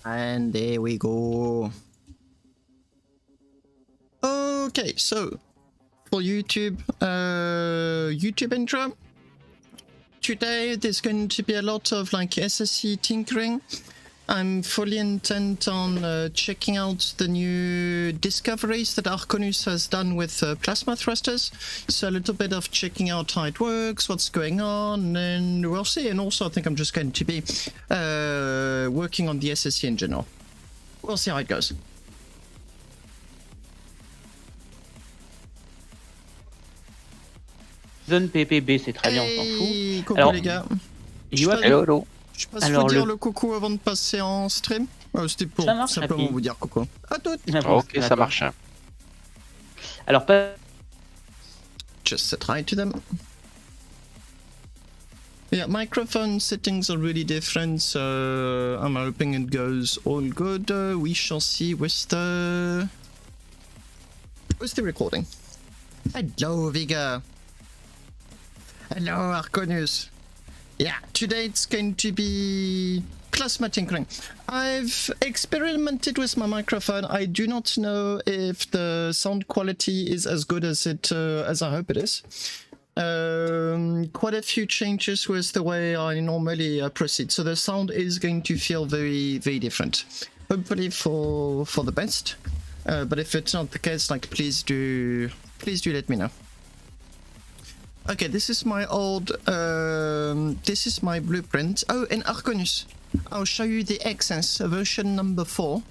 And there we go. Okay, so for YouTube, YouTube intro. Today there's going to be a lot of like SSC tinkering. I'm fully intent on checking out the new discoveries that Arkhonus has done with plasma thrusters. So a little bit of checking out how it works, what's going on, and we'll see. And also I think I'm just going to be working on the SSC in general. We'll see how it goes. Zone PPB, c'est très bien, on s'en Hey, fout. coucou Alors, les gars. hello. Je passe Alors, vous dire le coucou avant de passer en stream. C'était pour Ça marche, simplement Happy. vous dire coucou. À toutes. Ok, ça marche. Alors, pas... Just say hi to them. Yeah, microphone settings are really different, so I'm hoping it goes all good. We shall see with the recording. Hello, Viga. Hello, Arkhonus. Yeah, today it's going to be plasma tinkering. I've experimented with my microphone. I do not know if the sound quality is as good as as I hope it is. Quite a few changes with the way I normally proceed, so the sound is going to feel very, very different. Hopefully for the best. But if it's not the case, like please do let me know. Okay, this is my old, this is my blueprint. Oh, and Arkhonus, I'll show you the XS version number 4.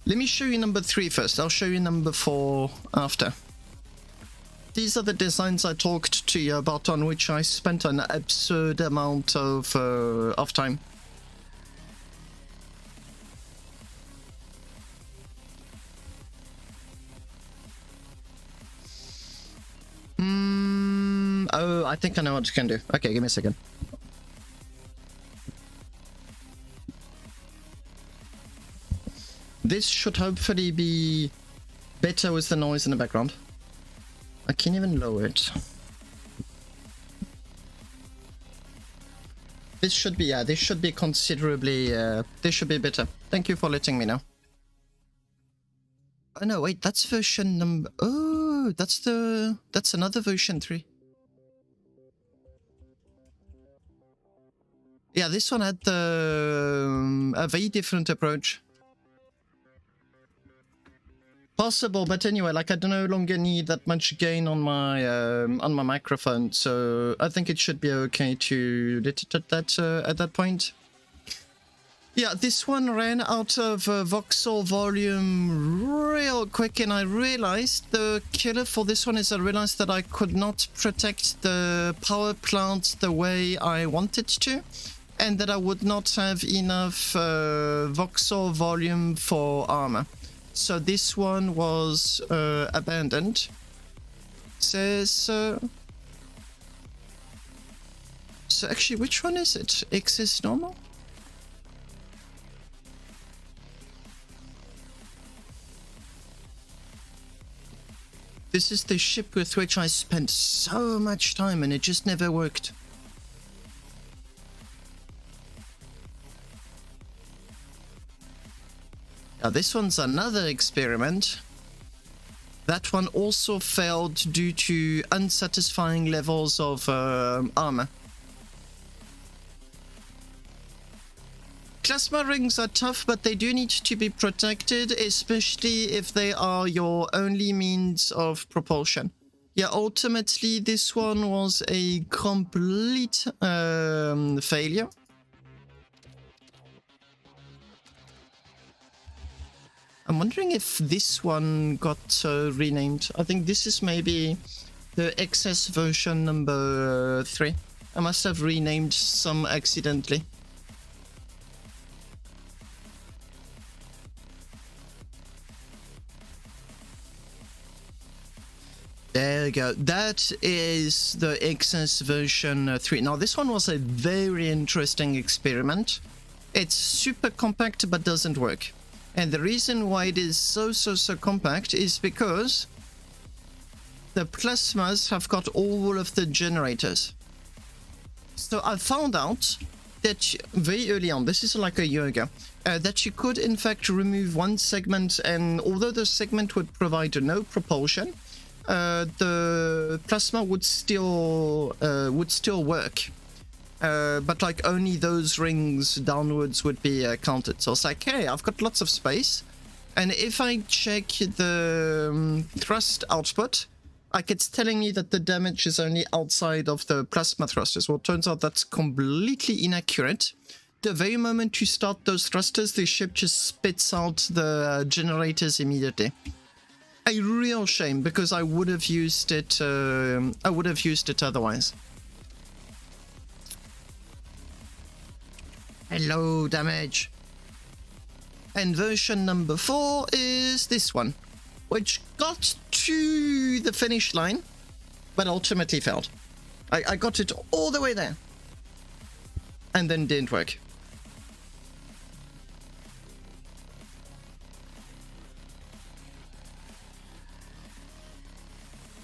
Let me show you number 3 first. I'll show you number 4 after. These are the designs I talked to you about, on which I spent an absurd amount of time. Oh, I think I know what you can do. Okay, give me a second. This should hopefully be better with the noise in the background. I can't even lower it. This should be, yeah, this should be considerably, this should be better. Thank you for letting me know. Oh no, wait, that's version number, oh, that's another version 3. Yeah, this one had a very different approach. Possible, but anyway, like I no longer need that much gain on my microphone, so I think it should be okay to let it at that point. Yeah, this one ran out of voxel volume real quick, and I realized the killer for this one is I realized that I could not protect the power plant the way I wanted to, and that I would not have enough voxel volume for armor. So this one was abandoned. Says so actually, which one is it? XS normal? This is the ship with which I spent so much time and it just never worked. Now this one's another experiment. That one also failed due to unsatisfying levels of armor. Plasma rings are tough, but they do need to be protected, especially if they are your only means of propulsion. Yeah, ultimately this one was a complete failure. I'm wondering if this one got renamed. I think this is maybe the XS version number 3. I must have renamed some accidentally. There you go. That is the XS version 3. Now this one was a very interesting experiment. It's super compact but doesn't work. And the reason why it is so compact is because the plasmas have got all of the generators. So I found out that very early on, this is like a year ago, that you could in fact remove one segment, and although the segment would provide no propulsion, the plasma would still work. But like only those rings downwards would be counted. So it's like, hey, I've got lots of space, and if I check the thrust output, like it's telling me that the damage is only outside of the plasma thrusters. Well, it turns out that's completely inaccurate. The very moment you start those thrusters, the ship just spits out the generators immediately. A real shame, because I would have used it. I would have used it otherwise. Hello, damage. And version number 4 is this one, which got to the finish line, but ultimately failed. I got it all the way there, and then didn't work.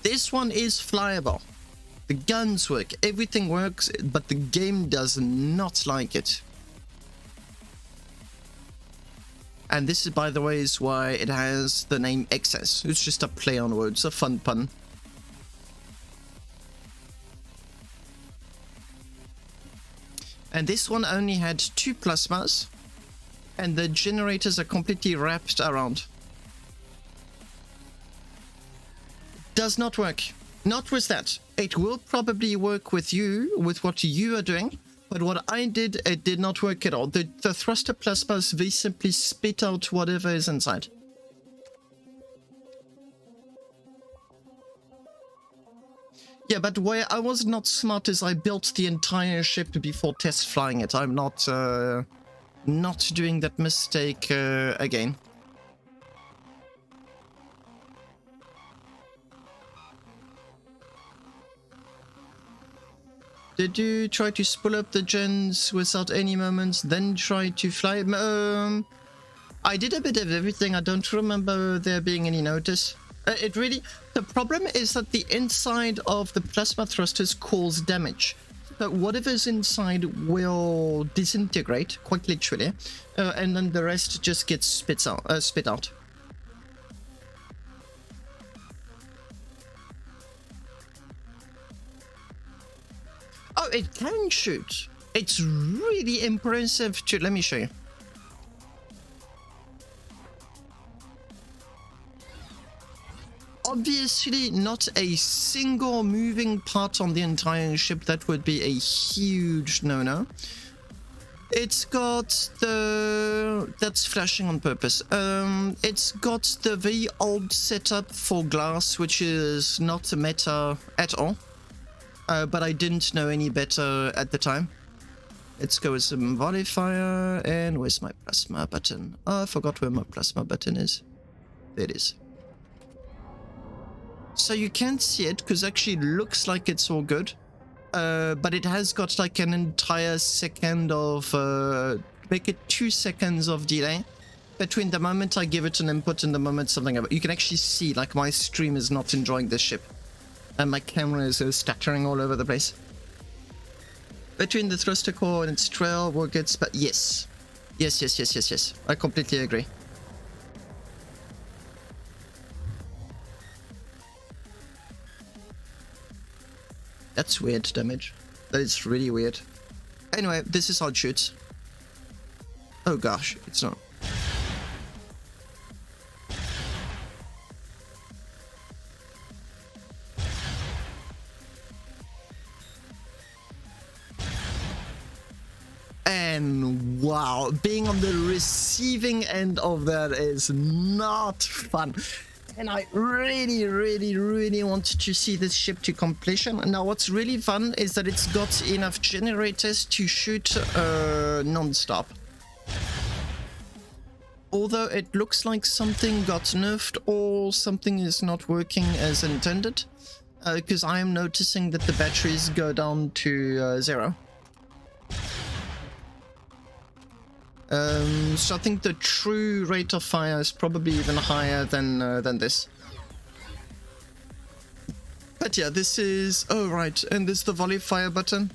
This one is flyable. The guns work, everything works, but the game does not like it. And this is, by the way, is why it has the name Excess. It's just a play on words, a fun pun. And this one only had 2 plasmas, and the generators are completely wrapped around. Does not work. Not with that. It will probably work with you, with what you are doing, but what I did, it did not work at all. The thruster plasmas, they simply spit out whatever is inside. Yeah, but where I was not smart is I built the entire ship before test flying it. I'm not doing that mistake again. Did you try to spool up the gens without any moments, then try to fly? I did a bit of everything. I don't remember there being any notice. The problem is that the inside of the plasma thrusters cause damage. So whatever's inside will disintegrate, quite literally, and then the rest just gets spit out. Oh, it can shoot. It's really impressive. Let me show you. Obviously, not a single moving part on the entire ship. That would be a huge no-no. It's got the... That's flashing on purpose. It's got the very old setup for glass, which is not meta at all. But I didn't know any better at the time. Let's go with some volley fire. And where's my plasma button? Oh, I forgot where my plasma button is. There it is. So you can't see it because actually it looks like it's all good. But it has got like an entire second of... make it 2 seconds of delay between the moment I give it an input and the moment something... You can actually see like my stream is not enjoying this ship. And my camera is stuttering all over the place. Between the thruster core and its trail, work gets... But yes. Yes. I completely agree. That's weird damage. That is really weird. Anyway, this is how it shoots. Oh gosh, it's not. And wow, being on the receiving end of that is not fun. And I really wanted to see this ship to completion. Now what's really fun is that it's got enough generators to shoot non-stop. Although it looks like something got nerfed or something is not working as intended. Because I am noticing that the batteries go down to 0. So I think the true rate of fire is probably even higher than this. But yeah, this is... Oh, right. And this is the volley fire button.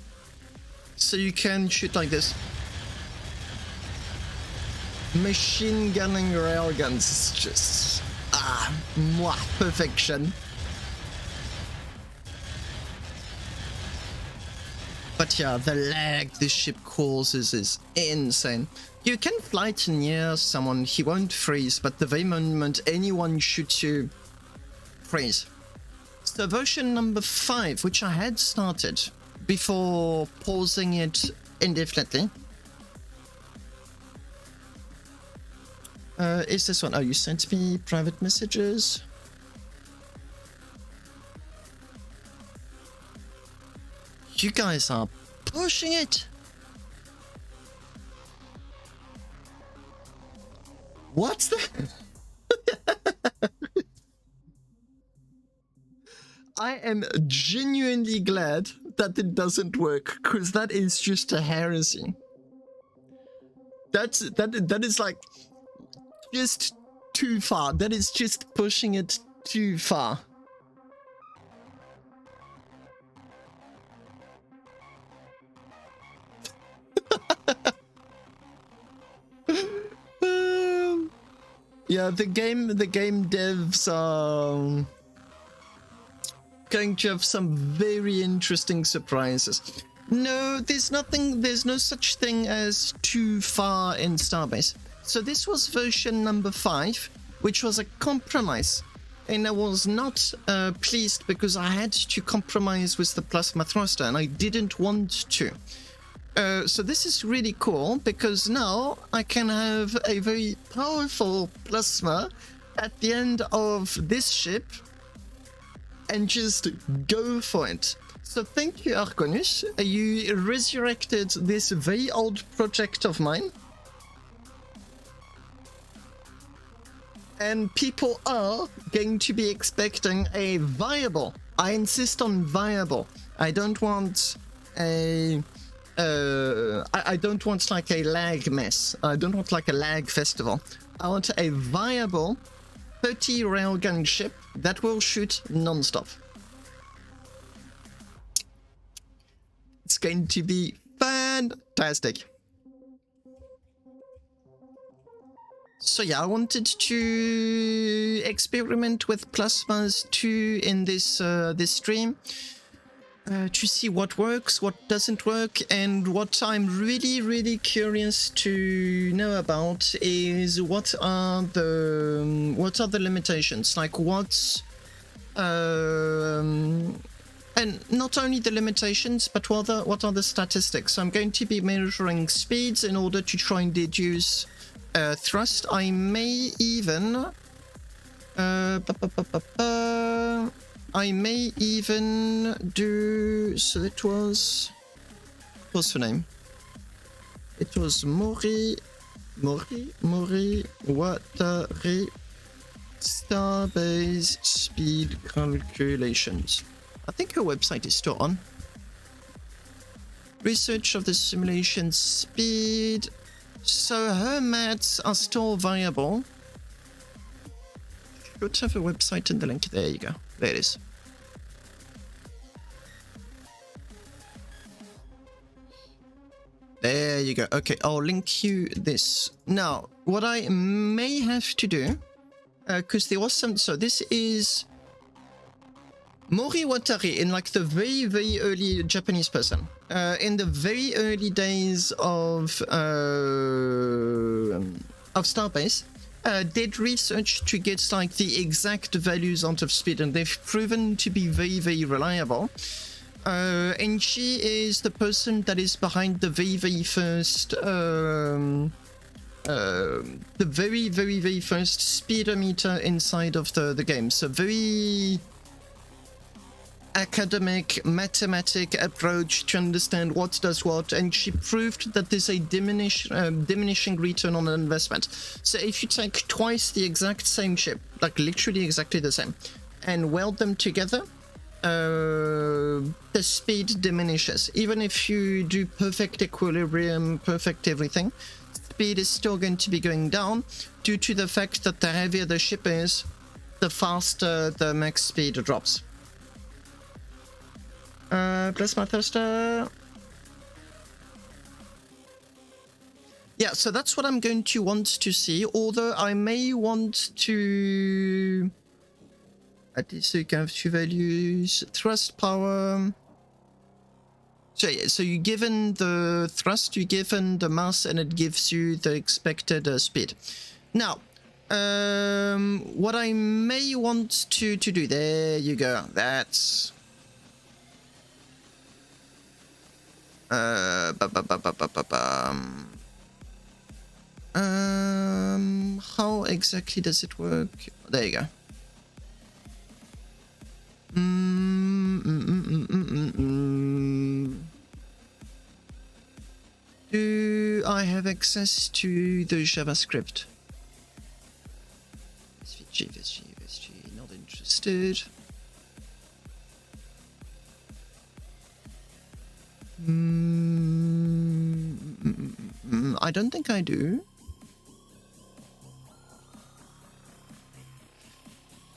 So you can shoot like this. Machine gunning railguns is just perfection. But yeah, the lag this ship causes is insane. You can fly to near someone, he won't freeze, but the very moment anyone shoots you, freeze. So version number 5, which I had started before pausing it indefinitely, is this one. Oh, you sent me private messages. You guys are pushing it. What's that? I am genuinely glad that it doesn't work, because that is just a heresy. That is like just too far. That is just pushing it too far. Yeah, the game devs are going to have some very interesting surprises. No, there's no such thing as too far in Starbase. So this was version number 5, which was a compromise. And I was not pleased because I had to compromise with the plasma thruster and I didn't want to. So this is really cool because now I can have a very powerful plasma at the end of this ship and just go for it. So thank you, Arkhonus. You resurrected this very old project of mine. And people are going to be expecting a viable. I insist on viable. I don't want a... I don't want like a lag mess. I don't want like a lag festival. I want a viable 30 railgun ship that will shoot non-stop. It's going to be fantastic. So yeah, I wanted to experiment with plasmas too in this this stream. To see what works, what doesn't work, and what I'm really curious to know about is what are the limitations, like what's and not only the limitations, but what are the statistics. So I'm going to be measuring speeds in order to try and deduce thrust. I may even do, so it was, what's her name? It was Mori Watari Starbase speed calculations. I think her website is still on. Research of the simulation speed. So her maths are still viable. Should have a website in the link. There you go. There it is. There you go. Okay, I'll link you this. Now, what I may have to do, because there was some... So this is Mori Watari in like the very early Japanese person. In the very early days of Starbase. Did research to get like the exact values out of speed, and they've proven to be very reliable. And she is the person that is behind the very first the very first speedometer inside of the game. So very academic, mathematic approach to understand what does what, and she proved that there's a diminishing return on an investment. So if you take twice the exact same ship, like literally exactly the same, and weld them together, the speed diminishes. Even if you do perfect equilibrium, perfect everything, speed is still going to be going down due to the fact that the heavier the ship is, the faster the max speed drops. Plasma thruster. Yeah, so that's what I'm going to want to see, although I may want to... At least you can have two values. Thrust power... So yeah, so you given the thrust, you given the mass, and it gives you the expected speed. Now, what I may want to do... There you go. That's... How exactly does it work? There you go. Do I have access to the JavaScript? SVG, not interested. I don't think I do.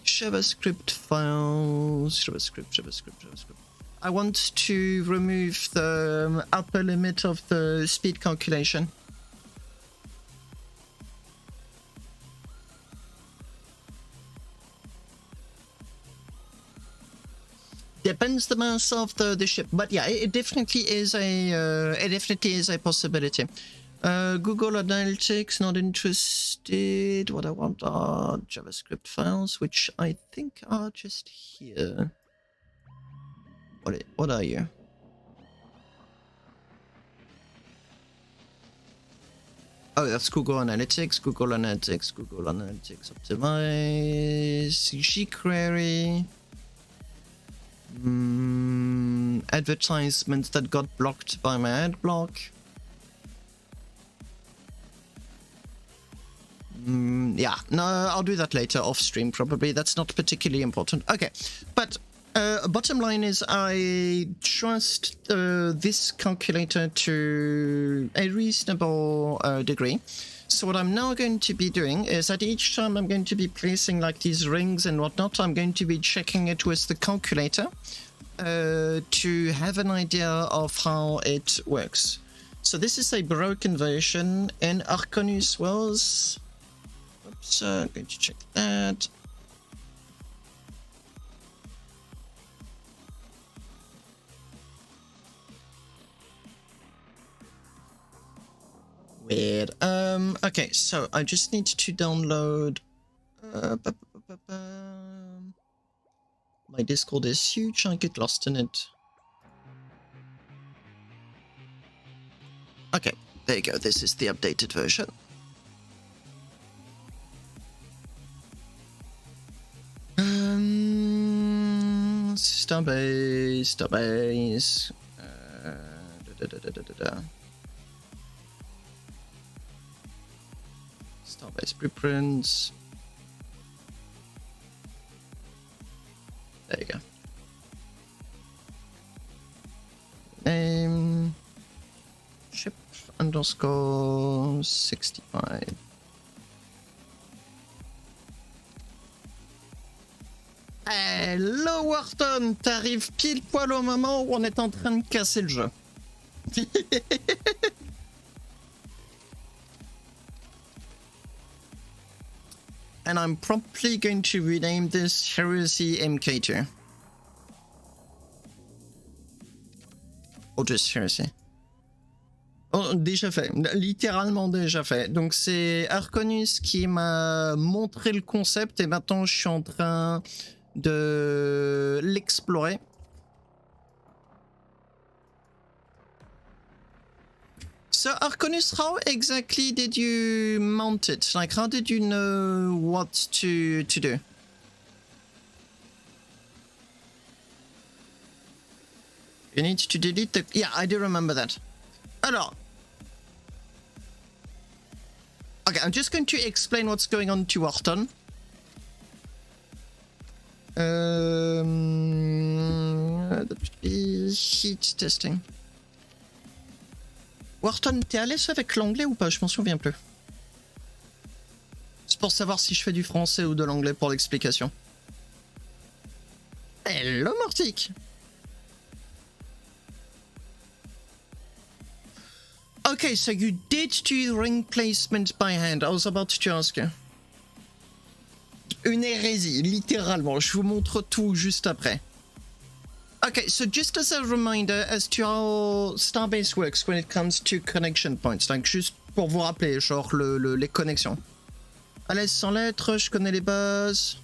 JavaScript files, JavaScript. I want to remove the upper limit of the speed calculation. Depends the mass of the ship, but yeah, it definitely is a possibility. Google Analytics, not interested. What I want are JavaScript files, which I think are just here. What are you? Oh, that's Google Analytics, optimize, jQuery. Advertisements that got blocked by my ad block. Yeah, no, I'll do that later off stream probably. That's not particularly important. Okay, but bottom line is I trust this calculator to a reasonable degree. So what I'm now going to be doing is at each time I'm going to be placing like these rings and whatnot, I'm going to be checking it with the calculator to have an idea of how it works. So this is a broken version, and Arkhonus was... Oops, I'm going to check that. Weird. Okay, so I just need to download... My Discord is huge, I get lost in it. Okay, there you go, this is the updated version. Starbase. Starbase blueprints. There you go. Name ship underscore 65. Hello Wharton, t'arrives pile poil au moment où on est en train de casser le jeu. And I'm promptly going to rename this Heresy MK2. Or just Heresy. Oh, déjà fait, littéralement déjà fait. Donc c'est Arkhonus qui m'a montré le concept et maintenant je suis en train de l'explorer. So Arkhonus, how exactly did you mount it? Like, how did you know what to do? You need to delete the... Yeah, I do remember that. Alors. Okay, I'm just going to explain what's going on to Wharton. Heat testing. Wharton, t'es à l'aise avec l'anglais ou pas? Je m'en souviens plus. C'est pour savoir si je fais du français ou de l'anglais pour l'explication. Hello Mortic. Okay, so you did do ring placement by hand. I was about to ask you. Une hérésie, littéralement. Je vous montre tout juste après. Okay, so just as a reminder as to how Starbase works when it comes to connection points. Donc, juste pour vous rappeler, genre, les connexions. À l'aise sans lettres, je connais les bases.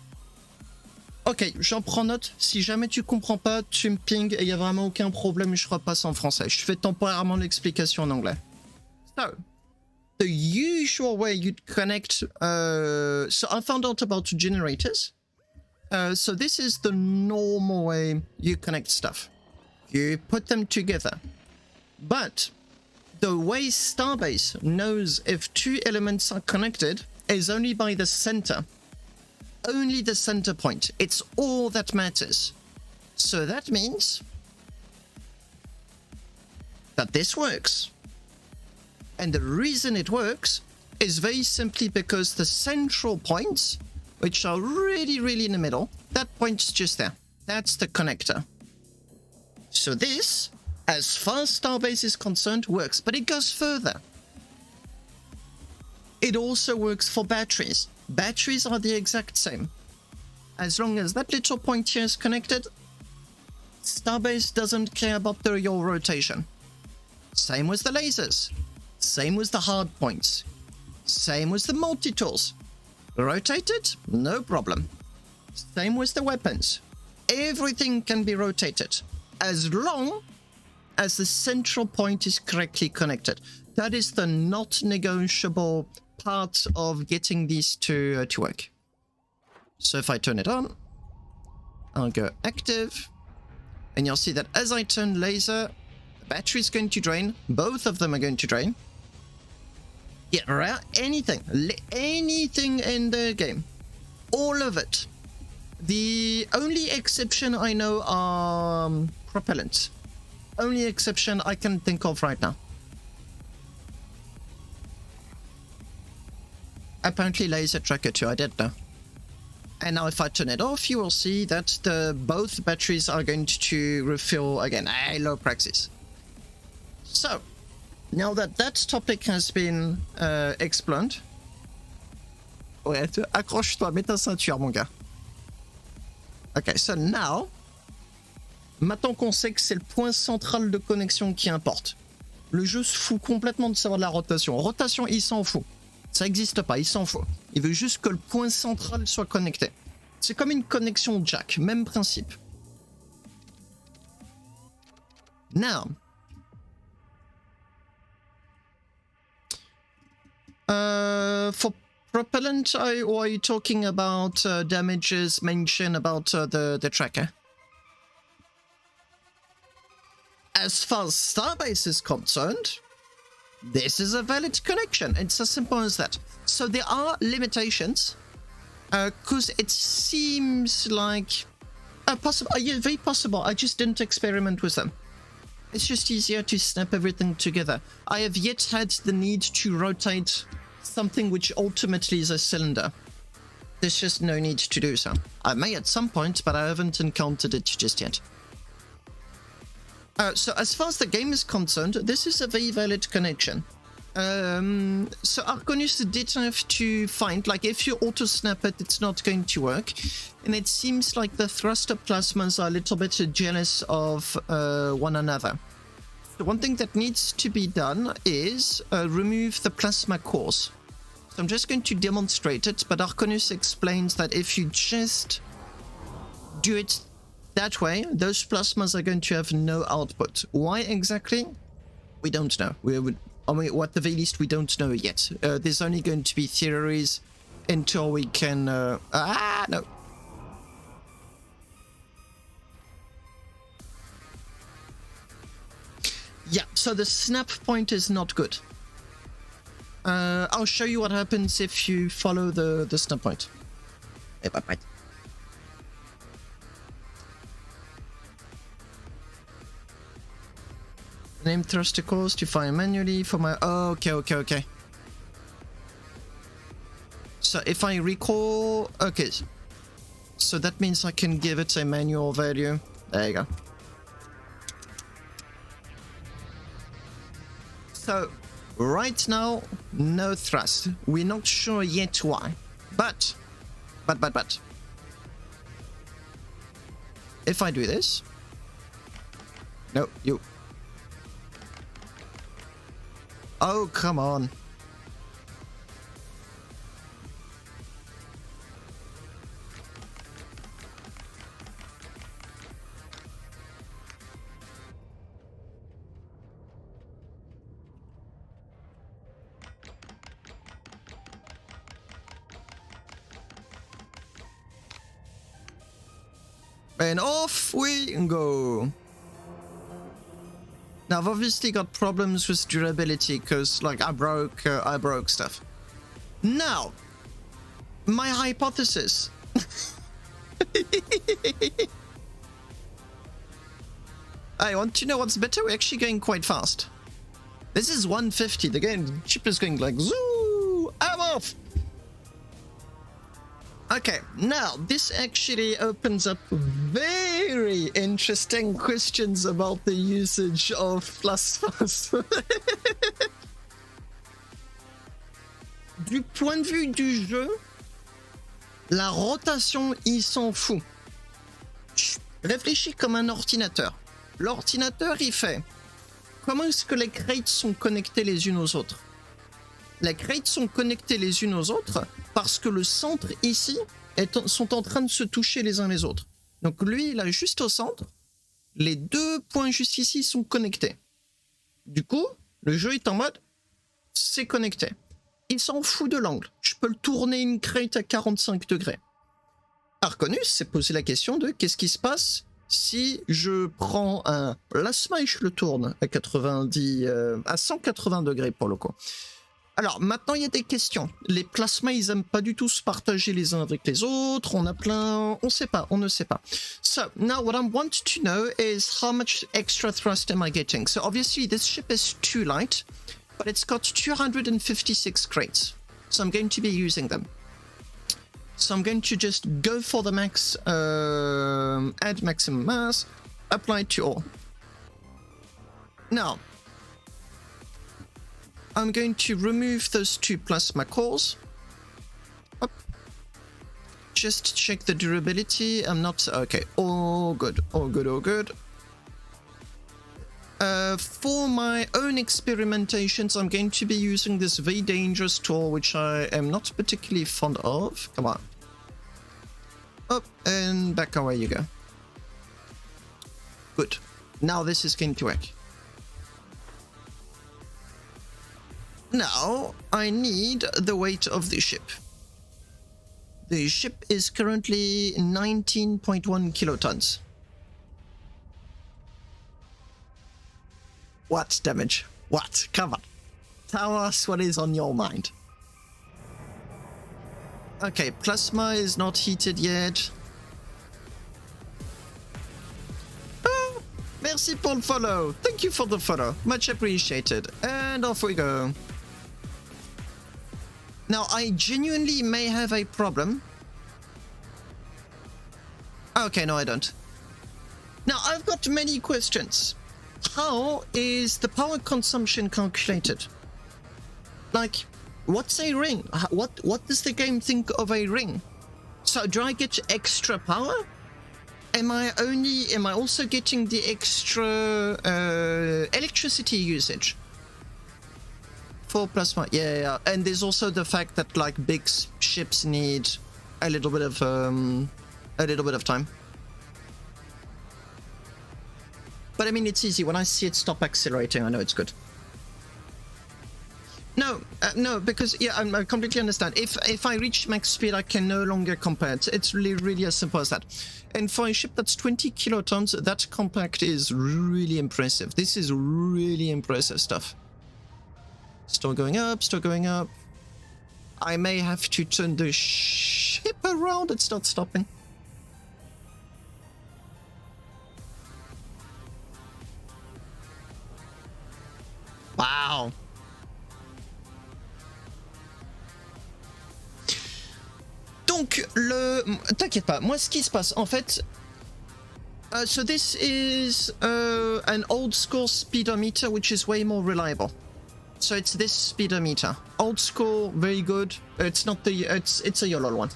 Ok, j'en prends note. Si jamais tu comprends pas, tu me ping et il n'y a vraiment aucun problème, je repasse en français. Je fais temporairement l'explication en anglais. So, the usual way you'd connect... so I found out about generators. So this is the normal way you connect stuff. You put them together. But the way Starbase knows if two elements are connected is only by the center. Only the center point. It's all that matters. So that means that this works. And the reason it works is very simply because the central points, which are really in the middle, that point's just there. That's the connector. So this, as far as Starbase is concerned, works, but it goes further. It also works for batteries. Batteries are the exact same. As long as that little point here is connected, Starbase doesn't care about your rotation. Same with the lasers. Same with the hard points. Same with the multi-tools. Rotated? No problem. Same with the weapons. Everything can be rotated as long as the central point is correctly connected. That is the not negotiable part of getting these to work. So if I turn it on, I'll go active, and you'll see that as I turn laser, the battery is going to drain. Both of them are going to drain. Yeah, anything in the game, all of it. The only exception I know are propellants. Only exception I can think of right now. Apparently laser tracker too, I did know. And now if I turn it off, you will see that both batteries are going to refill again. Hello, Praxis. So, now that that topic has been explained... Ouais, accroche-toi, mets ta ceinture, mon gars. Ok, so now... Maintenant qu'on sait que c'est le point central de connexion qui importe, le jeu se fout complètement de savoir de la rotation. Rotation, il s'en fout. Ça n'existe pas, il s'en fout. Il veut juste que le point central soit connecté. C'est comme une connexion jack, même principe. Now, for propellant, or are you talking about damages mentioned about the tracker? As far as Starbase is concerned, this is a valid connection. It's as simple as that. So there are limitations, because it seems like possible. Yeah, very possible. I just didn't experiment with them. It's just easier to snap everything together. I have yet had the need to rotate something which ultimately is a cylinder. There's just no need to do so. I may at some point, but I haven't encountered it just yet. So as far as the game is concerned, this is a very valid connection. So Arkhonus did have to find, like, if you auto-snap it, it's not going to work. And it seems like the thruster plasmas are a little bit jealous of one another. The one thing that needs to be done is remove the plasma cores. So I'm just going to demonstrate it, but Arkhonus explains that if you just do it that way, those plasmas are going to have no output. Why exactly? We don't know. I mean, at the very least, we don't know yet. There's only going to be theories until we can... no. Yeah, so the snap point is not good. I'll show you what happens if you follow the snap point. Name thruster cores to fire manually for my... Oh, okay. So if I recall... Okay. So that means I can give it a manual value. There you go. So Right now, no thrust. We're not sure yet why. But. If I do this. No, you. Oh, come on. And off we go. Now I've obviously got problems with durability because like I broke stuff. Now, my hypothesis. I want to know what's better. We're actually going quite fast. This is 150. The ship is going like zoo. I'm off. Okay, now this actually opens up very interesting questions about the usage of plasmas. Du point de vue du jeu, la rotation, il s'en fout. Réfléchis comme un ordinateur. L'ordinateur, il fait comment est-ce que les crates sont connectés les unes aux autres? Les crates sont connectés les unes aux autres parce que le centre ici sont en train de se toucher les uns les autres. Donc lui, il a juste au centre, les deux points juste ici sont connectés. Du coup, le jeu est en mode, c'est connecté. Il s'en fout de l'angle. Je peux le tourner une crate à 45 degrés. Arkhonus s'est posé la question de qu'est-ce qui se passe si je prends un plasma et je le tourne à 180 degrés pour le coup. Alors, maintenant, il y a des questions. Les plasmas, ils aiment pas du tout se partager les uns avec les autres. On a plein... on ne sait pas. So, now what I want to know is how much extra thrust am I getting? So, obviously, this ship is too light, but it's got 256 crates. So, I'm going to be using them. So, I'm going to just go for the max, add maximum mass, apply to all. Now, I'm going to remove those two plasma cores. Up. Just check the durability. I'm not... Okay, all good, all good, all good. For my own experimentations, I'm going to be using this very dangerous tool, which I am not particularly fond of. Come on. Up and back away you go. Good. Now this is going to work. Now, I need the weight of the ship. The ship is currently 19.1 kilotons. What damage? What? Come on. Tell us what is on your mind. Okay, plasma is not heated yet. Oh, merci pour le follow. Thank you for the follow. Much appreciated. And off we go. Now, I genuinely may have a problem. Okay, no, I don't. Now, I've got many questions. How is the power consumption calculated? Like, what's a ring? What does the game think of a ring? So, do I get extra power? Am I also getting the extra electricity usage? For plasma, yeah, and there's also the fact that like big ships need a little bit of time. But I mean, it's easy. When I see it stop accelerating, I know it's good. No, because yeah, I completely understand. If I reach max speed, I can no longer compare it. It's really as simple as that. And for a ship that's 20 kilotons, that compact is really impressive. This is really impressive stuff. Still going up, still going up. I may have to turn the ship around. It's not stopping. Wow. Donc, t'inquiète pas, moi ce qui se passe, en fait... so this is an old school speedometer, which is way more reliable. So it's this speedometer. Old school, very good. It's not the... It's a YOLO one.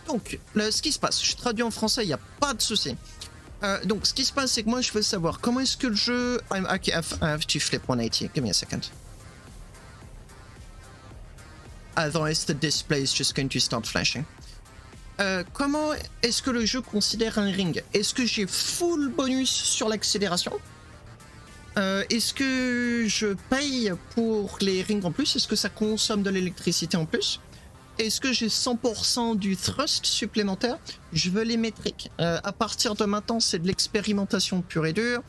Donc, ce qui se passe, je traduis en français, il n'y a pas de souci. Donc, ce qui se passe, c'est que moi, je veux savoir comment est-ce que le jeu... Okay, I have to flip 180. Give me a second. Otherwise, the display is just going to start flashing. Comment est-ce que le jeu considère un ring? Est-ce que j'ai full bonus sur l'accélération? Est-ce que je paye pour les rings en plus? Est-ce que ça consomme de l'électricité en plus? Est-ce que j'ai 100% du thrust supplémentaire? Je veux les métriques. À partir de maintenant, c'est de l'expérimentation pure et dure.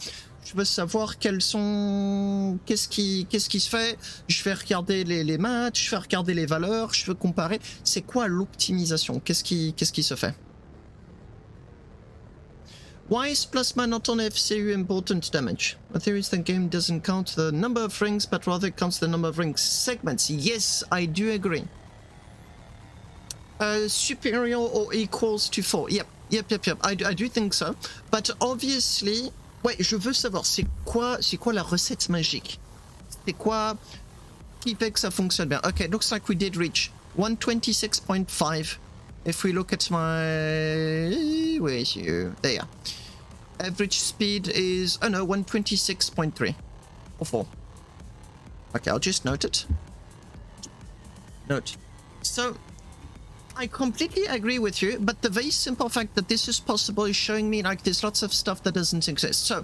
Je veux savoir quels sont... Qu'est-ce qui se fait? Je vais regarder les matchs, je vais regarder les valeurs, je veux comparer. C'est quoi l'optimisation? Qu'est-ce qui se fait? Why is plasma not on FCU important damage? My theory is the game doesn't count the number of rings, but rather counts the number of ring segments. Yes, I do agree. Superior or equals to 4. Yep. I do think so. But obviously... Ouais, je veux savoir, c'est quoi la recette magique? C'est quoi qui fait que ça fonctionne bien? Okay, looks like we did reach 126.5. If we look at my... Where is you? There you are. Average speed is... Oh no, 126.3. Or 4. Okay, I'll just note it. Note. So, I completely agree with you, but the very simple fact that this is possible is showing me like there's lots of stuff that doesn't exist. So,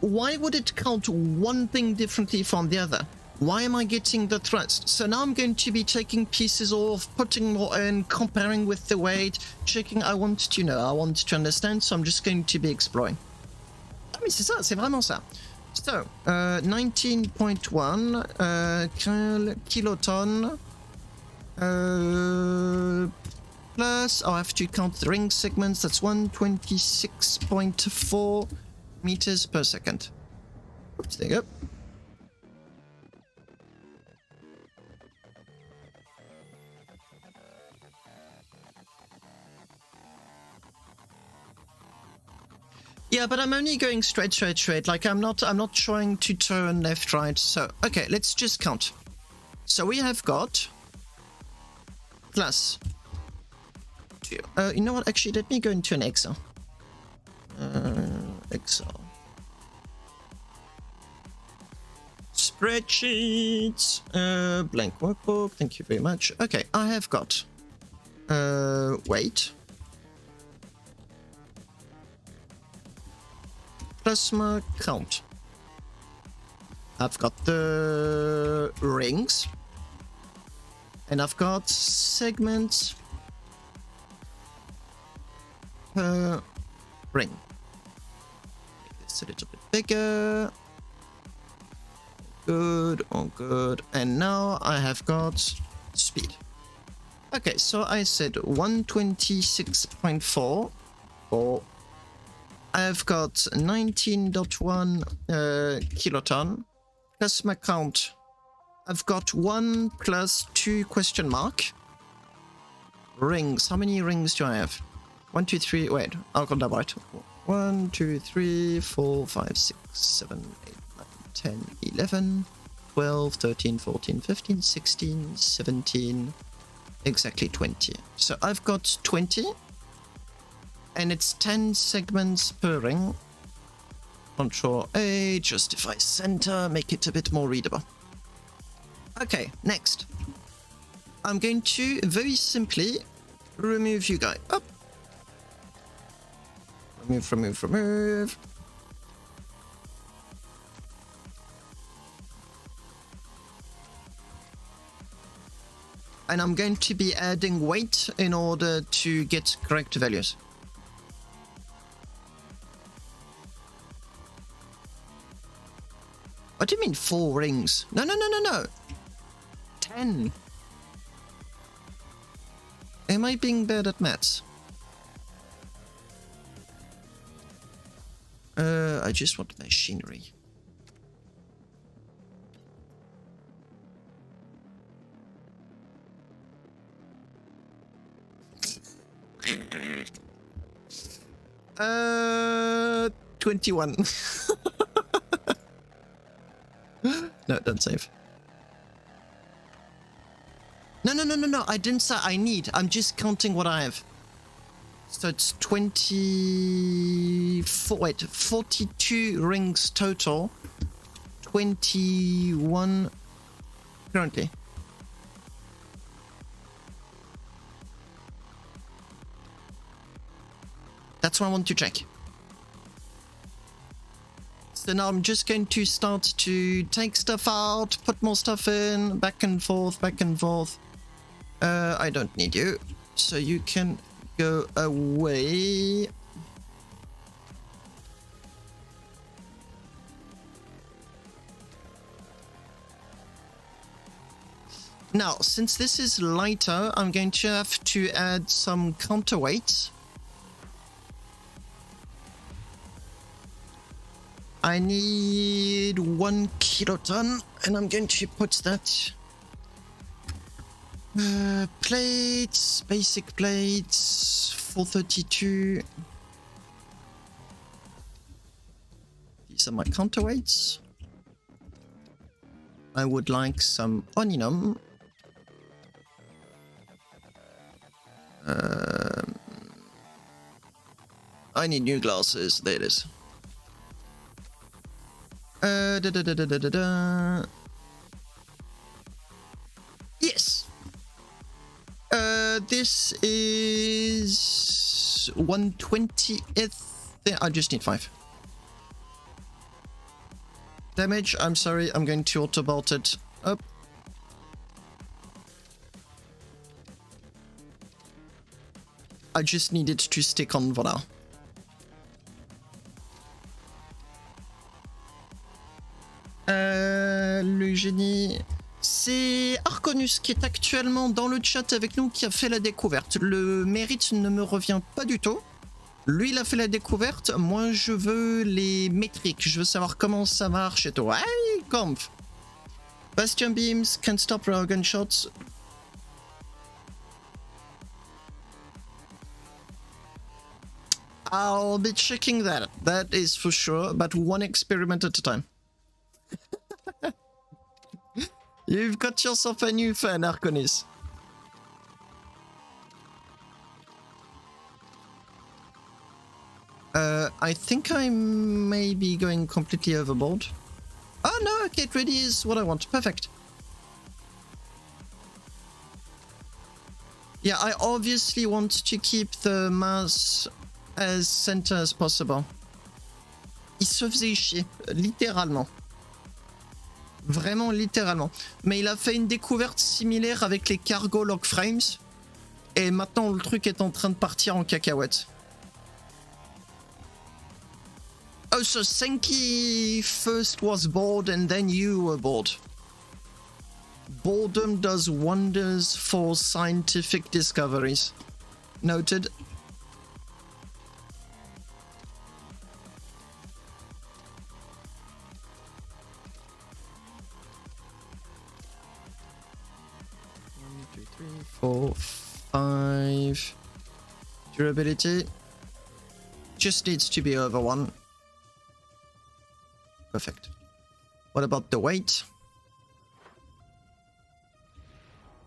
why would it count one thing differently from the other? Why am I getting the thrust? So now I'm going to be taking pieces off, putting more in, comparing with the weight, checking. I want to understand, so I'm just going to be exploring. Ah mais c'est ça, c'est vraiment ça. So, 19.1 kiloton. Plus, I'll have to count the ring segments. That's 126.4 meters per second. Oops, there you go. Yeah, but I'm only going straight. Like I'm not trying to turn left, right. So, okay, let's just count. So we have got plus 2. You know what? Actually, let me go into an Excel. Excel. Spreadsheets. Blank workbook. Thank you very much. Okay, I have got weight. Plasma count. I've got the rings. And I've got segments per ring. Make this a little bit bigger. Good, all good. And now I have got speed. Okay, so I said 126.4 or I've got 19.1 kiloton. Plasma count. I've got 1 plus 2 question mark. Rings. How many rings do I have? 1, 2, 3. Wait, I'll count that right. 1, 2, 3, 4, 5, 6, 7, 8, 9, 10, 11, 12, 13, 14, 15, 16, 17. Exactly 20. So I've got 20. And it's 10 segments per ring. Control A, justify center, make it a bit more readable. Okay, next. I'm going to very simply remove you guys. Up. Remove. And I'm going to be adding weight in order to get correct values. What do you mean 4 rings? No. 10. Am I being bad at maths? I just want machinery. Uh, 21. No, don't save. No. I didn't say I need. I'm just counting what I have. So it's 24. Wait, 42 rings total. 21 currently. That's what I want to check. So now I'm just going to start to take stuff out, put more stuff in, back and forth, back and forth. I don't need you, so you can go away. Now, since this is lighter, I'm going to have to add some counterweights. I need 1 kiloton, and I'm going to put that. Plates, basic plates, 432. These are my counterweights. I would like some onium. I need new glasses. There it is. Yes. This is 1/20th. I just need 5. Damage. I'm sorry. I'm going to auto-bolt it up. I just need it to stick on voilà. Le génie, c'est Arkhonus qui est actuellement dans le chat avec nous qui a fait la découverte. Le mérite ne me revient pas du tout. Lui, il a fait la découverte. Moi, je veux les métriques. Je veux savoir comment ça marche et tout. Hey, Kampf. Bastion beams can stop railgun shots. I'll be checking that. That is for sure, but one experiment at a time. You've got yourself a new fan, Arkhonus. I think I may be going completely overboard. Oh no, okay, it really is what I want. Perfect. Yeah, I obviously want to keep the mass as center as possible. Il se faisait chier, littéralement. Vraiment littéralement. Mais il a fait une découverte similaire avec les cargo log frames. Et maintenant le truc est en train de partir en cacahuète. Oh, so Senkii first was bored and then you were bored. Boredom does wonders for scientific discoveries. Noted. One, two, three, 4, 5. Durability. Just needs to be over 1. Perfect. What about the weight?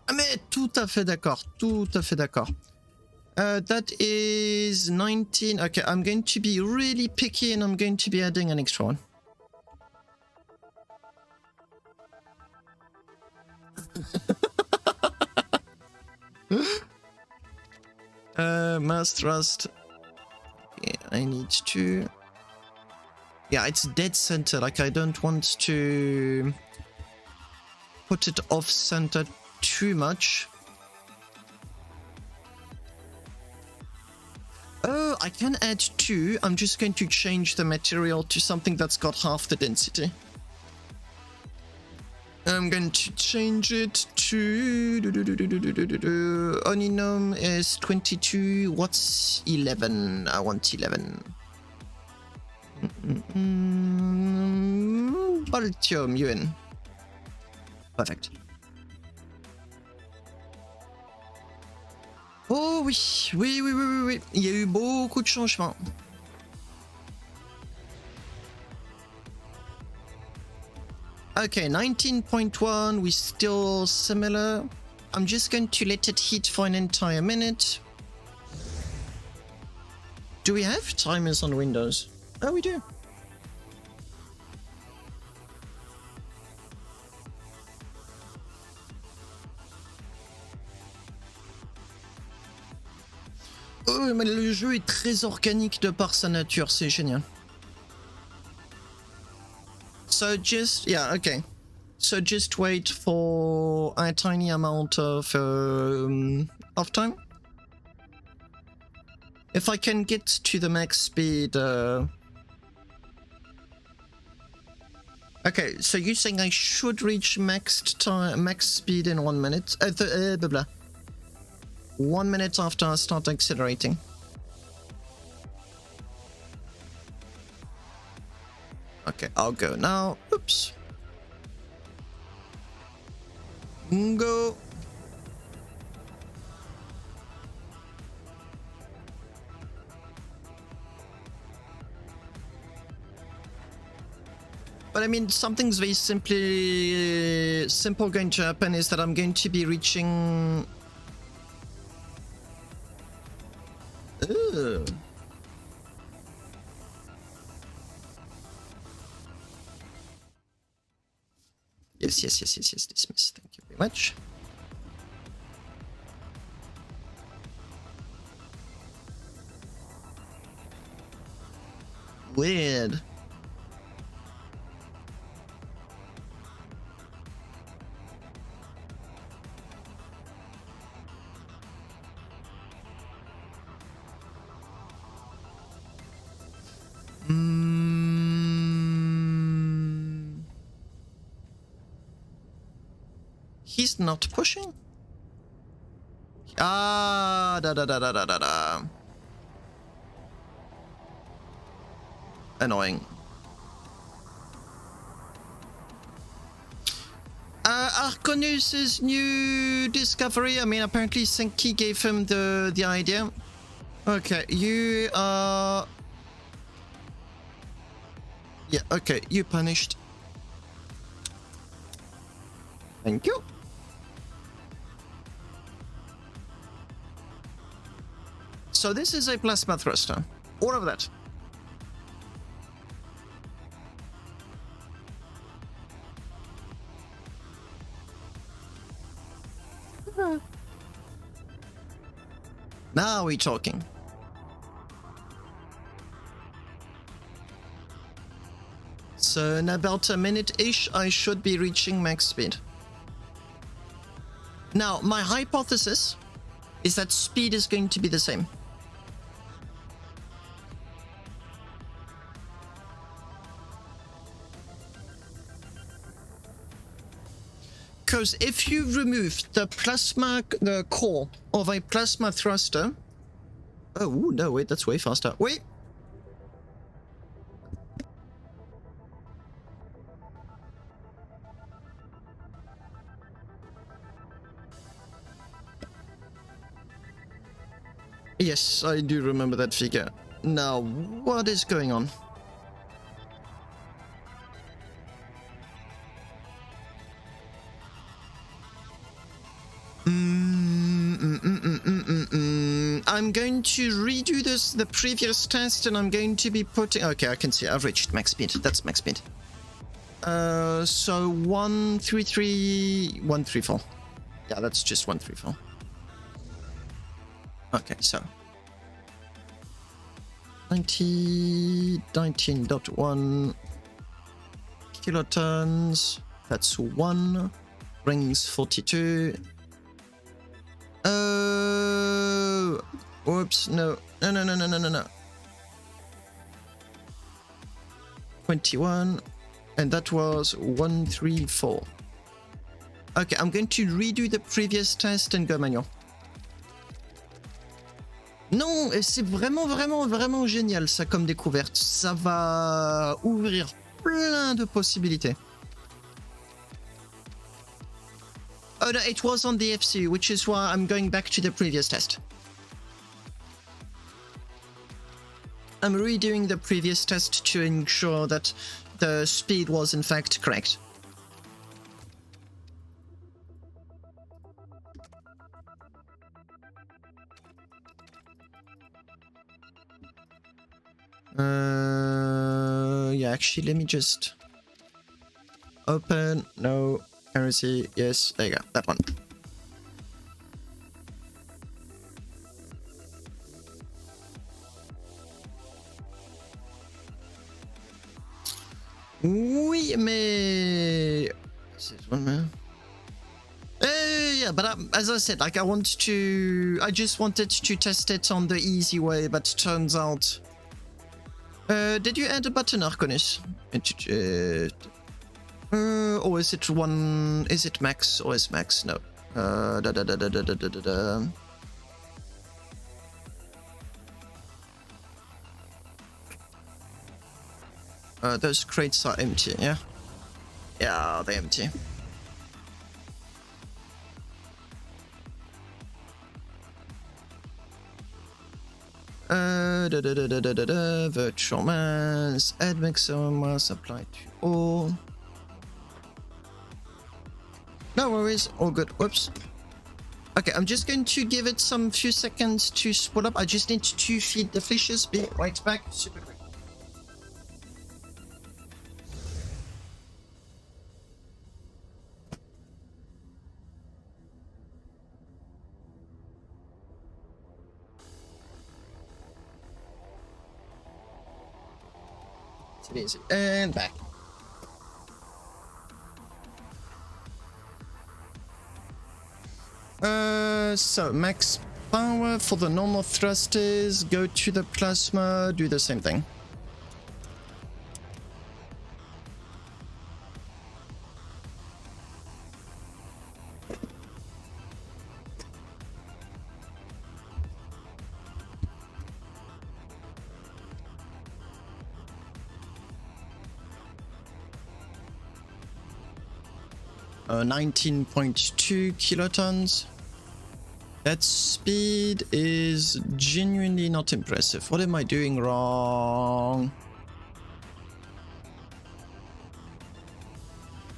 Ah mais tout à fait d'accord, tout à fait d'accord. That is 19. Okay, I'm going to be really picky and I'm going to be adding an extra one. Mass thrust. Yeah, I need to. Yeah, it's dead center. Like, I don't want to put it off center too much. Oh, I can add 2. I'm just going to change the material to something that's got half the density. I'm going to change it to... Oninum is 22. What's 11? I want 11. Baltium, UN. Perfect. Oh oui, oui. Il y a eu beaucoup de changements. Okay, 19.1, we're still similar. I'm just going to let it heat for an entire minute. Do we have timers on Windows? Oh, we do. Oh, mais le jeu est très organique de par sa nature, c'est génial. So just, yeah, okay. So just wait for a tiny amount of time. If I can get to the max speed... Okay, so you're saying I should reach max speed in 1 minute? Blah, blah. 1 minute after I start accelerating. Okay, I'll go now. Oops. Go. But I mean, something's very simple going to happen is that I'm going to be reaching... Ugh. Yes, dismiss. Thank you very much. Weird. He's not pushing? Ah, da. Annoying. Arkhonus' new discovery. I mean, apparently Senkii gave him the idea. Okay, you are... Yeah, okay, you punished. Thank you. So this is a plasma thruster. All of that. Now we're talking. So in about a minute-ish, I should be reaching max speed. Now, my hypothesis is that speed is going to be the same. Because if you remove the core of a plasma thruster... Oh, no, wait, that's way faster. Wait! Yes, I do remember that figure. Now, what is going on? I'm going to redo the previous test, and I'm going to be putting... Okay, I can see I've reached max speed. That's max speed. So 134. Yeah, that's just 134. Okay, so 19.1 kilotons. That's 1. Rings 42. Oh, whoops, no. 21, and that was 134. Okay, I'm going to redo the previous test and go manual. Non, c'est vraiment génial ça comme découverte. Ça va ouvrir plein de possibilités. Oh no, it was on the FC, which is why I'm going back to the previous test. I'm redoing the previous test to ensure that the speed was in fact correct. Yeah, actually, let me just open. No, heresy. Yes, there you go. That one. Oui, mais this one man. Yeah, but as I said, like I just wanted to test it on the easy way, but turns out. Did you add a button, Arkhonus? Or is it one? Is it max or is max? No. Those crates are empty, yeah? Yeah, they're empty. Virtual mass, add maximum mass, apply to all. No worries, all good. Whoops. Okay, I'm just going to give it some few seconds to spool up. I just need to feed the fishes. Be right back. Super quick. Easy. And back. So max power for the normal thrusters, go to the plasma, do the same thing. Uh, 19.2 kilotons. That speed is genuinely not impressive. What am I doing wrong?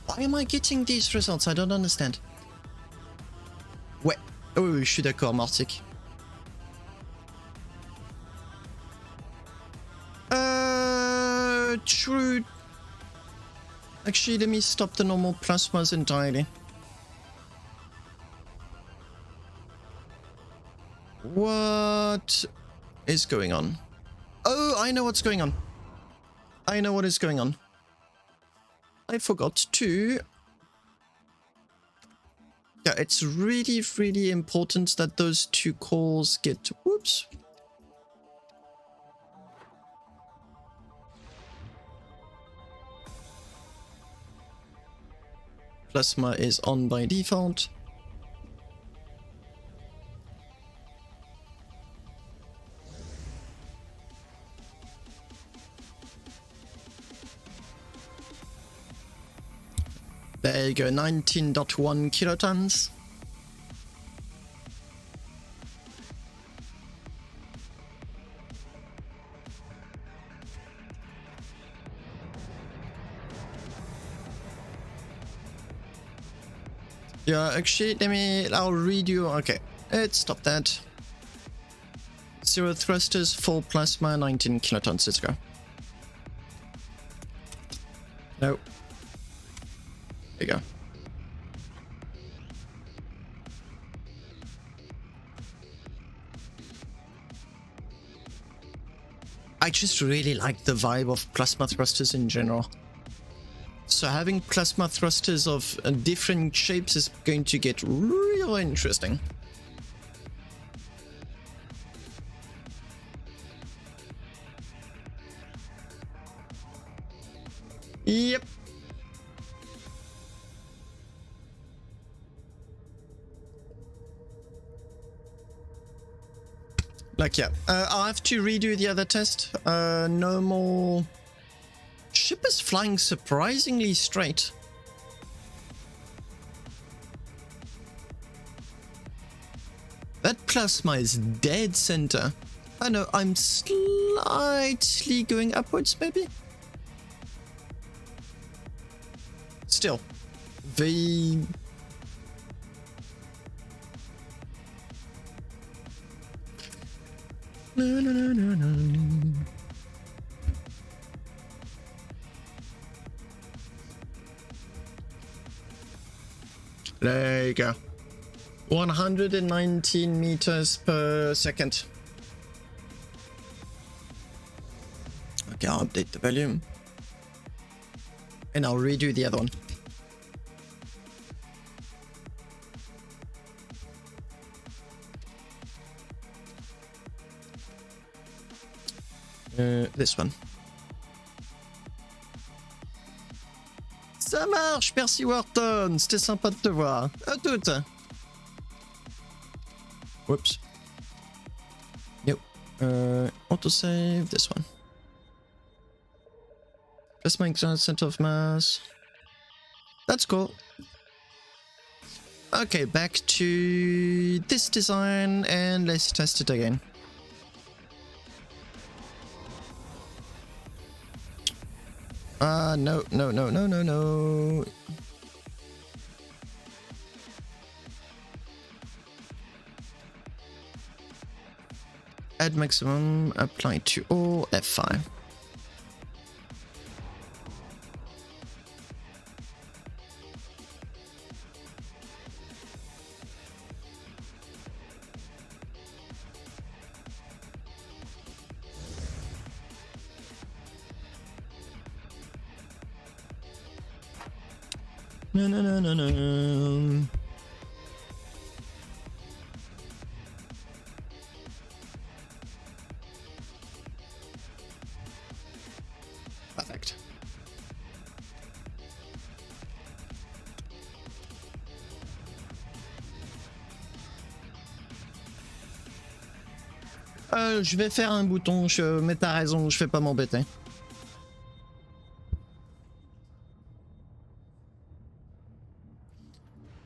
Why am I getting these results? I don't understand. Ouais. Oh, je suis d'accord, Martic. True. Actually, let me stop the normal plasmas entirely. What is going on? Oh, I know what's going on. I know what is going on. I forgot to... Yeah, it's really, really important that those two cores get... Whoops. Plasma is on by default. There you go, 19.1 kilotons. Yeah, actually, I'll redo. Okay, let's stop that. 0 thrusters, full plasma, 19 kilotons. Let's go. No. There you go. I just really like the vibe of plasma thrusters in general. So having plasma thrusters of different shapes is going to get real interesting. Yep. Like, yeah. I'll have to redo the other test. No more... Ship is flying surprisingly straight. That plasma is dead center. I know, I'm slightly going upwards, maybe? Still. The... No. There you go. 119 meters per second. Okay, I'll update the volume. And I'll redo the other one. This one. Ça marche, merci Wharton, c'était sympa de te voir. À toutes. Whoops. Yep. Autosave this one. Just my exact center of mass. That's cool. Okay, back to this design and let's test it again. No. Add maximum, apply to all, F5. No. Perfect. Je vais faire un bouton, mais t'as raison, je vais pas m'embêter.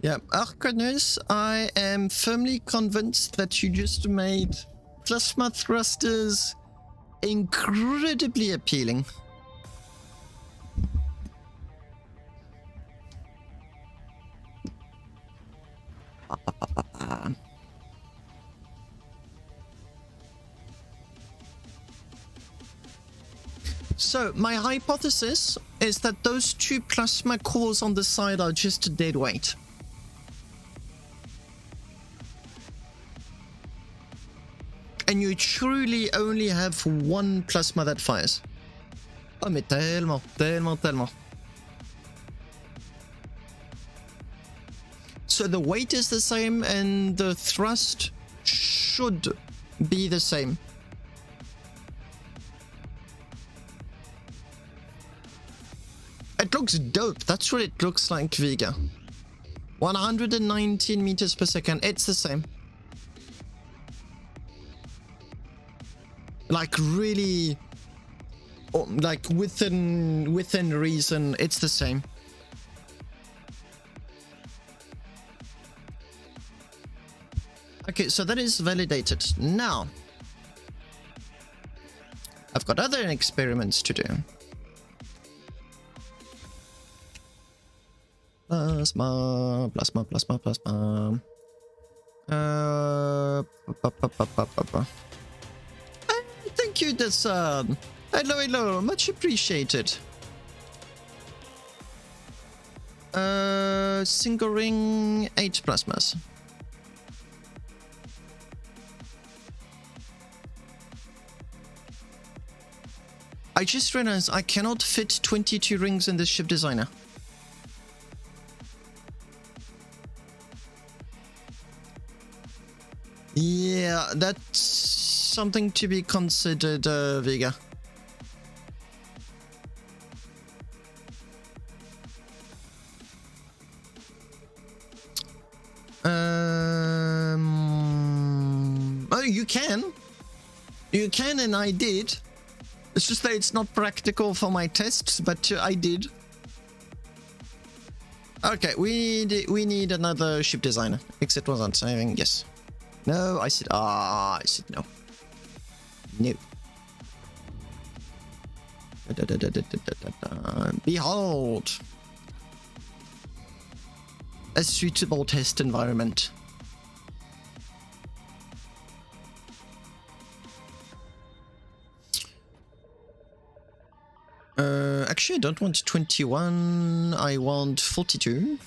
Yeah, Arkhonus, I am firmly convinced that you just made plasma thrusters incredibly appealing. So, my hypothesis is that those two plasma cores on the side are just a dead weight. And you truly only have one plasma that fires. Oh mais tellement. So the weight is the same and the thrust should be the same. It looks dope, that's what it looks like, Vega. 119 meters per second, it's the same. Like really, like within reason, it's the same. Okay, so that is validated. Now, I've got other experiments to do. Plasma. Thank you, Desan. Hello, much appreciated. Single ring, 8 plasmas. I just realized I cannot fit 22 rings in this ship designer. Yeah, that's something to be considered, Vega. Oh, you can. You can, and I did. It's just that it's not practical for my tests, but I did. Okay, we need another ship designer. Exit wasn't saving. Yes. No, I said no. No. Behold, a suitable test environment. Actually, I don't want 21. I want 42.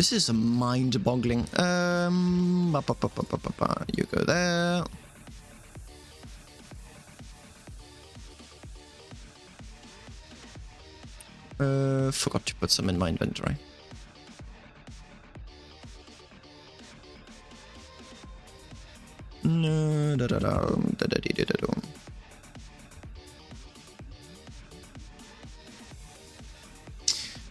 This is mind-boggling. You go there. Forgot to put some in my inventory. No,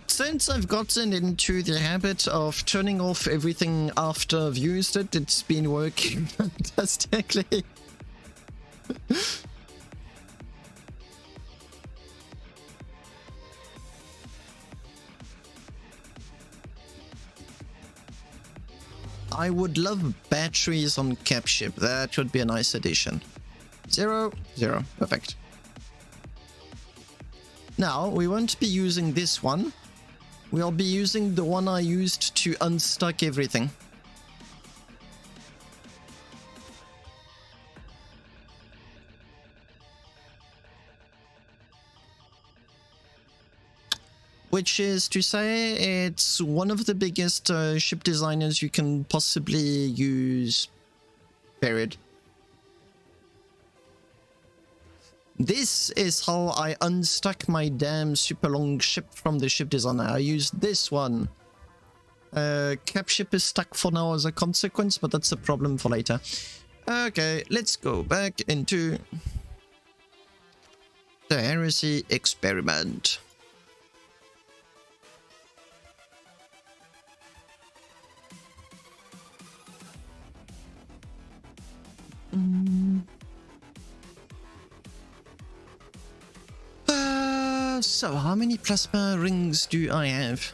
Since I've gotten into the habit of turning off everything after I've used it, it's been working fantastically. I would love batteries on cap ship. That would be a nice addition. 0, 0. Perfect. Now, we won't be using this one. We'll be using the one I used to unstuck everything. Which is to say, it's one of the biggest ship designers you can possibly use, period. This is how I unstuck my damn super long ship from the ship designer. I used this one. Cap ship is stuck for now as a consequence, but that's a problem for later. Okay, let's go back into the heresy experiment. So how many plasma rings do I have?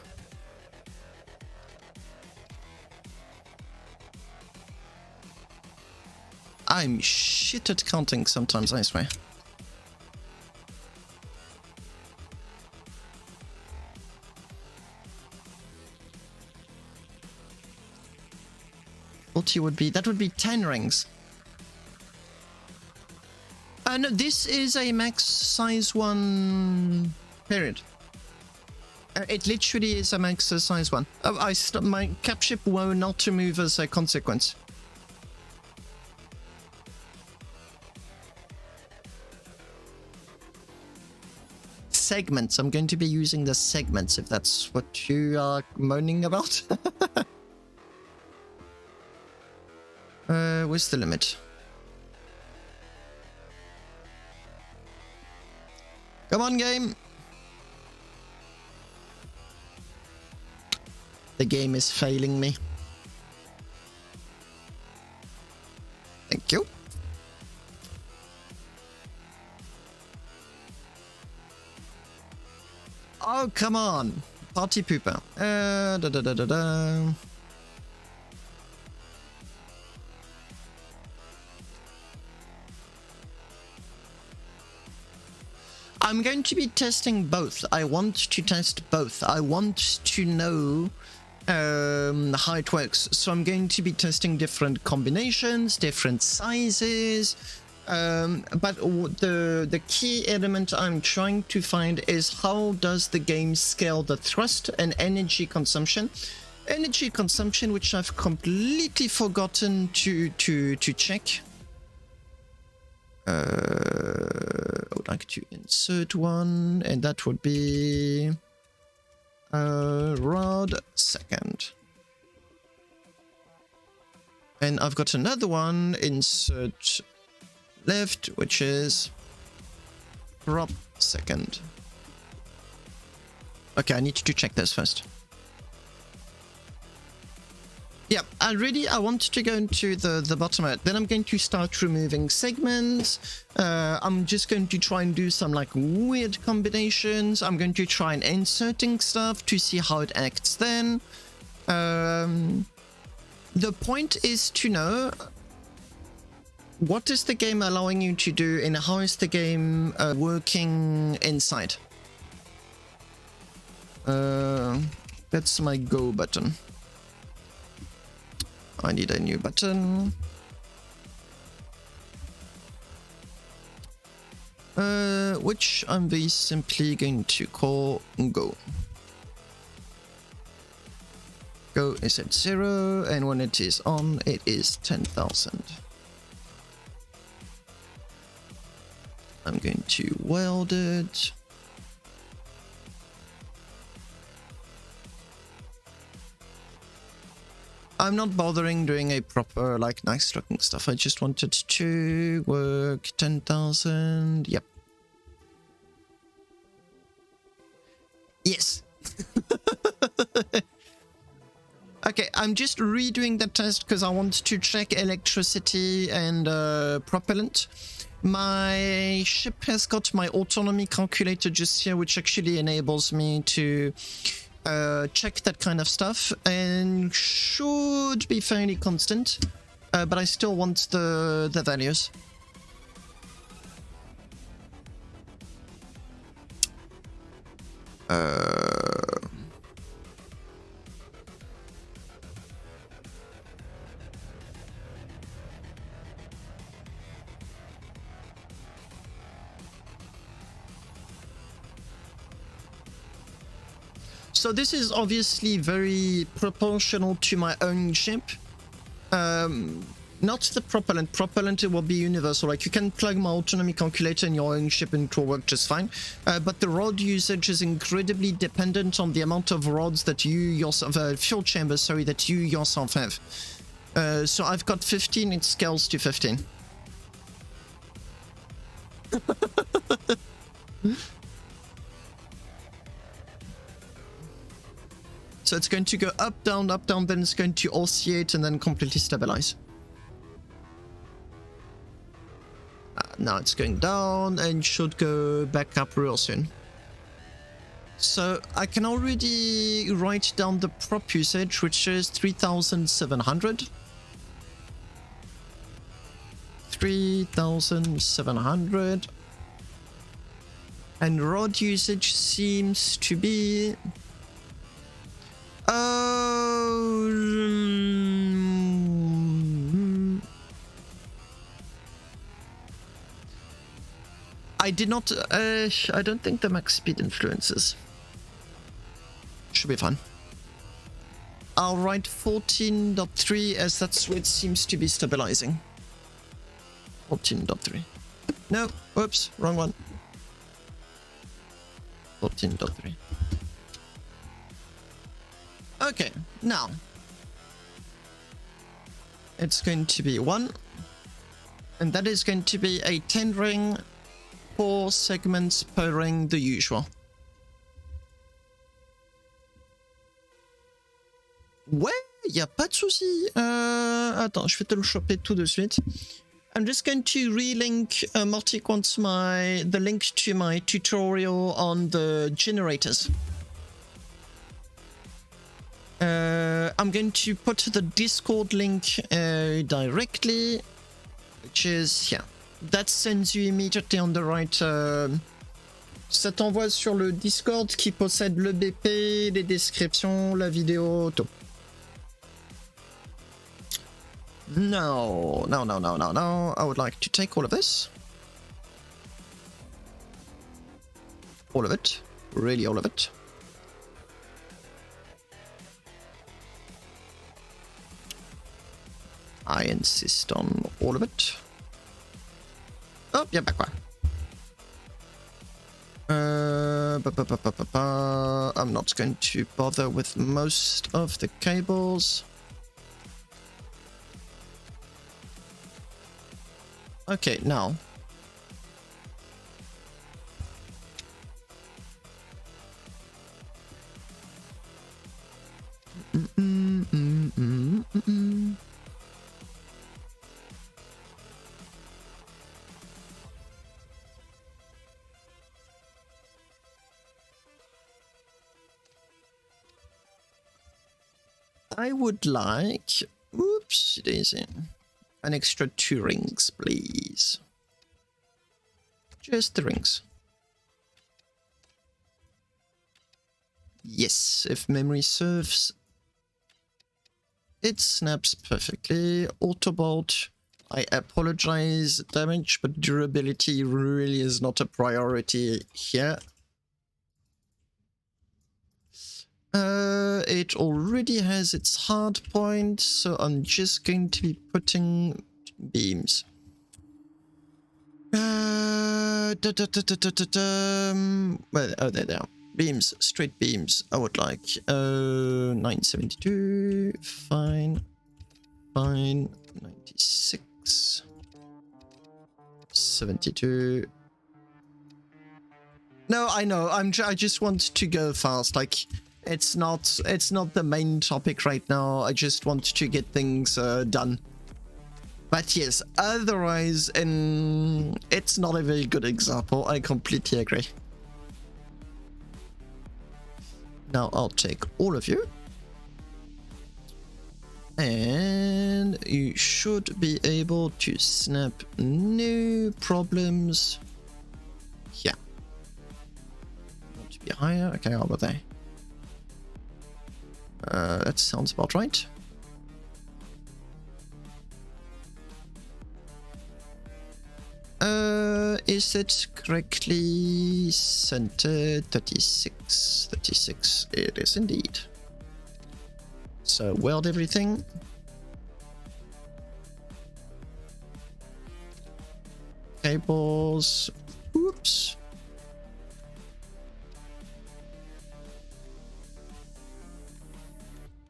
I'm shit at counting sometimes, I swear. That would be 10 rings. No, this is a max size one, period. It literally is a max size one. My cap ship will not move as a consequence. Segments. I'm going to be using the segments if that's what you are moaning about. Where's the limit? Come on, game. The game is failing me. Thank you. Oh, come on. Party pooper. I'm going to be testing both. I want to test both. I want to know how it works. So I'm going to be testing different combinations, different sizes. But the key element I'm trying to find is how does the game scale the thrust and energy consumption. Energy consumption, which I've completely forgotten to check. I would like to insert one, and that would be rod second. And I've got another one, insert left, which is prop second. Okay, I need to check this first. Yeah, I want to go into the bottom of it. Then I'm going to start removing segments. I'm just going to try and do some like weird combinations. I'm going to try and inserting stuff to see how it acts then. The point is to know what is the game allowing you to do and how is the game working inside. That's my go button. I need a new button. Which I'm very simply going to call go. Go is at 0, and when it is on, it is 10,000. I'm going to weld it. I'm not bothering doing a proper, like, nice looking stuff. I just wanted to work 10,000. Yep. Yes. Okay, I'm just redoing the test because I want to check electricity and propellant. My ship has got my autonomy calculator just here, which actually enables me to check that kind of stuff, and should be fairly constant, but I still want the values. So this is obviously very proportional to my own ship. Not the propellant. Propellant, it will be universal. Like, you can plug my autonomy calculator in your own ship and it will work just fine. But the rod usage is incredibly dependent on the amount of rods that you yourself, fuel chambers, sorry, that you yourself have. So I've got 15, it scales to 15. So it's going to go up, down, then it's going to oscillate and then completely stabilize. Now it's going down and should go back up real soon. So I can already write down the prop usage, which is 3,700. 3,700. And rod usage seems to be... I did not, I don't think the max speed influences. Should be fine. I'll write 14.3 as that's where it seems to be stabilizing. 14.3. No, whoops, wrong one. 14.3. Okay, now it's going to be 1, and that is going to be a 10 ring, 4 segments per ring, the usual. Ouais, y a pas de souci. Attends, je vais te le choper tout de suite. I'm just going to relink Martic wants the link to my tutorial on the generators. I'm going to put the Discord link directly, which is here. That sends you immediately on the right. Ça t'envoie sur le Discord qui possède le BP, les descriptions, la vidéo, tout. No. I would like to take all of this. All of it. Really all of it. I insist on all of it. Oh, yeah, back one. I'm not going to bother with most of the cables. Okay, now. I would like, oops, daisy, an extra 2 rings, please. Just the rings. Yes, if memory serves, it snaps perfectly. Autobolt, I apologize, damage, but durability really is not a priority here. It already has its hard point, so I'm just going to be putting beams. Well, oh, there they are. Beams, straight beams. I would like 972. Fine. 96. 72. No, I know. I just want to go fast. Like, it's not the main topic right now. I just want to get things done. But yes, otherwise, it's not a very good example. I completely agree. Now I'll take all of you. And you should be able to snap no problems. Yeah. Want to be higher? Okay, how about they? That sounds about right. Is it correctly centered? 36. 36. It is indeed. So weld everything. Cables. Oops.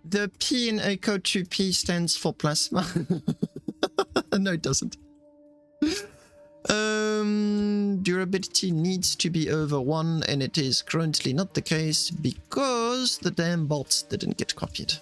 The P in Echo 2P stands for plasma. No, it doesn't. Durability needs to be over 1, and it is currently not the case because the damn bolts didn't get copied.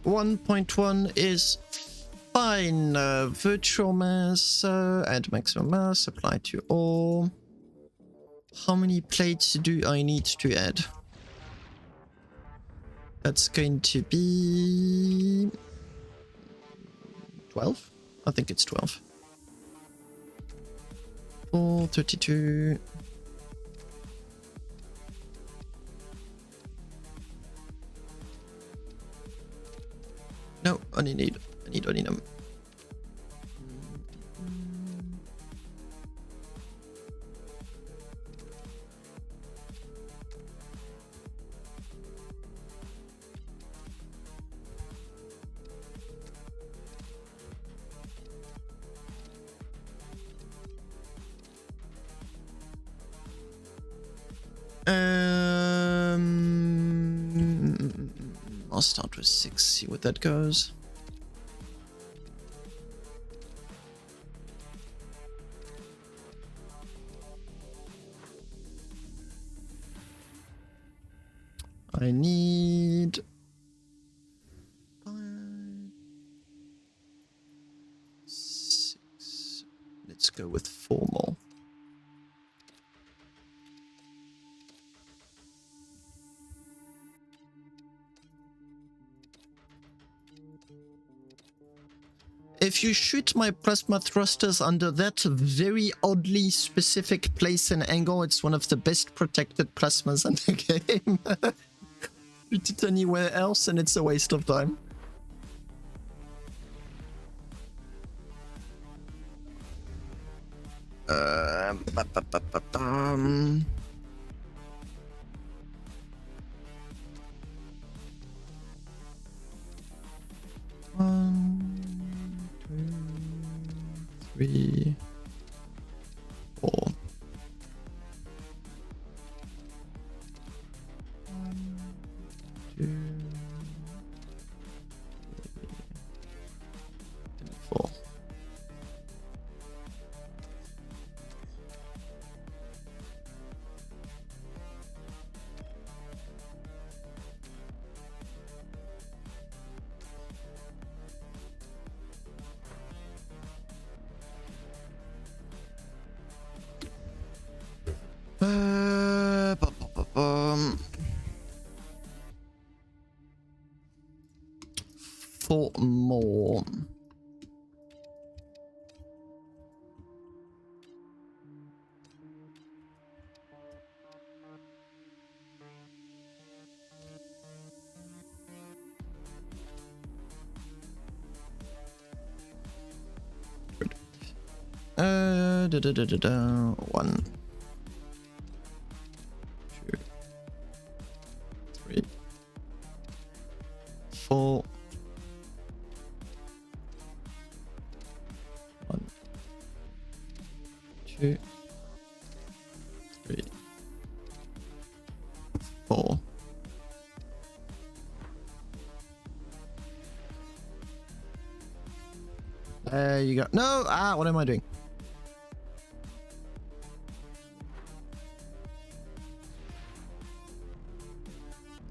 .1 is fine. Virtual mass and maximum mass apply to all. How many plates do I need to add? That's going to be 12? I think it's 12. 4, 32. No, I need them. I'll start with 6, see what that goes. I need 5, 6. Let's go with 4 more. If you shoot my plasma thrusters under that very oddly specific place and angle, it's one of the best protected plasmas in the game. Shoot it anywhere else and it's a waste of time. One, 2, 3, 4. 1, 2, 3, and 4. for more. One, 2, 3, 4. 1, 2, 3, 4. There you go. No! Ah, what am I doing?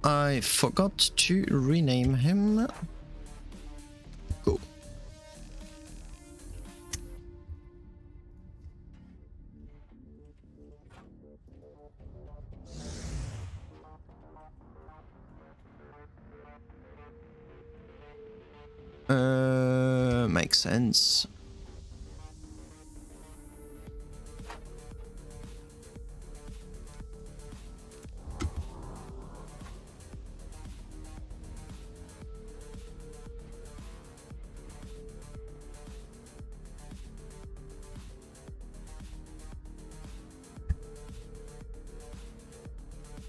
I forgot to rename him. Go. Makes sense.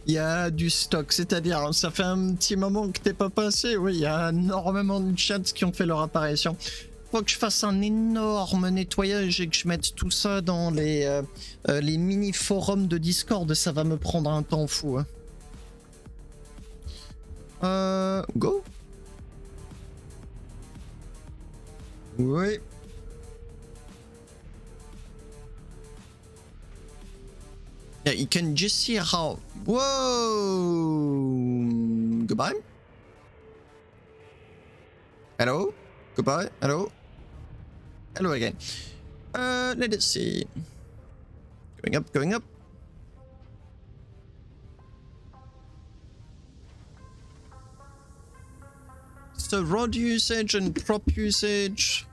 Il y a du stock, c'est-à-dire ça fait un petit moment que t'es pas passé. Oui, il y a énormément de chats qui ont fait leur apparition. Faut que je fasse un énorme nettoyage et que je mette tout ça dans les mini forums de Discord. Ça va me prendre un temps fou. Hein. Go. Oui. Yeah, you can just see how... Whoa! Goodbye? Hello? Goodbye? Hello? Hello again. Let us see. Going up, going up. So rod usage and prop usage...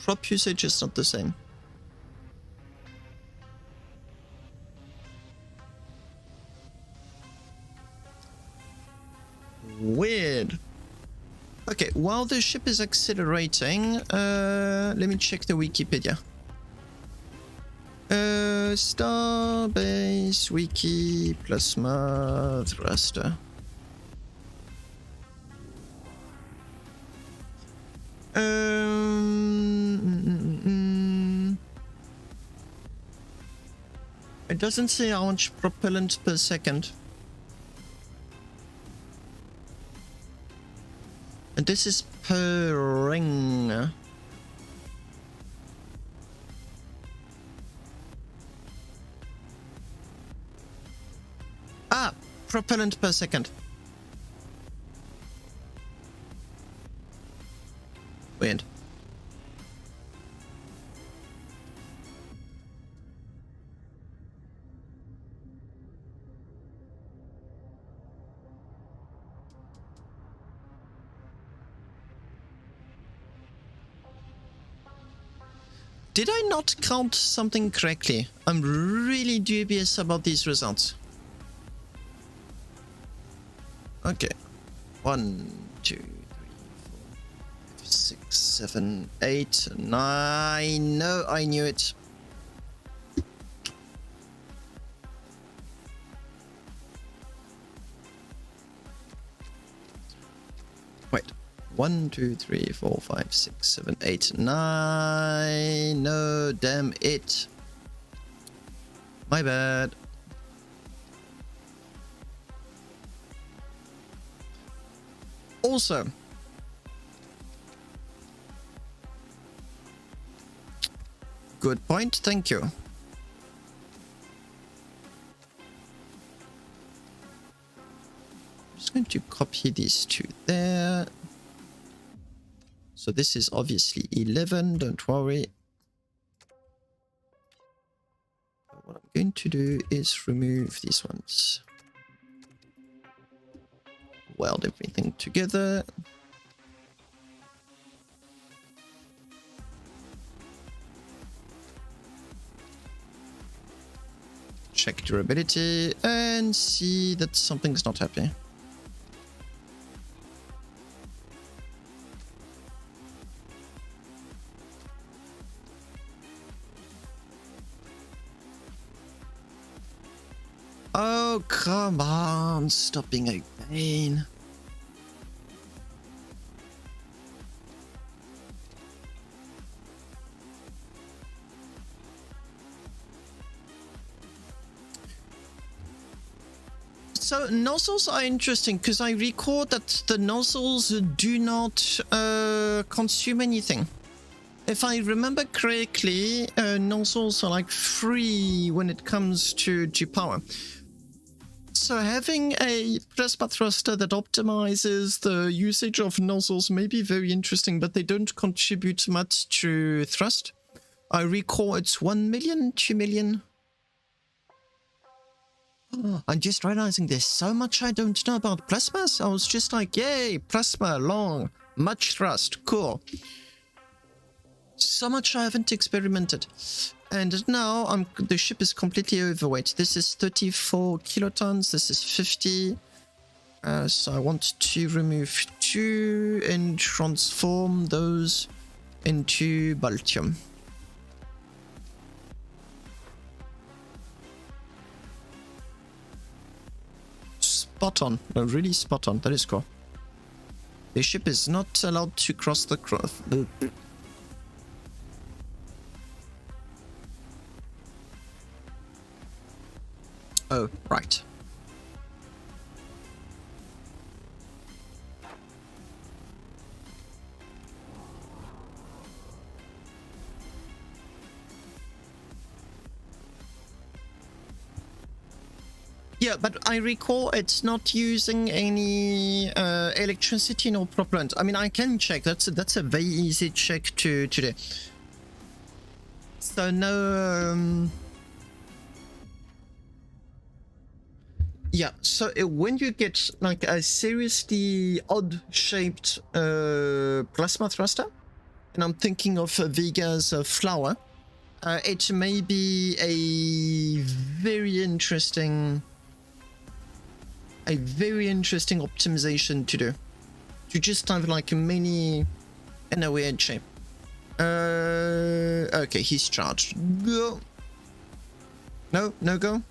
Prop usage is not the same. Weird. Okay, while the ship is accelerating, let me check the Wikipedia. Starbase, wiki, plasma, thruster. It doesn't say how much propellant per second. And this is per ring. Ah, propellant per second. Weird. Did I not count something correctly? I'm really dubious about these results. Okay. 1, 2, 3, 4, 5, 6, 7, 8, 9. No, I knew it. Wait. 1, 2, 3, 4, 5, 6, 7, 8, 9. No, damn it. My bad. Also, good point, thank you. I'm just going to copy these two there. So this is obviously 11, don't worry. What I'm going to do is remove these ones. weld everything together. Check durability and see that something's not happy. Oh, come on, stop being a pain. So nozzles are interesting because I recall that the nozzles do not consume anything. If I remember correctly, nozzles are like free when it comes to power. So having a plasma thruster that optimizes the usage of nozzles may be very interesting, but they don't contribute much to thrust. I recall it's 1 million, 2 million. I'm just realizing there's so much I don't know about plasmas. I was just like, yay, plasma, long, much thrust, cool. So much I haven't experimented. And now the ship is completely overweight. This is 34 kilotons, this is 50. So I want to remove 2 and transform those into Baltium. Spot on, no, really spot on, that is cool. The ship is not allowed to cross the Oh, right. Yeah, but I recall it's not using any electricity nor propellant. I mean, I can check. That's a very easy check to do. So no. Yeah. So when you get like a seriously odd-shaped plasma thruster, and I'm thinking of Vega's flower, it may be a very interesting optimization to do. To just have like a mini in a weird shape. Okay, he's charged. Go. No, no go.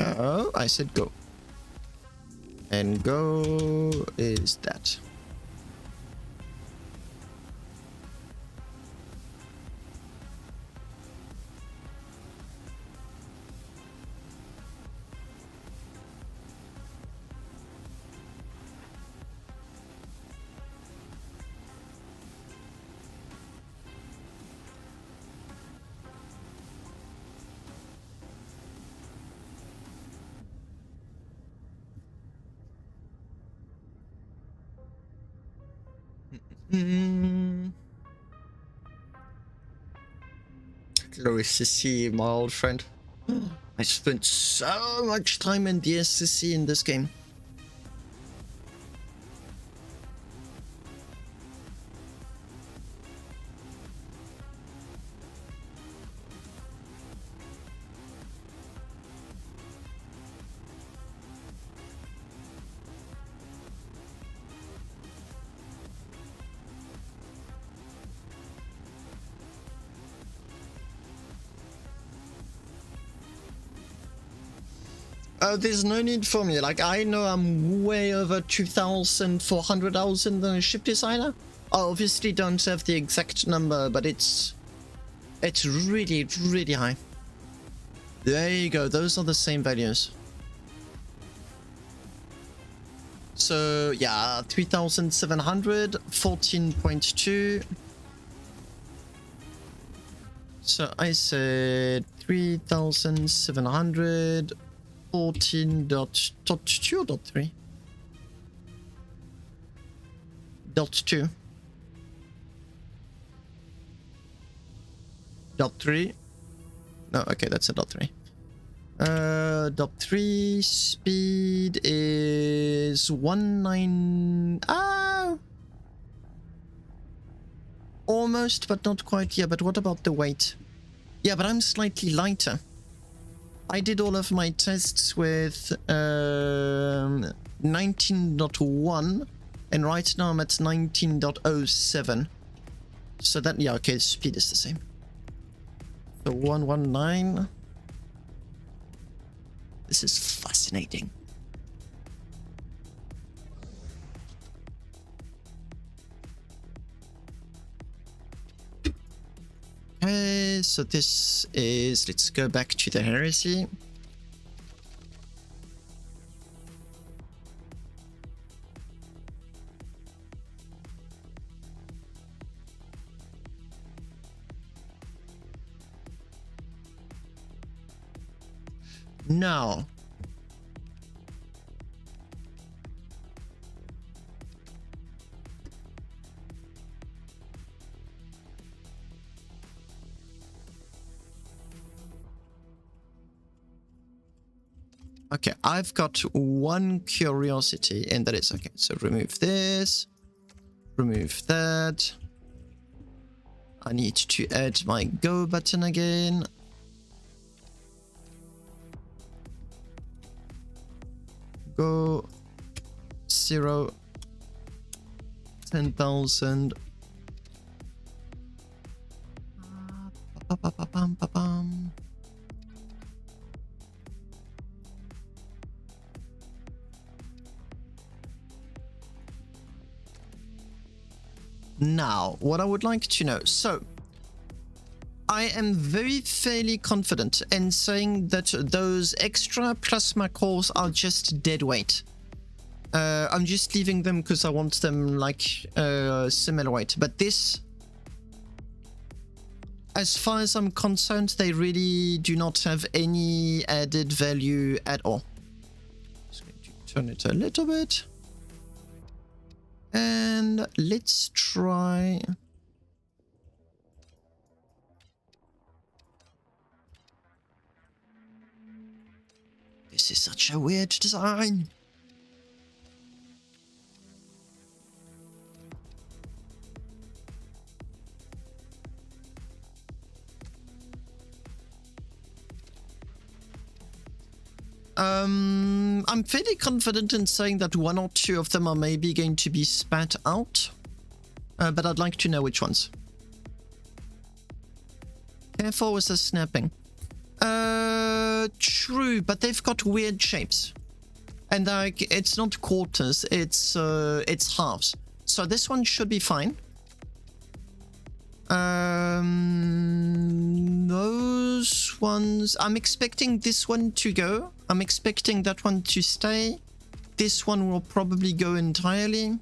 Oh, I said go. And go is that. Glorious to see you, my old friend. I spent so much time in the SCC in this game. There's no need for me. Like, I know I'm way over 2,400 hours in the ship designer. I obviously don't have the exact number, but it's really, really high. There you go. Those are the same values. So, yeah, 3,700, 14.2. So I said 3,700. 14.2.3 .2. Dot 3. No, okay, that's a dot 3. Dot 3 speed is 19. Almost, but not quite. Yeah, but what about the weight? Yeah, but I'm slightly lighter. I did all of my tests with 19.1, and right now I'm at 19.07. So that, yeah, okay, the speed is the same. So 119. This is fascinating. Okay, so this is, let's go back to the heresy. Now, okay, I've got one curiosity, and that is, okay, so remove this, remove that. I need to add my go button again. Go 0 10,000. Now, what I would like to know, so I am fairly confident in saying that those extra plasma cores are just dead weight. I'm just leaving them because I want them like similar weight. But this, as far as I'm concerned, they really do not have any added value at all. Just going to turn it a little bit. And let's try... This is such a weird design. I'm fairly confident in saying that one or two of them are maybe going to be spat out, but I'd like to know which ones. Careful with the snapping. True, but they've got weird shapes, and like it's not quarters, it's halves. So this one should be fine. Those ones, I'm expecting this one to go. I'm expecting that one to stay. This one will probably go entirely.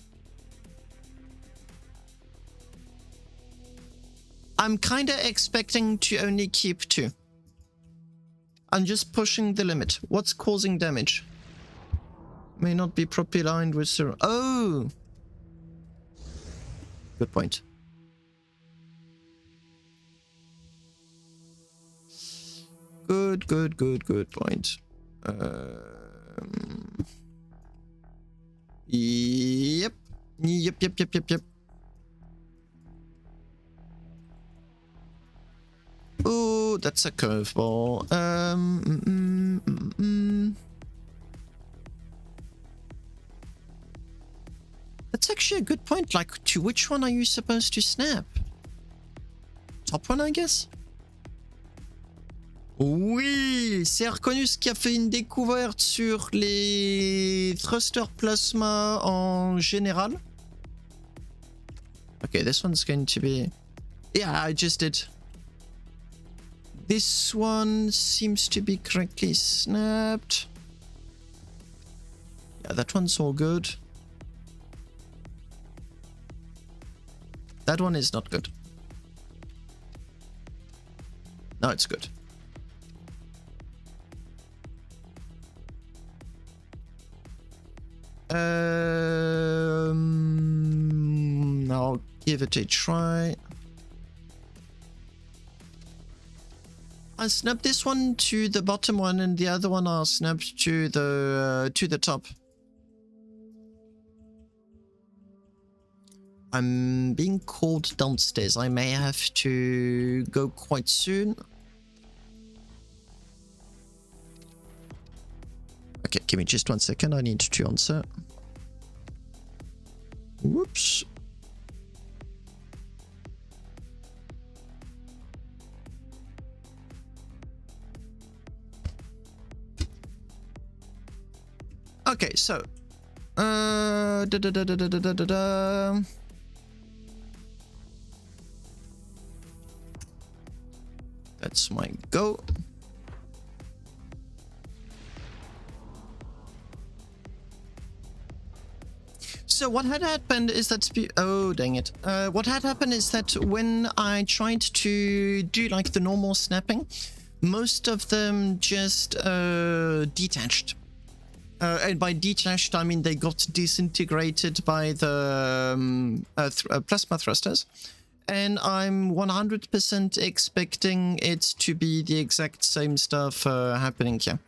I'm kind of expecting to only keep two. I'm just pushing the limit. What's causing damage? May not be properly aligned with... Oh! Good point. Good point. Yep. Oh, that's a curveball. That's actually a good point. Like, to which one are you supposed to snap? Top one, I guess? Oui, c'est Arkhonus qui a fait une découverte sur les thrusters plasma en général. Okay, this one's going to be... Yeah, I just did. This one seems to be correctly snapped. Yeah, that one's all good. That one is not good. No, it's good. I'll give it a try. I snap this one to the bottom one, and the other one I'll snap to the top. I'm being called downstairs. I may have to go quite soon. Okay, give me just 1 second. I need to answer. Whoops. Okay, so that's my go. So what had happened is that oh dang it. What had happened is that when I tried to do like the normal snapping, most of them just detached. And by detached, I mean they got disintegrated by the plasma thrusters. And I'm 100% expecting it to be the exact same stuff happening here.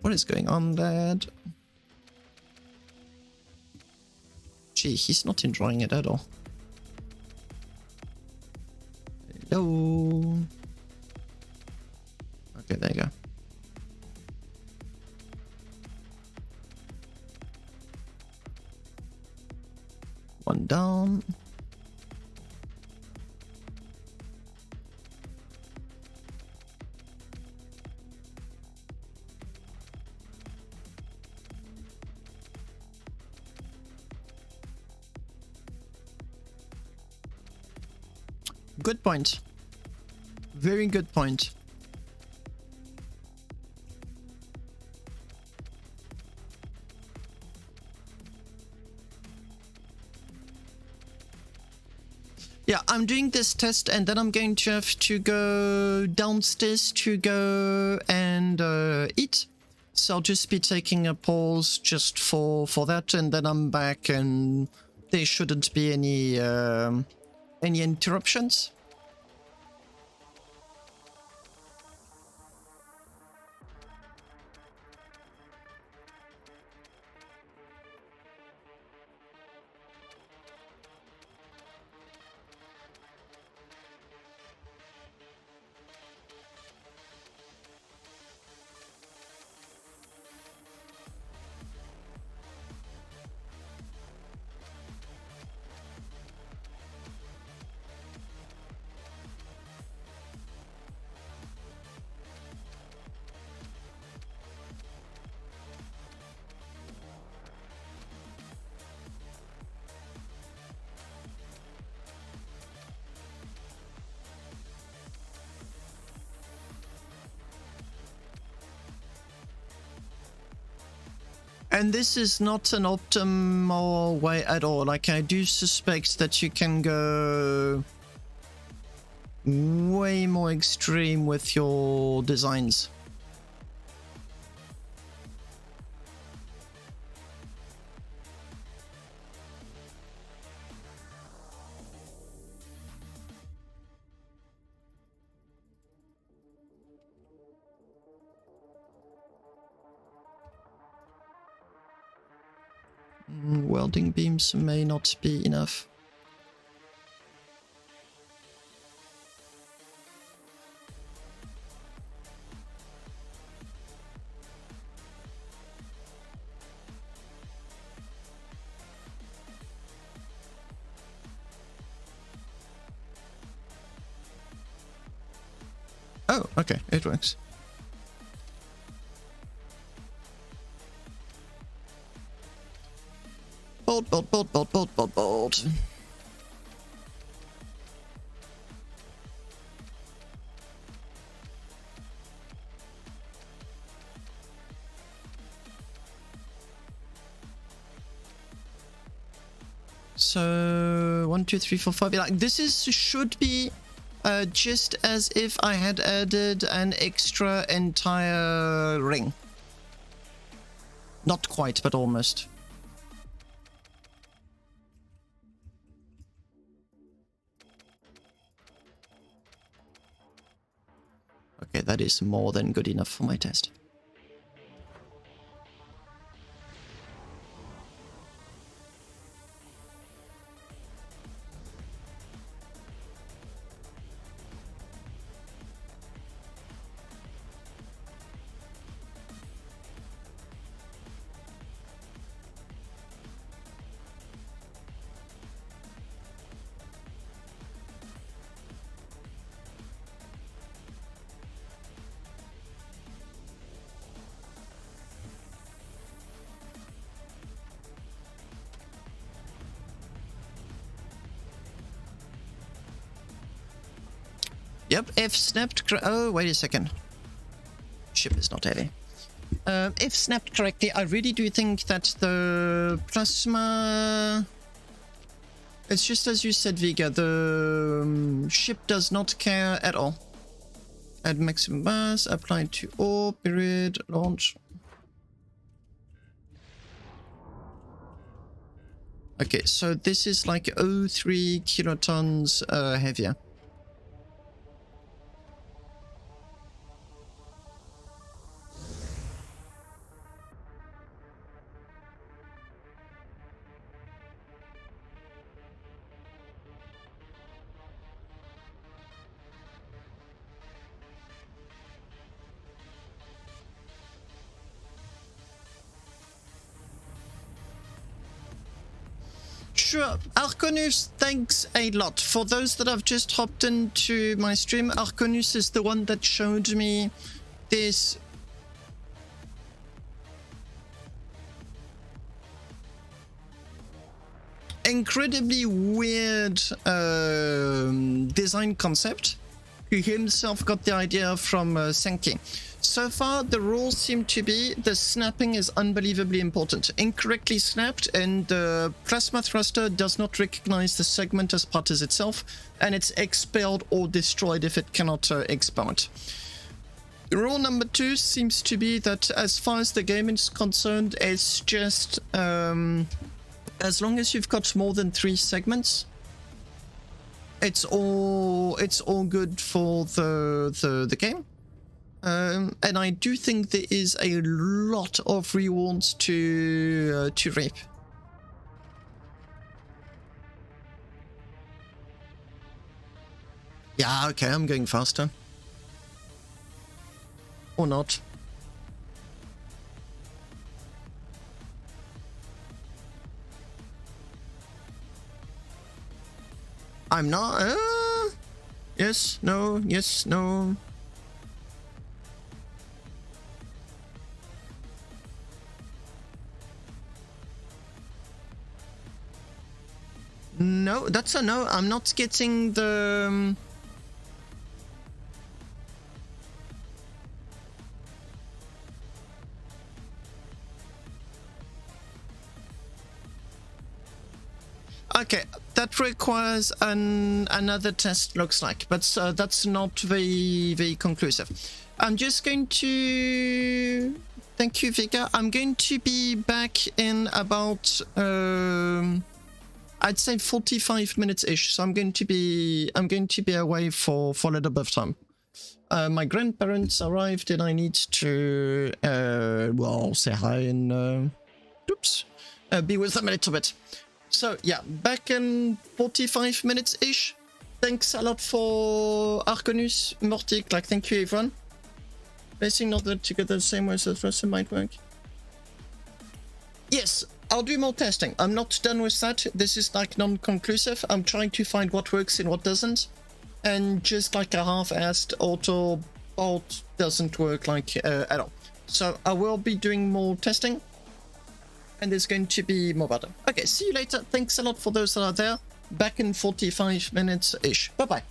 What is going on, Dad? Gee, he's not enjoying it at all. Hello. Okay, there you go. One down. Good point. Very good point. Yeah, I'm doing this test and then I'm going to have to go downstairs to go and eat. So I'll just be taking a pause just for that, and then I'm back and there shouldn't be any interruptions. And this is not an optimal way at all. Like, I do suspect that you can go way more extreme with your designs. Welding beams may not be enough. Oh, okay, it works. Bolt, bolt, bolt, bolt, bolt, bolt, bolt. So 1, 2, 3, 4, 5. Like this should be just as if I had added an extra entire ring. Not quite, but almost. that is more than good enough for my test. Yep, if snapped... Oh, wait a second. Ship is not heavy. If snapped correctly, I really do think that the plasma... It's just as you said, Vega, the ship does not care at all. At maximum mass, applied to orb, period, launch. Okay, so this is like 0.3 kilotons heavier. Sure, Arkhonus, thanks a lot. For those that have just hopped into my stream, Arkhonus is the one that showed me this incredibly weird design concept. He himself got the idea from Senkii. So far, the rules seem to be the snapping is unbelievably important. Incorrectly snapped, and the plasma thruster does not recognize the segment as part of itself, and it's expelled or destroyed if it cannot expand. Rule number 2 seems to be that as far as the game is concerned, it's just as long as you've got more than 3 segments, it's all good for the game. And I do think there is a lot of rewards to reap. Yeah, okay, I'm going faster. Or not. I'm not. Yes, no, yes, no. No, that's a no. I'm not getting the... Okay, that requires another test, looks like, but that's not very conclusive. I'm just going to... Thank you, Vika. I'm going to be back in about... I'd say 45 minutes-ish, so I'm going to be away for a little bit of time. My grandparents arrived and I need to well, say hi and be with them a little bit. So yeah, back in 45 minutes-ish. Thanks a lot for Arkhonus, Mortic, like thank you everyone. Basing not that together the same way as the first might work. Yes, I'll do more testing. I'm not done with that. This is like non-conclusive. I'm trying to find what works and what doesn't. And just like a half-assed auto bolt doesn't work like at all. So I will be doing more testing. And there's going to be more about it. Okay, see you later. Thanks a lot for those that are there. Back in 45 minutes-ish. Bye-bye.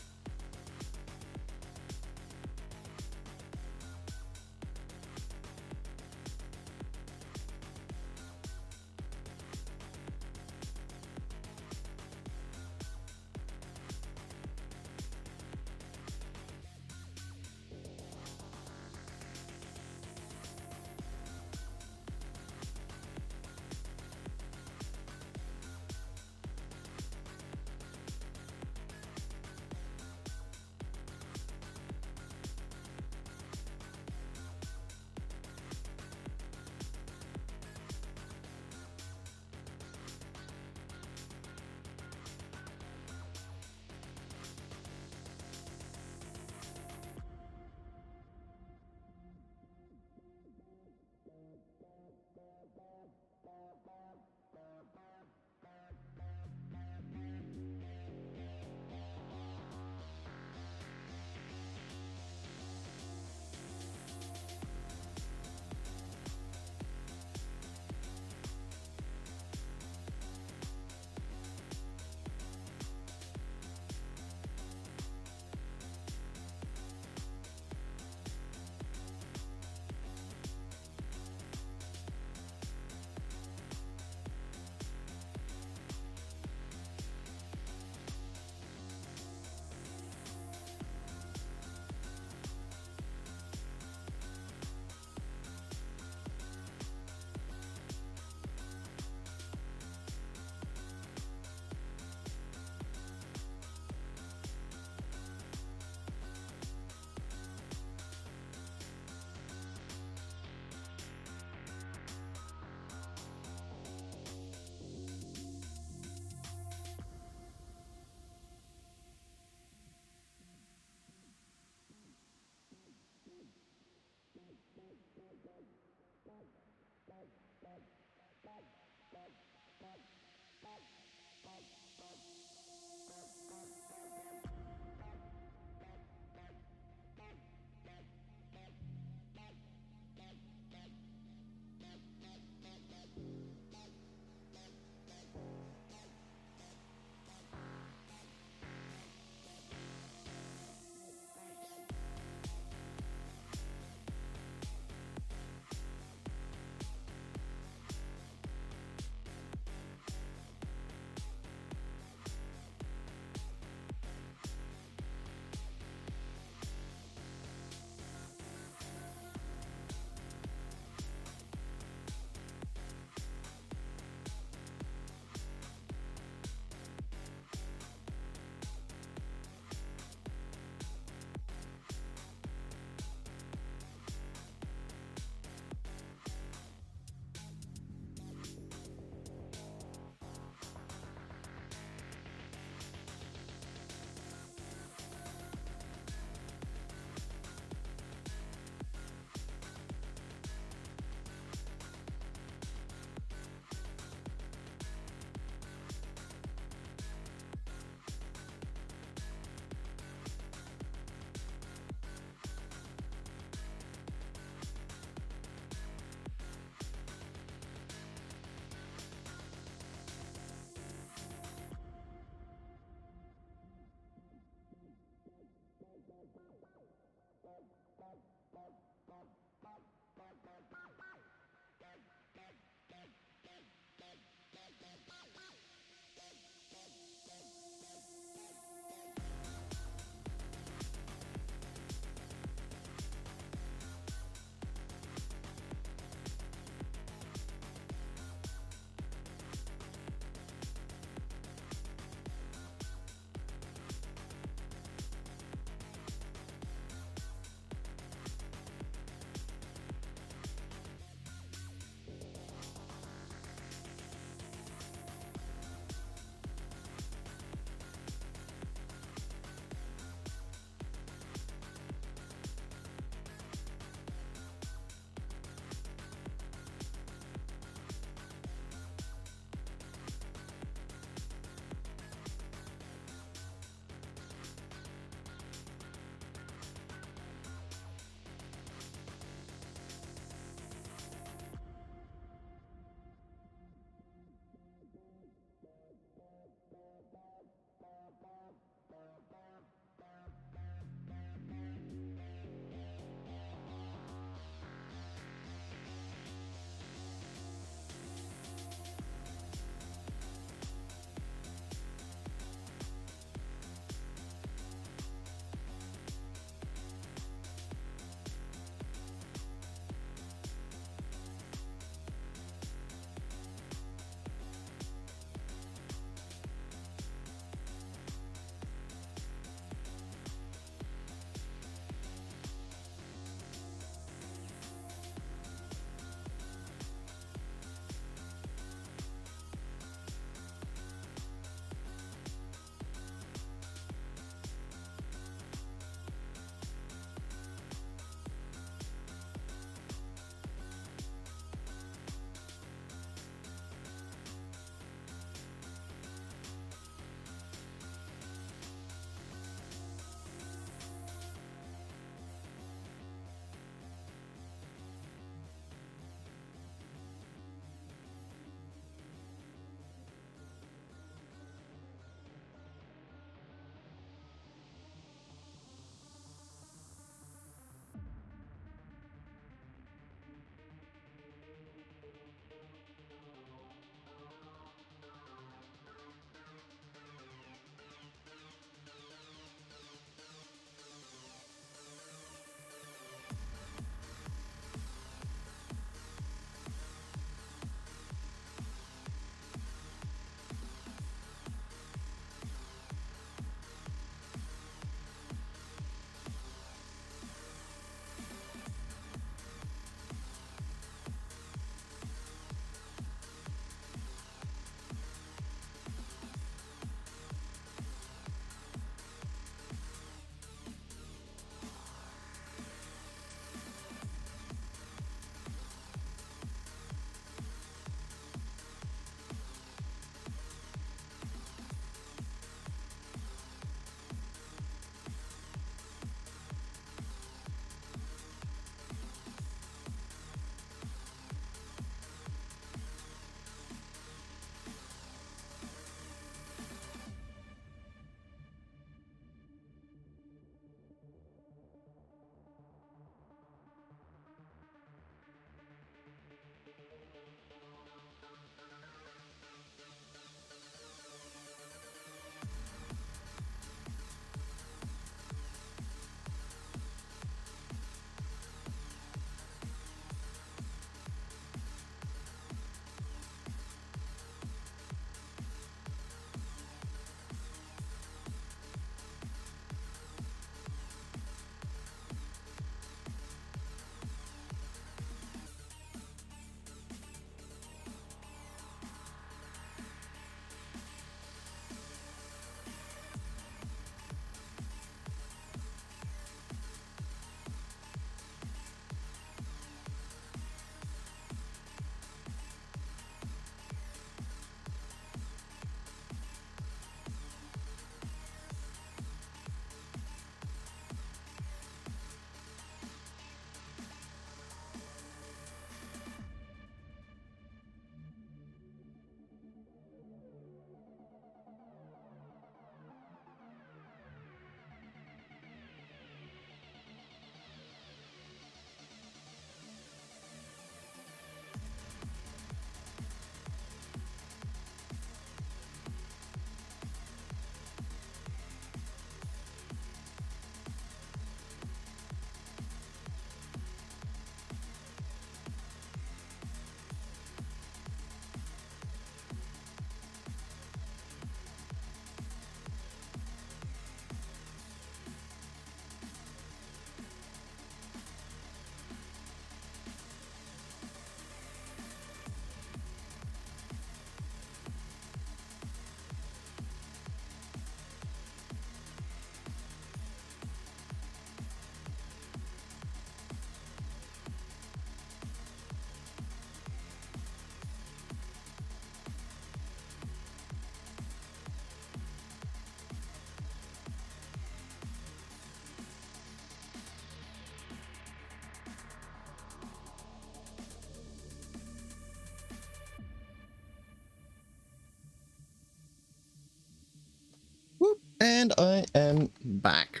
And I am back.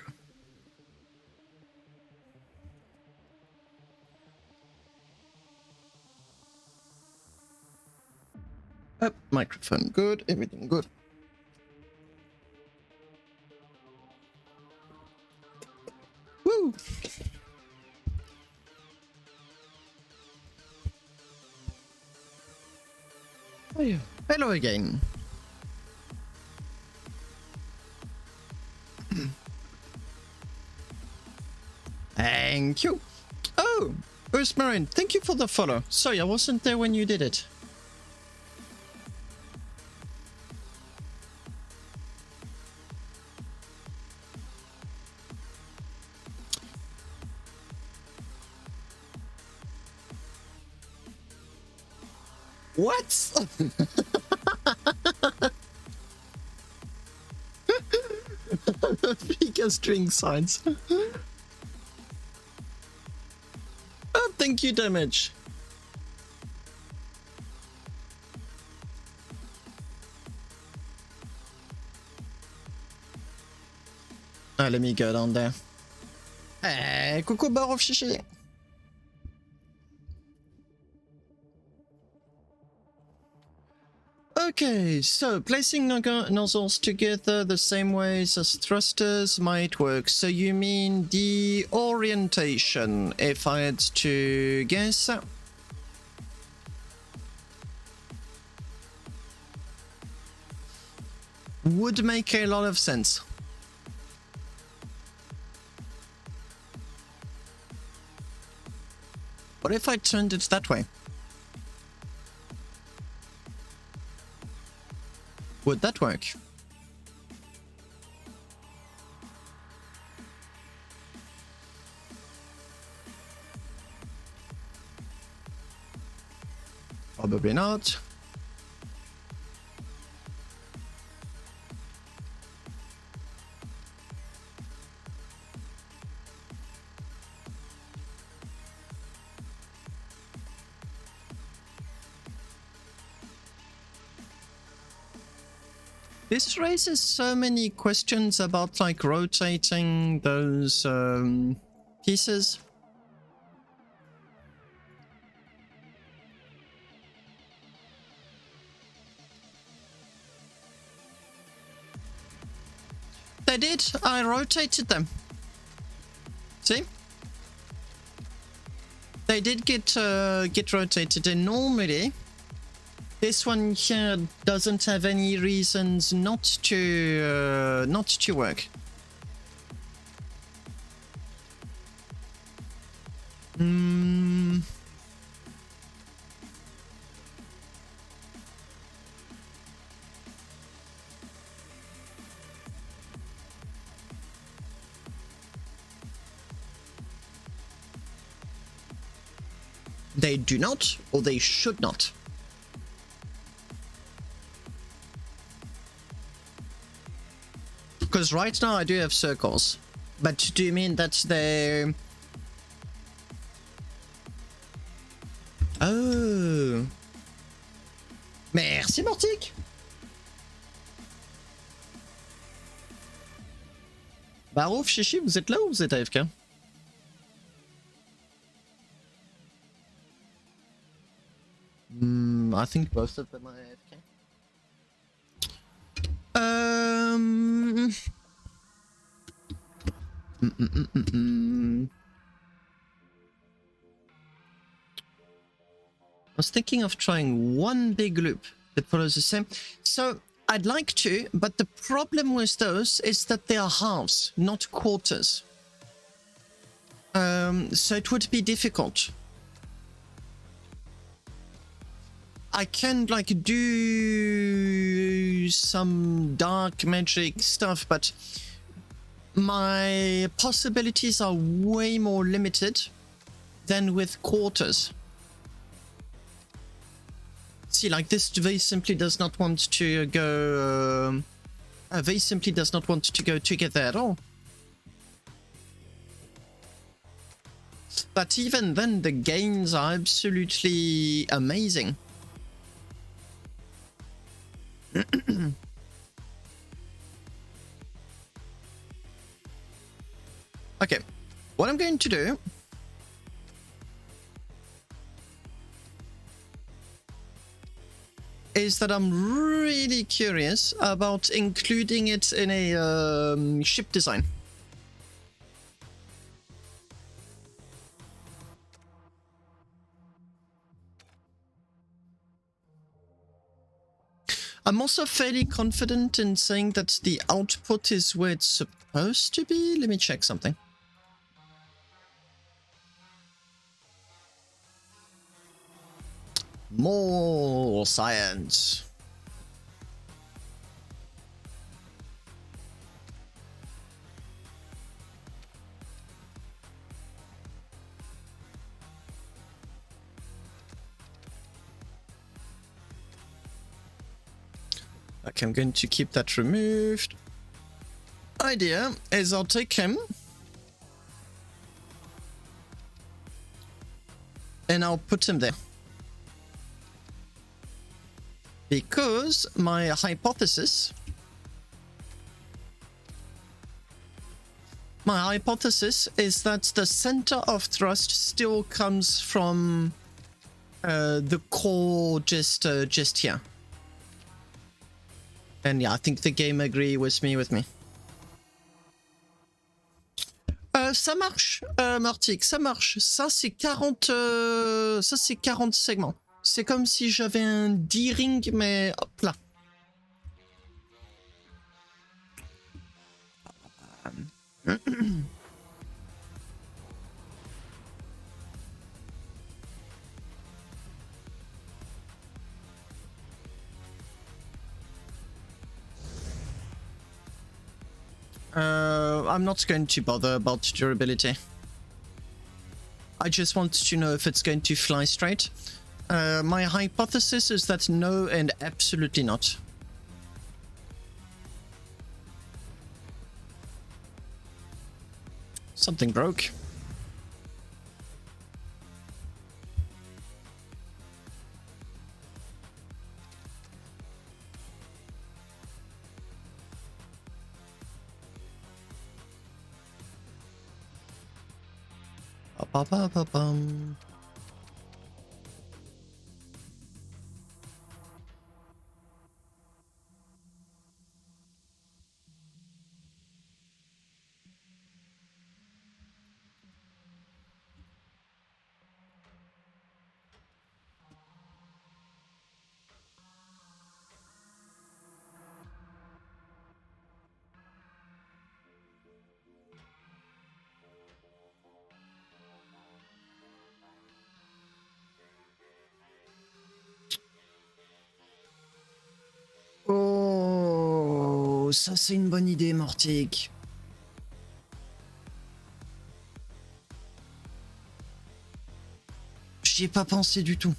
Microphone good, everything good. Woo! Hello again. Thank you. Oh, Earthmarine, thank you for the follow. Sorry, I wasn't there when you did it. What? Fika string signs. Oh, thank you, damage. Ah, let me go down there. Hey, coucou bar of chichi. Okay, so placing nozzles together the same ways as thrusters might work. So you mean the orientation, if I had to guess? Would make a lot of sense. What if I turned it that way? Would that work? Probably not. This raises so many questions about like rotating those pieces. They did. I rotated them. See? They did get rotated, and normally this one here doesn't have any reasons not to work. They do not, or they should not. Because right now I do have circles. But do you mean that they... Oh. Merci, Mortic. Barouf, Chichi, vous êtes là ou vous êtes AFK? I think both of them are AFK. I was thinking of trying one big loop that follows the same. So I'd like to, but the problem with those is that they are halves, not quarters. So it would be difficult. I can like do some dark magic stuff, but my possibilities are way more limited than with quarters. See, like this very simply does not want to go very simply does not want to go together at all. But even then the gains are absolutely amazing. Okay, what I'm going to do is that I'm really curious about including it in a ship design. I'm also fairly confident in saying that the output is where it's supposed to be. Let me check something. More science. Okay, I'm going to keep that removed. Idea is I'll take him and I'll put him there. Because my hypothesis is that the center of thrust still comes from the core just here. And yeah, I think the game agree with me. Ça marche, Martic, ça marche. Ça, c'est 40 segments. C'est comme si j'avais un D-ring, mais hop là. I'm not going to bother about durability. I just want to know if it's going to fly straight. My hypothesis is that no and absolutely not. Something broke. Ba-ba-ba-bum. Oh, ça c'est une bonne idée, Mortic. J'y ai pas pensé du tout.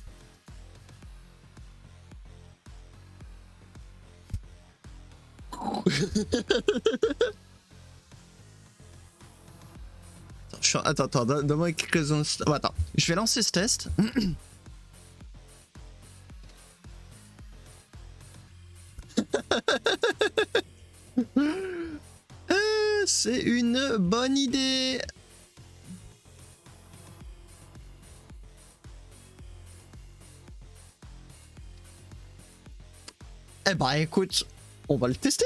Attends, donne-moi quelques instants. Attends, je vais lancer ce test. C'est une bonne idée. Eh ben écoute, on va le tester.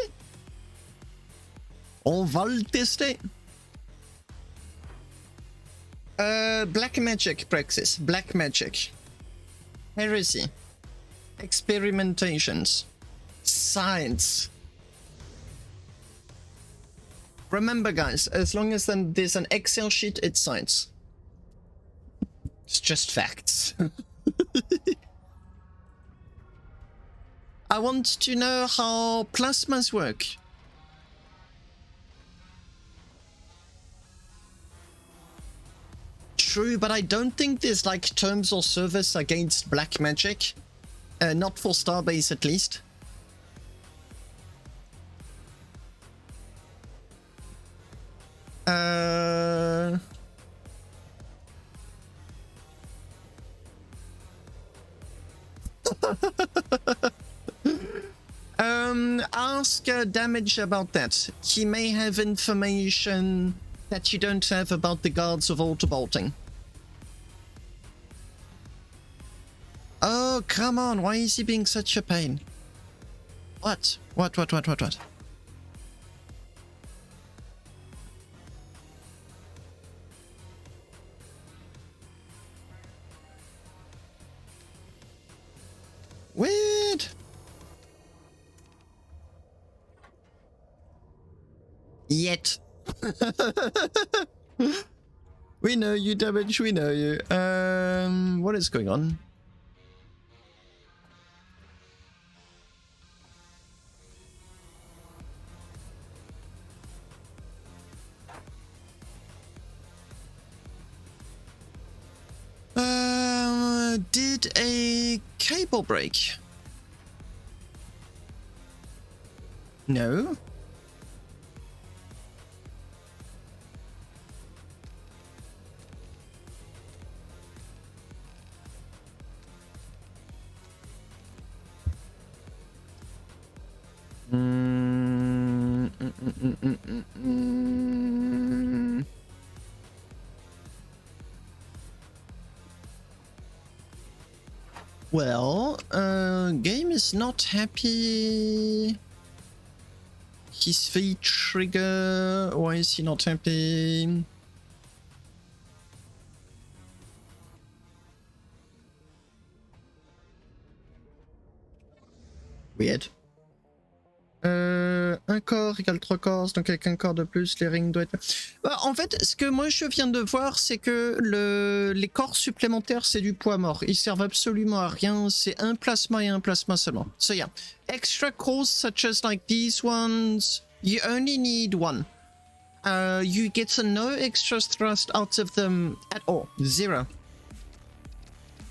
Black Magic Praxis, Black Magic, Heresy, Experimentations, Science. Remember guys, as long as there's an Excel sheet, it's science. It's just facts. I want to know how plasmas work. True, but I don't think there's like terms or service against black magic. Not for Starbase at least. Ask Damage about that. He may have information that you don't have about the guards of auto-bolting. Oh, come on, why is he being such a pain? What? What? Weird. Yet. We know you, damage, we know you. What is going on? Did a cable break? No. Well, game is not happy. His feet trigger. Why is he not happy? Weird. Un corps égale 3 corps, donc avec un corps de plus, les rings doivent être... En fait, ce que moi je viens de voir, c'est que les corps supplémentaires, c'est du poids mort. Ils servent absolument à rien, c'est un plasma et un plasma seulement. So yeah, extra cores such as like these ones, you only need one. You get no extra thrust out of them at all, 0.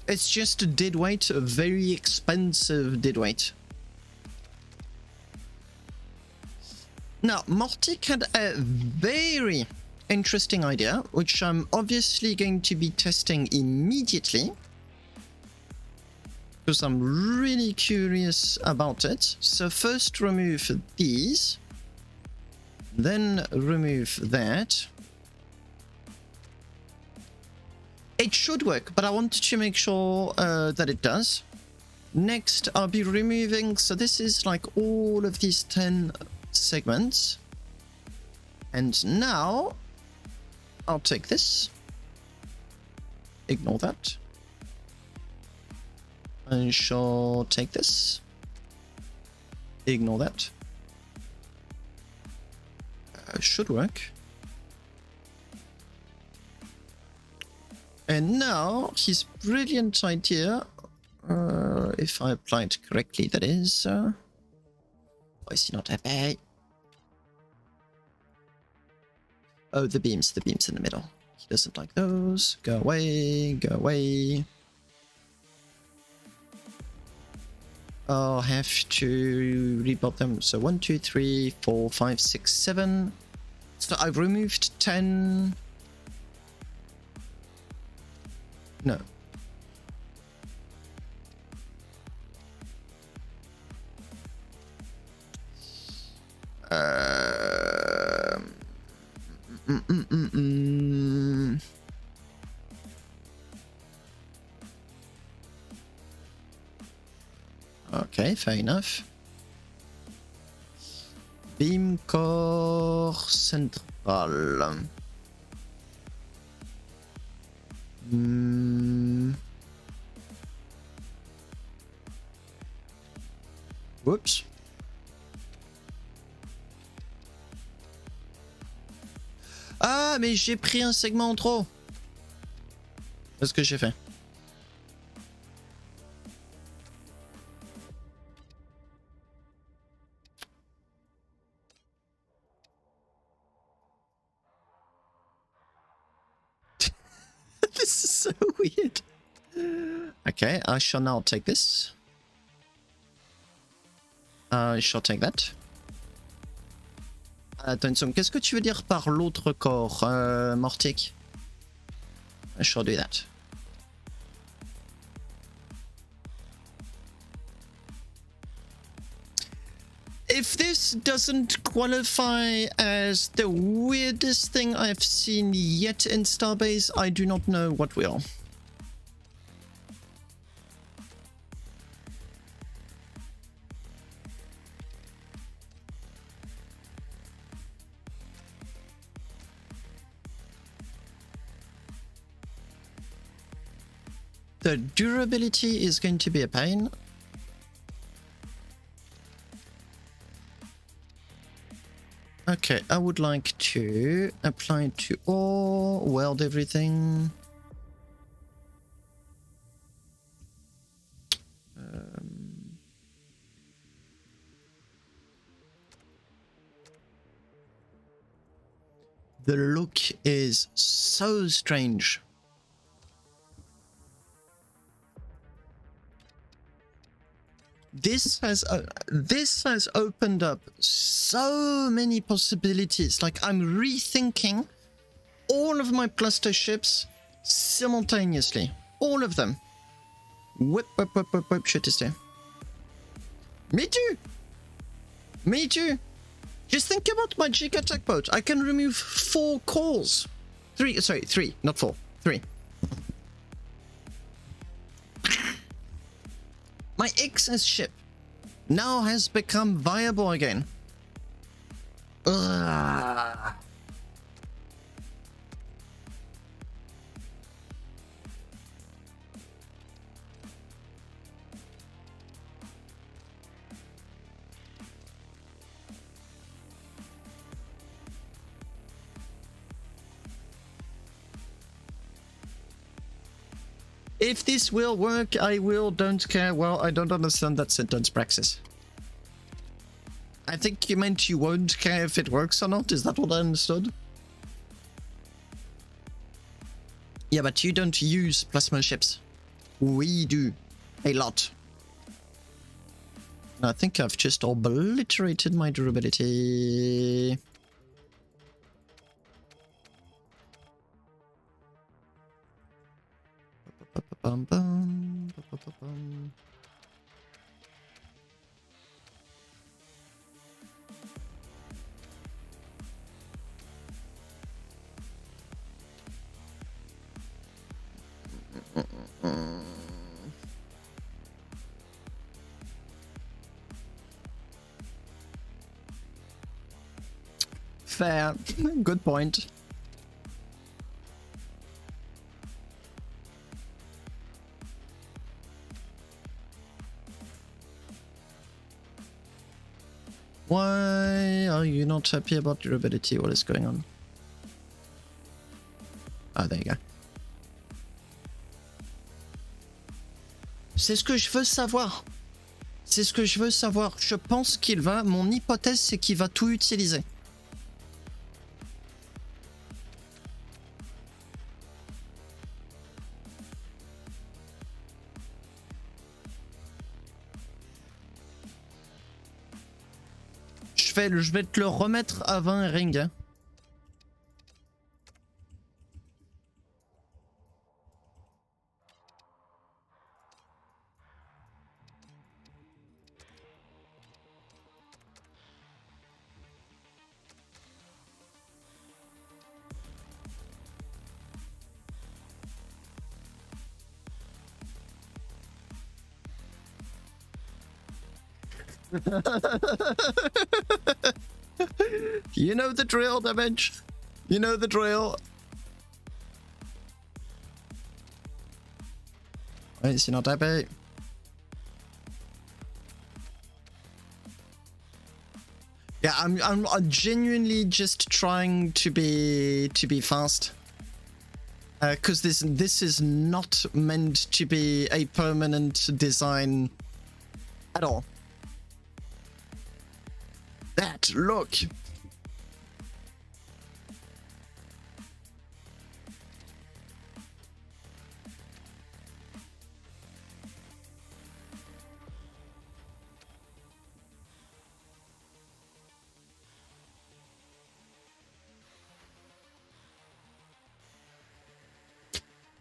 It's just a dead weight, a very expensive dead weight. Now, Mortic had a very interesting idea, which I'm obviously going to be testing immediately, because I'm really curious about it. So first remove these, then remove that. It should work, but I wanted to make sure that it does. Next, I'll be removing, so this is like all of these 10 segments, and now I'll take this, ignore that, I shall take this, ignore that, should work, and now his brilliant idea, if I apply it correctly, that is, why is he not happy? Oh, the beams in the middle. He doesn't like those. Go away, go away. I'll have to rebuild them. So 1, 2, 3, 4, 5, 6, 7. So I've removed 10. No. Okay, fair enough. Beam core central. Whoops. Ah, mais j'ai pris un segment en trop. Qu'est-ce que j'ai fait? This is so weird. Okay, I shall now take this. I shall take that. Attention, qu'est-ce que tu veux dire par l'autre corps, Mortic? I shall do that. If this doesn't qualify as the weirdest thing I've seen yet in Starbase, I do not know what will. The durability is going to be a pain. Okay, I would like to apply to all, weld everything. The look is so strange. This has opened up so many possibilities. Like, I'm rethinking all of my cluster ships simultaneously. All of them. Whip, shit is there. Me too. Me too. Just think about my Jig attack boat. I can remove 4 cores. 3, sorry, 3, not 4. 3. My XS ship now has become viable again. Ugh. If this will work, I will, don't care. Well, I don't understand that sentence, Praxis. I think you meant you won't care if it works or not. Is that what I understood? Yeah, but you don't use plasma ships. We do. A lot. I think I've just obliterated my durability. Fair. Good point. Why are you not happy about durability? What is going on? Ah, there you go. C'est ce que je veux savoir. C'est ce que je veux savoir. Je pense qu'il va... Mon hypothèse, c'est qu'il va tout utiliser. Je vais te le remettre à 20 ring. Hein. You know the drill, Damage. You know the drill. Why is he not happy? Yeah, I'm genuinely just trying to be fast. Because this is not meant to be a permanent design at all. That look.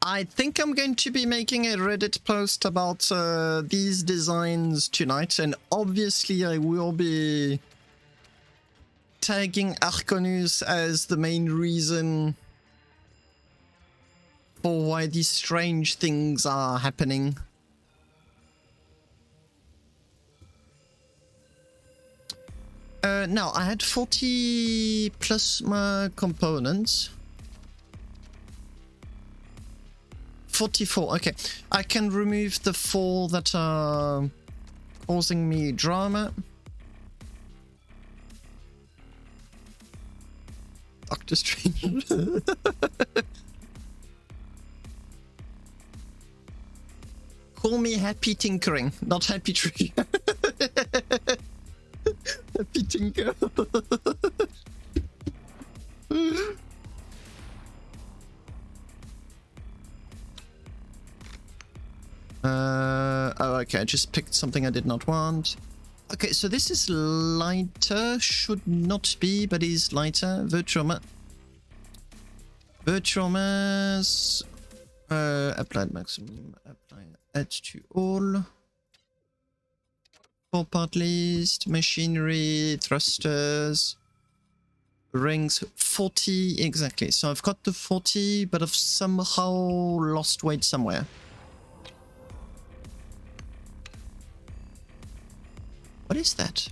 I think I'm going to be making a Reddit post about these designs tonight, and obviously I will be tagging Arkhonus as the main reason for why these strange things are happening. Now, I had 40 plasma components. 44, okay. I can remove the 4 that are causing me drama. Doctor Strange. Call me happy tinkering, not happy tree. Happy tinker. Oh, okay, I just picked something I did not want. Okay, so this is lighter, should not be, but is lighter. Virtual mass. Applied maximum. Apply. Add to all. 4-part list. Machinery. Thrusters. Rings. 40 exactly. So I've got the 40, but I've somehow lost weight somewhere. What is that?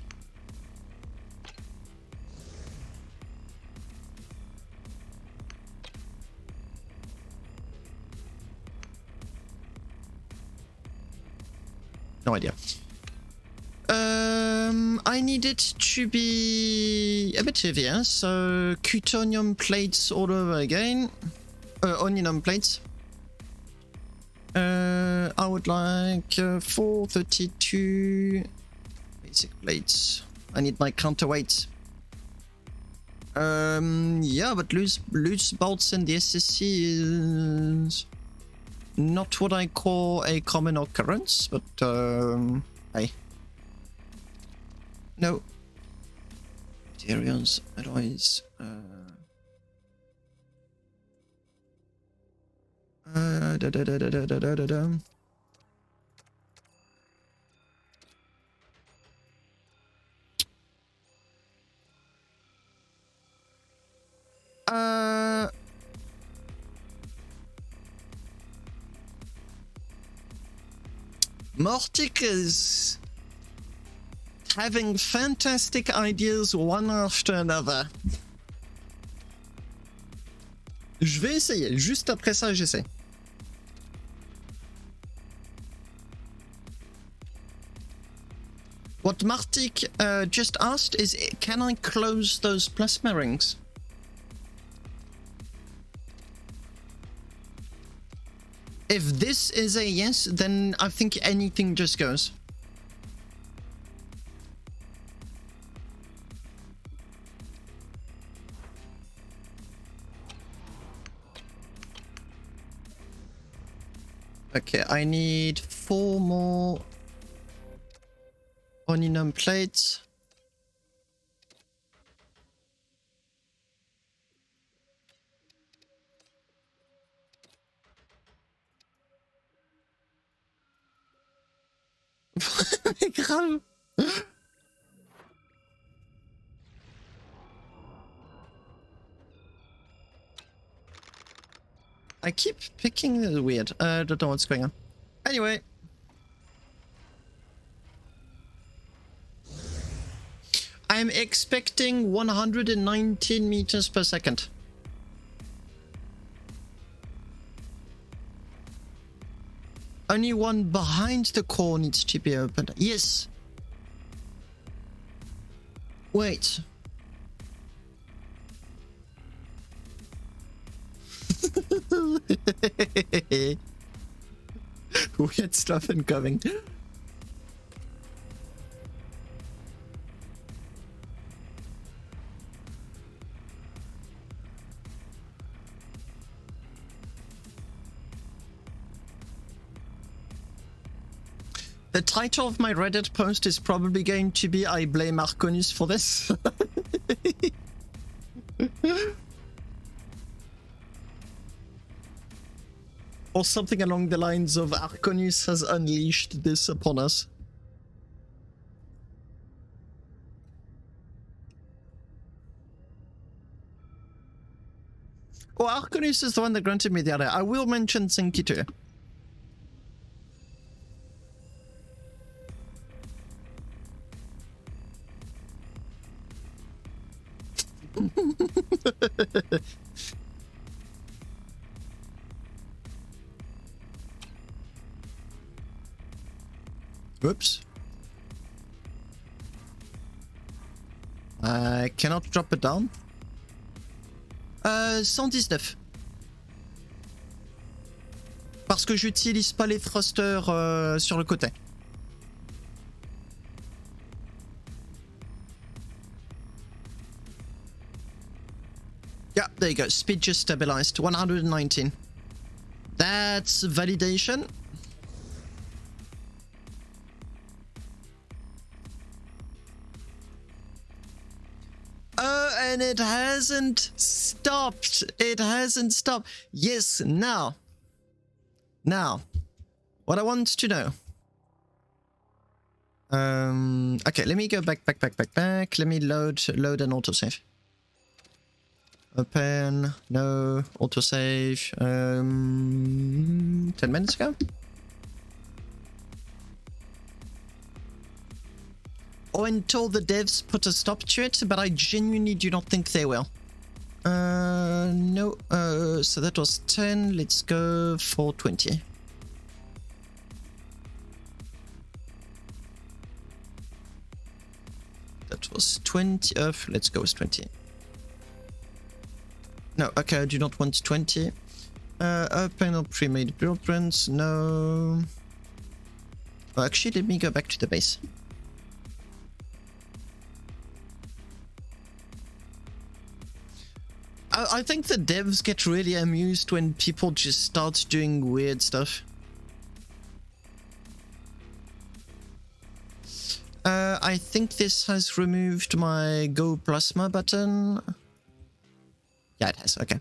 No idea. I need it to be a bit heavier, so cutonium plates all over again. Onium plates. I would like 432 basic plates. I need my counterweight. Yeah, but loose bolts in the SSC is not what I call a common occurrence, but hey. No. Materials, alloys, Mortic is having fantastic ideas one after another. Je vais essayer. Juste après ça, j'essaie. What Martik just asked is, can I close those plasma rings? If this is a yes, then I think anything just goes. Okay, I need 4 more onion plates. Grave. I keep picking this weird. I don't know what's going on. Anyway. I'm expecting 119 meters per second. Only one behind the core needs to be opened. Yes. Wait. Weird stuff incoming. The title of my Reddit post is probably going to be I blame Arkhonus for this. Or something along the lines of Arkhonus has unleashed this upon us. Oh, Arkhonus is the one that granted me the other. I will mention Senkii too. Whoops. I cannot drop it down. 119. Parce que j'utilise pas les thrusters sur le côté. Yeah, there you go. Speed just stabilized. 119. That's validation. And it hasn't stopped. It hasn't stopped. Yes, now. Now. What I want to know. Okay, let me go back. Let me load an autosave. Open, no, autosave, 10 minutes ago? Oh, until the devs put a stop to it, but I genuinely do not think they will. No, so that was 10, let's go for 20. That was 20, let's go with 20. No, okay, I do not want 20. Open or pre-made blueprints, no. Oh, actually, let me go back to the base. I think the devs get really amused when people just start doing weird stuff. I think this has removed my Go Plasma button. Yeah, it has. Okay.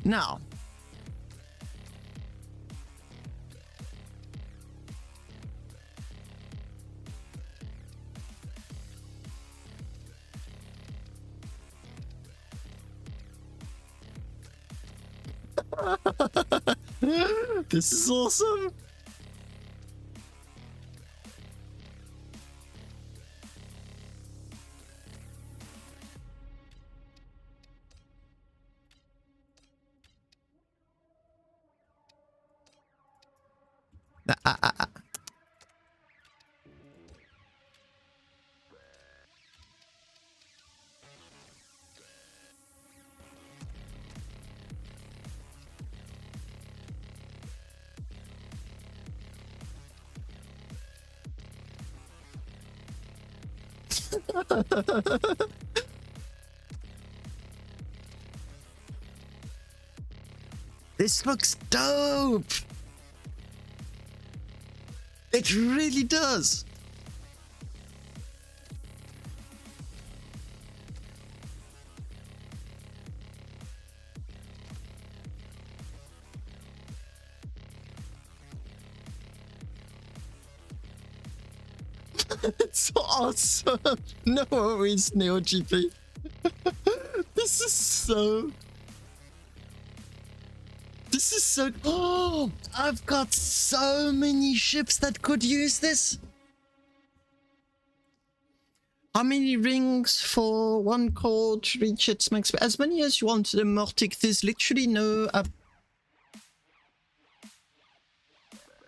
Now. This is awesome. This looks dope. It really does. It's awesome. No worries, NeoGP. This is so... This is so... Oh, I've got so many ships that could use this. How many rings for one core to reach its max? As many as you want. The Mortic, there's literally no...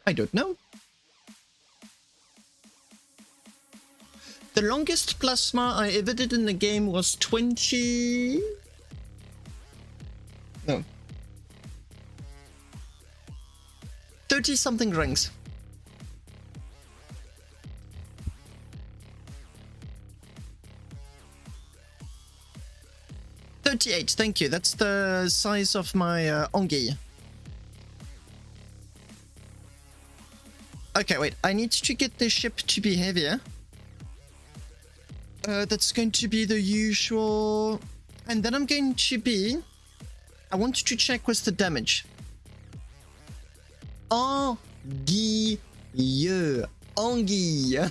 I don't know. The longest plasma I ever did in the game was 20... No. 30-something rings. $38, thank you. That's the size of my ongi. Okay, wait. I need to get the ship to be heavier. That's going to be the usual. And then I'm going to be... I want to check what's the damage. Anguille. Anguille.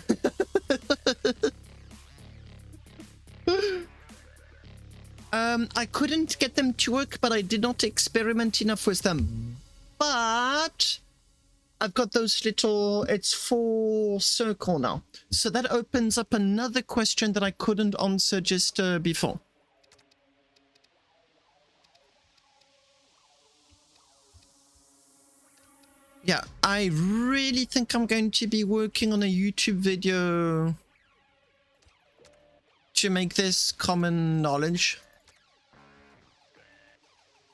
I couldn't get them to work, but I did not experiment enough with them. But I've got those little... It's full circle now. So that opens up another question that I couldn't answer just before. Yeah, I really think I'm going to be working on a YouTube video to make this common knowledge.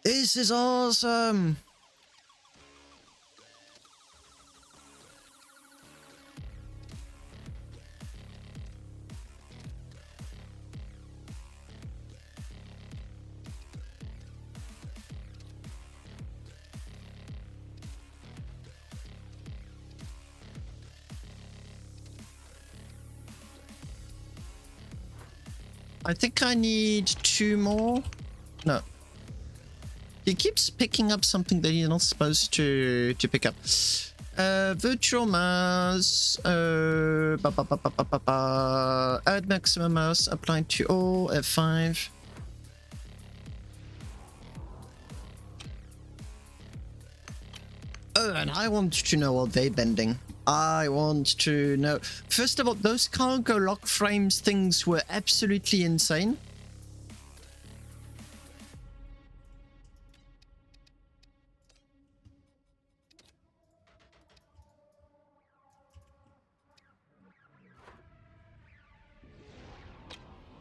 This is awesome! I think I need 2 more. No. He keeps picking up something that you're not supposed to pick up. Virtual mass. Add maximum mass applied to all. F5. Oh, and I want to know what they're bending. I want to know. First of all, those cargo lock frames things were absolutely insane.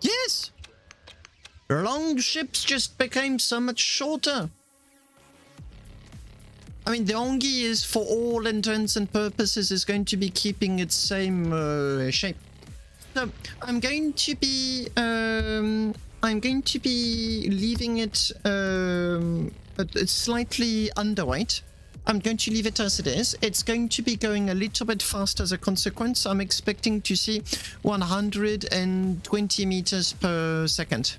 Yes! Long ships just became so much shorter. I mean, the ongi is, for all intents and purposes, is going to be keeping its same shape. So I'm going to be leaving it slightly underweight. I'm going to leave it as it is. It's going to be going a little bit fast as a consequence. I'm expecting to see 120 meters per second.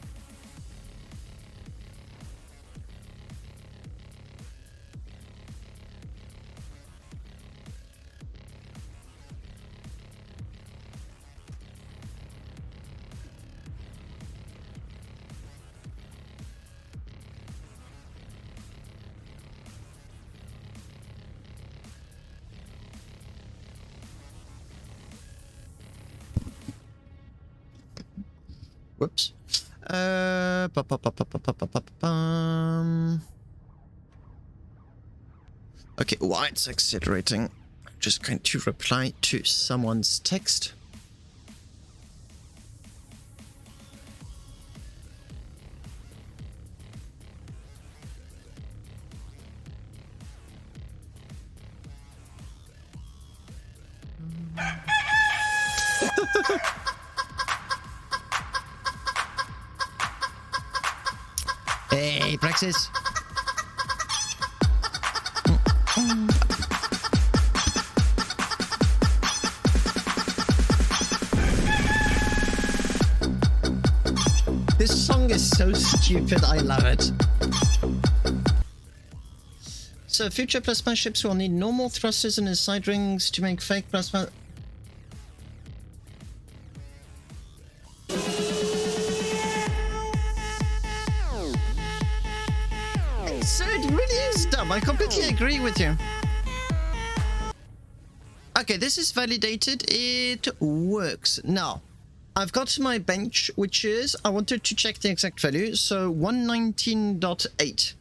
Whoops. Okay, why it's accelerating? I'm just going to reply to someone's text. Hey, Praxis. This song is so stupid, I love it. So future plasma ships will need normal thrusters and side rings to make fake plasma... So it really is dumb. I completely agree with you. Okay, this is validated. It works. Now, I've got my bench, which is, I wanted to check the exact value. So 119.8.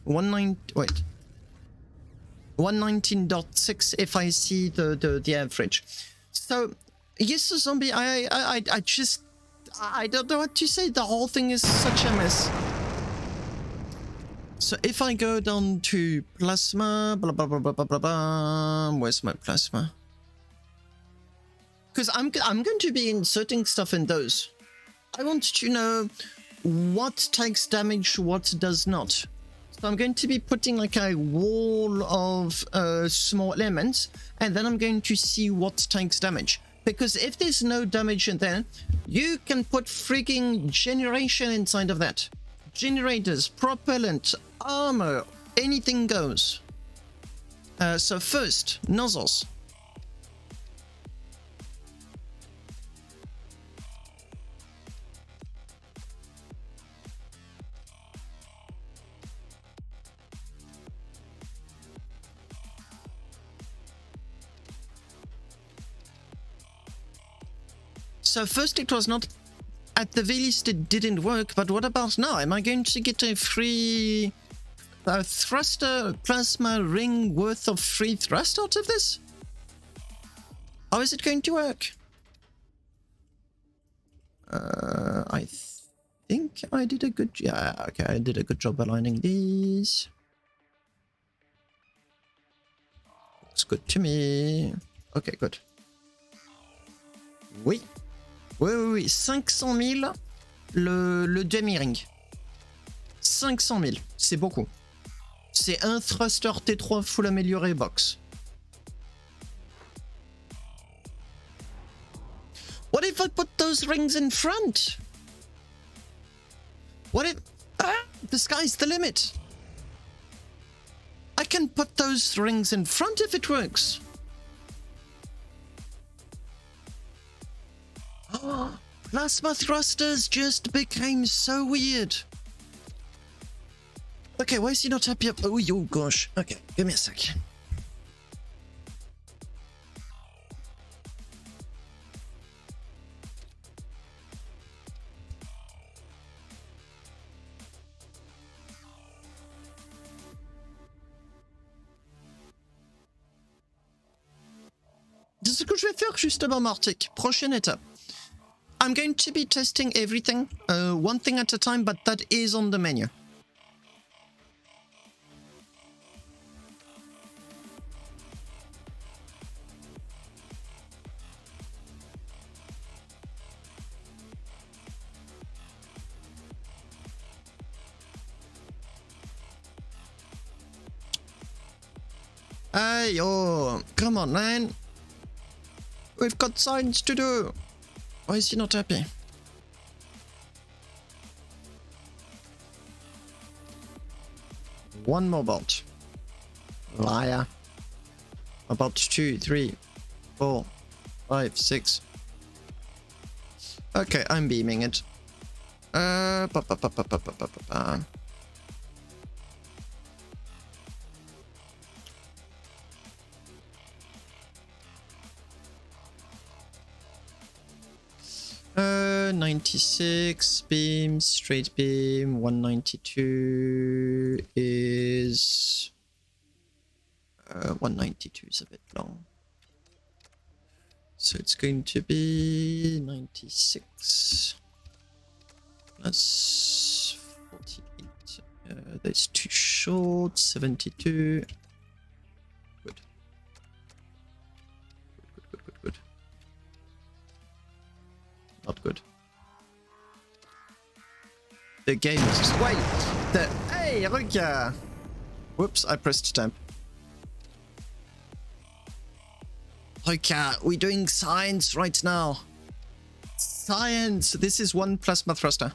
119.6 if I see the average. So, yes, zombie, I don't know what to say. The whole thing is such a mess. So if I go down to plasma, blah, blah, blah, blah, blah, blah, blah. Where's my plasma? Because I'm going to be inserting stuff in those. I want to know what takes damage, what does not. So I'm going to be putting like a wall of small elements, and then I'm going to see what takes damage. Because if there's no damage in there, you can put freaking generation inside of that. Generators, propellant, armor, anything goes. So first, nozzles. So first it was not, at the very least it didn't work, but what about now? Am I going to get a free thruster plasma ring worth of free thrust out of this? How is it going to work? I think I did a good, yeah, okay, I did a good job aligning these. Looks good to me. Okay, good. Oui. Oui, 500 000 le demi-ring. 500 000, c'est beaucoup. C'est un thruster T3 full amélioré box. What if I put those rings in front? What if... the sky's the limit. I can put those rings in front if it works. Oh, plasma thrusters just became so weird. Okay, why is he not happy up? Oh, gosh. Okay, give me a sec. C'est ce que je vais faire justement, Martik. Prochaine étape. I'm going to be testing everything, one thing at a time, but that is on the menu. Hey, oh, come on, man. We've got science to do. Why is he not happy? One more bolt. Liar. About 2, 3, 4, 5, 6. Okay, I'm beaming it. 96 beam, straight beam, 192 is 192 is a bit long. So it's going to be 96 plus 48. That's too short, 72. Good. Good. Not good. The game is... Wait! Hey, regarde! Whoops, I pressed temp. Regarde, we're doing science right now. Science! This is one plasma thruster.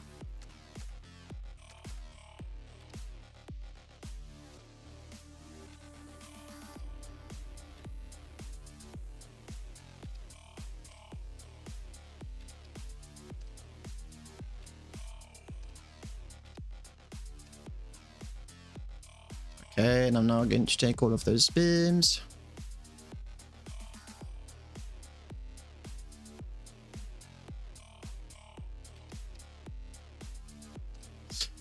Okay, and I'm now going to take all of those beams.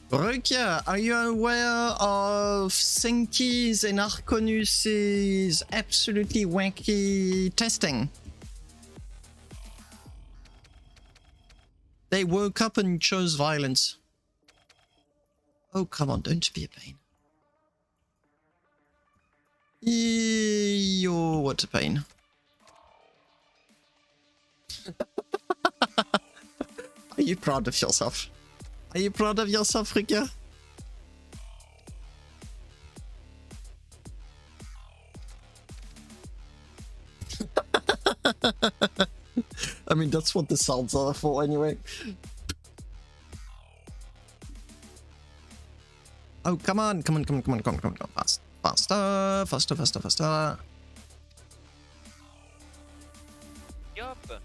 Rukia, are you aware of Senkii's and Arkhonus's absolutely wacky testing? They woke up and chose violence. Oh, come on, don't be a pain. Yo, what a pain. Are you proud of yourself? Are you proud of yourself, Rukia? I mean, that's what the sounds are for anyway. Oh, come on, come on, come on, come on, come on, come on, fast, faster, faster, faster, faster. Yop.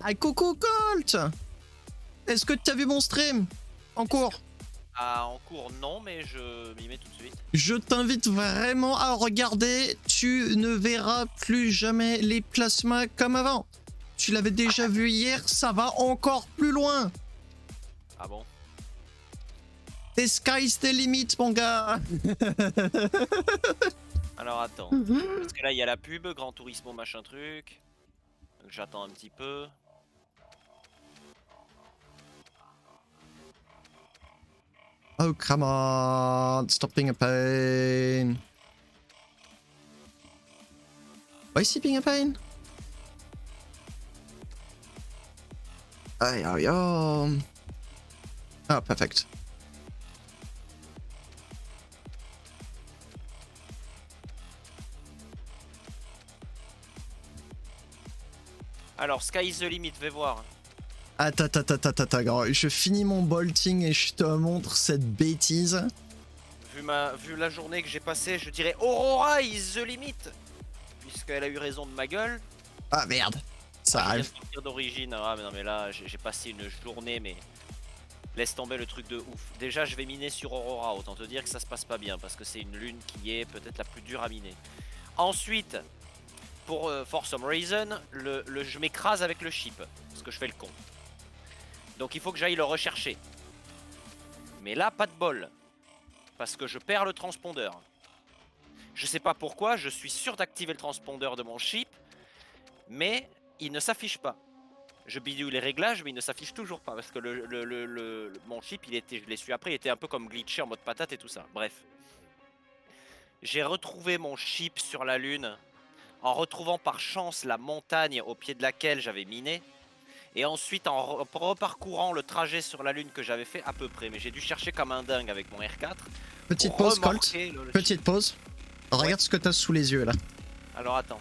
Ah, coucou, Colt! Est-ce que tu as vu mon stream en cours? Ah, en cours, non, mais je m'y mets tout de suite. Je t'invite vraiment à regarder. Tu ne verras plus jamais les plasmas comme avant. Tu l'avais déjà vu hier, ça va encore plus loin. Ah bon? The sky's the limit, mon gars. Alors attends. Parce que là, il y a la pub, Grand Turismo, machin truc. Donc j'attends un petit peu. Oh, come on. Stop being a pain. Why is he being a pain? Aïe, aïe, aïe. Oh, perfect. Alors, Sky is the limit, vais voir. Attends, gros. Je finis mon bolting et je te montre cette bêtise. Vu la journée que j'ai passée, je dirais Aurora is the limit. Puisqu'elle a eu raison de ma gueule. Ah merde, ça arrive. D'origine, ah mais non mais là j'ai passé une journée mais laisse tomber le truc de ouf. Déjà je vais miner sur Aurora, autant te dire que ça se passe pas bien parce que c'est une lune qui est peut-être la plus dure à miner. Ensuite, pour for some reason, je m'écrase avec le chip parce que je fais le con. Donc il faut que j'aille le rechercher. Mais là pas de bol parce que je perds le transpondeur. Je sais pas pourquoi, je suis sûr d'activer le transpondeur de mon chip, mais il ne s'affiche pas. Je bidouille les réglages, mais il ne s'affiche toujours pas parce que mon chip, je l'ai su après, il était un peu comme glitché en mode patate et tout ça. Bref, j'ai retrouvé mon chip sur la lune en retrouvant par chance la montagne au pied de laquelle j'avais miné. Et ensuite en reparcourant le trajet sur la lune que j'avais fait à peu près. Mais j'ai dû chercher comme un dingue avec mon R4. Petite pause, Colt. Petite pause. Regarde ce que t'as sous les yeux là. Alors attends.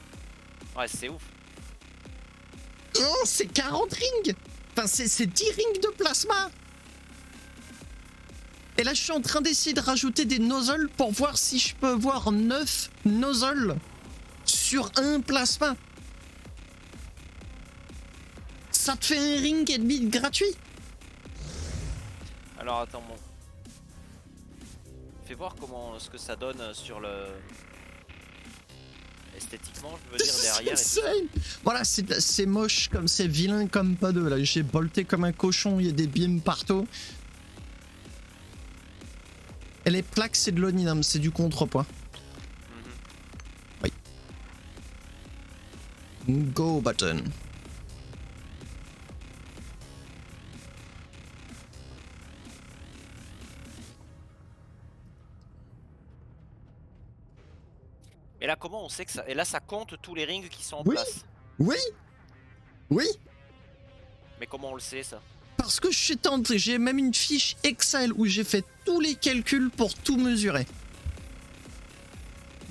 Ouais, c'est ouf. Oh, c'est 40 rings. Enfin, c'est 10 rings de plasma. Et là, je suis en train d'essayer de rajouter des nozzles pour voir si je peux voir 9 nozzles sur un plasma. Ça te fait un ring et demi gratuit. Alors attends, bon. Fais voir ce que ça donne sur le... Esthétiquement, je veux dire, derrière. Et tout ça. Voilà, c'est moche comme c'est vilain comme pas deux. Là, j'ai bolté comme un cochon, il y a des beams partout. Et les plaques, c'est de l'oninum, c'est du contrepoids. Oui. Go button. Et là, comment on sait que ça... Et là, ça compte tous les rings qui sont en Oui. place. Oui. Oui. Mais comment on le sait, ça? Parce que j'ai même une fiche Excel où j'ai fait tous les calculs pour tout mesurer.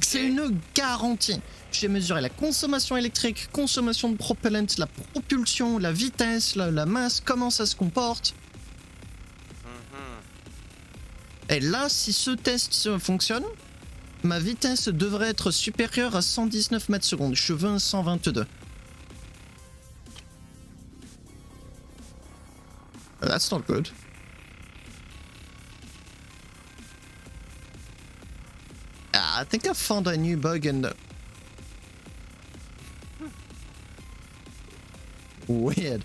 C'est une garantie. J'ai mesuré la consommation électrique, consommation de propellant, la propulsion, la vitesse, la masse, comment ça se comporte. Et là, si ce test fonctionne, ma vitesse devrait être supérieure à 119 mètres secondes. Je veux un 122. That's not good. I think I found a new bug in the... Weird.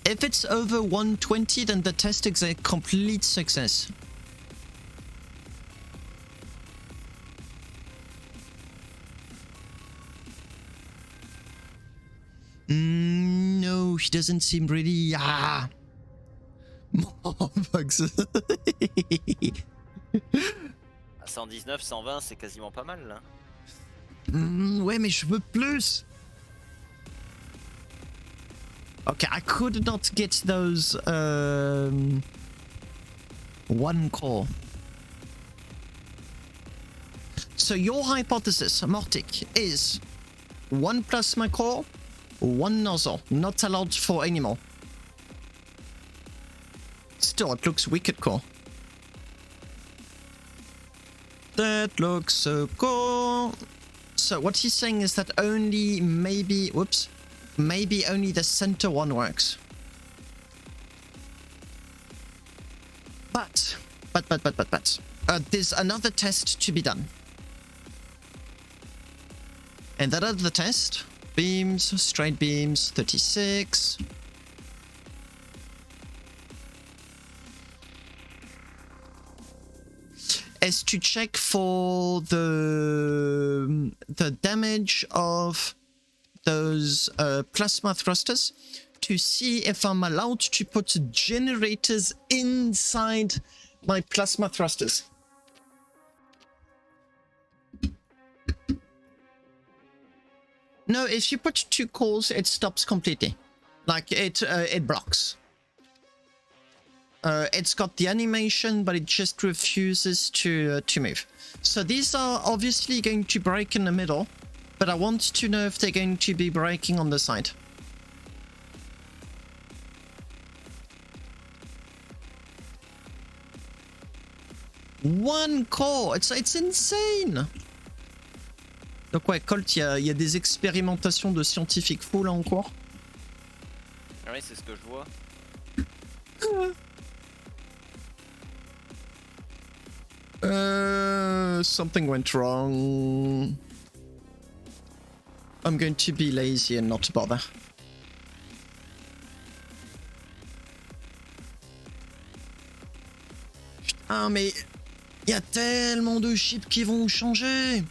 If it's over 120, then the test is a complete success. No, he doesn't seem really... More bugs. À 119, 120, c'est quasiment pas mal là. Ouais, mais je veux plus. Okay, I could not get those one core. So your hypothesis, Mortic, is one plasma core, one nozzle, not allowed for any more. Still, it looks wicked cool. That looks so cool. So what he's saying is that only maybe, whoops, maybe only the center one works. But, there's another test to be done. And that other test, beams, straight beams, 36. Is to check for the damage of those plasma thrusters to see if I'm allowed to put generators inside my plasma thrusters. No, if you put 2 cores, it stops completely. Like it blocks. It's got the animation, but it just refuses to move. So these are obviously going to break in the middle, but I want to know if they're going to be breaking on the side. One core, it's insane. Donc ouais, Colt, il y a des expérimentations de scientifiques fous là en cours. Ah oui, c'est ce que je vois. Something went wrong. I'm going to be lazy and not bother. Putain, mais il y a tellement de chips qui vont changer.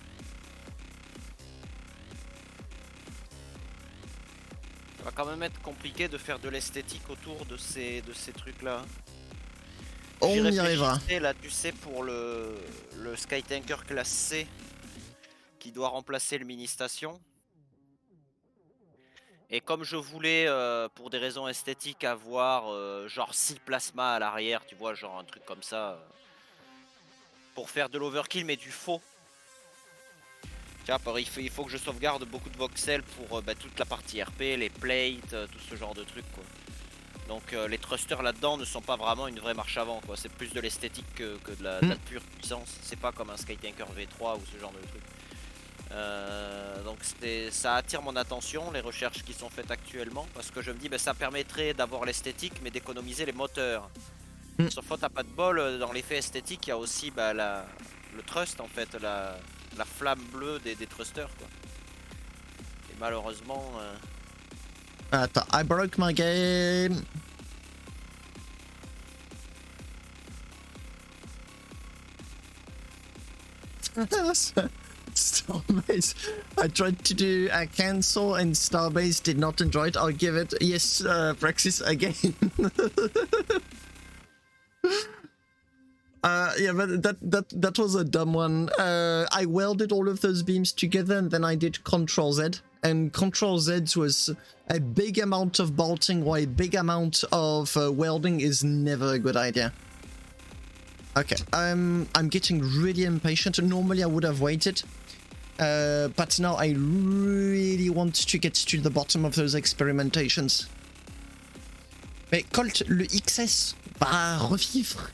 Ça va quand même être compliqué de faire de l'esthétique autour de ces trucs-là. On y arrivera. Là, tu sais, pour le Sky Tanker classe C qui doit remplacer le mini station. Et comme je voulais, pour des raisons esthétiques, avoir genre 6 plasmas à l'arrière, tu vois, genre un truc comme ça, pour faire de l'overkill mais du faux. Tiens, il faut que je sauvegarde beaucoup de voxels pour toute la partie RP, les plates, tout ce genre de trucs, quoi. Donc les thrusters là-dedans ne sont pas vraiment une vraie marche avant, quoi. C'est plus de l'esthétique que de la pure puissance. C'est pas comme un Sky Tanker V3 ou ce genre de truc. Donc ça attire mon attention, les recherches qui sont faites actuellement, parce que je me dis ça permettrait d'avoir l'esthétique mais d'économiser les moteurs. Sauf que t'as pas de bol, dans l'effet esthétique il y a aussi le thrust en fait, la flamme bleue des thrusters, quoi. Et malheureusement... Attends, I broke my game. Starbase. I tried to do a cancel and Starbase did not enjoy it. I'll give it yes, Praxis again. Yeah, but that was a dumb one. I welded all of those beams together and then I did Control Z. And Control Z was a big amount of bolting or a big amount of welding is never a good idea. Okay, I'm getting really impatient. Normally I would have waited. But now I really want to get to the bottom of those experimentations. Mais Colt, le XS va revivre.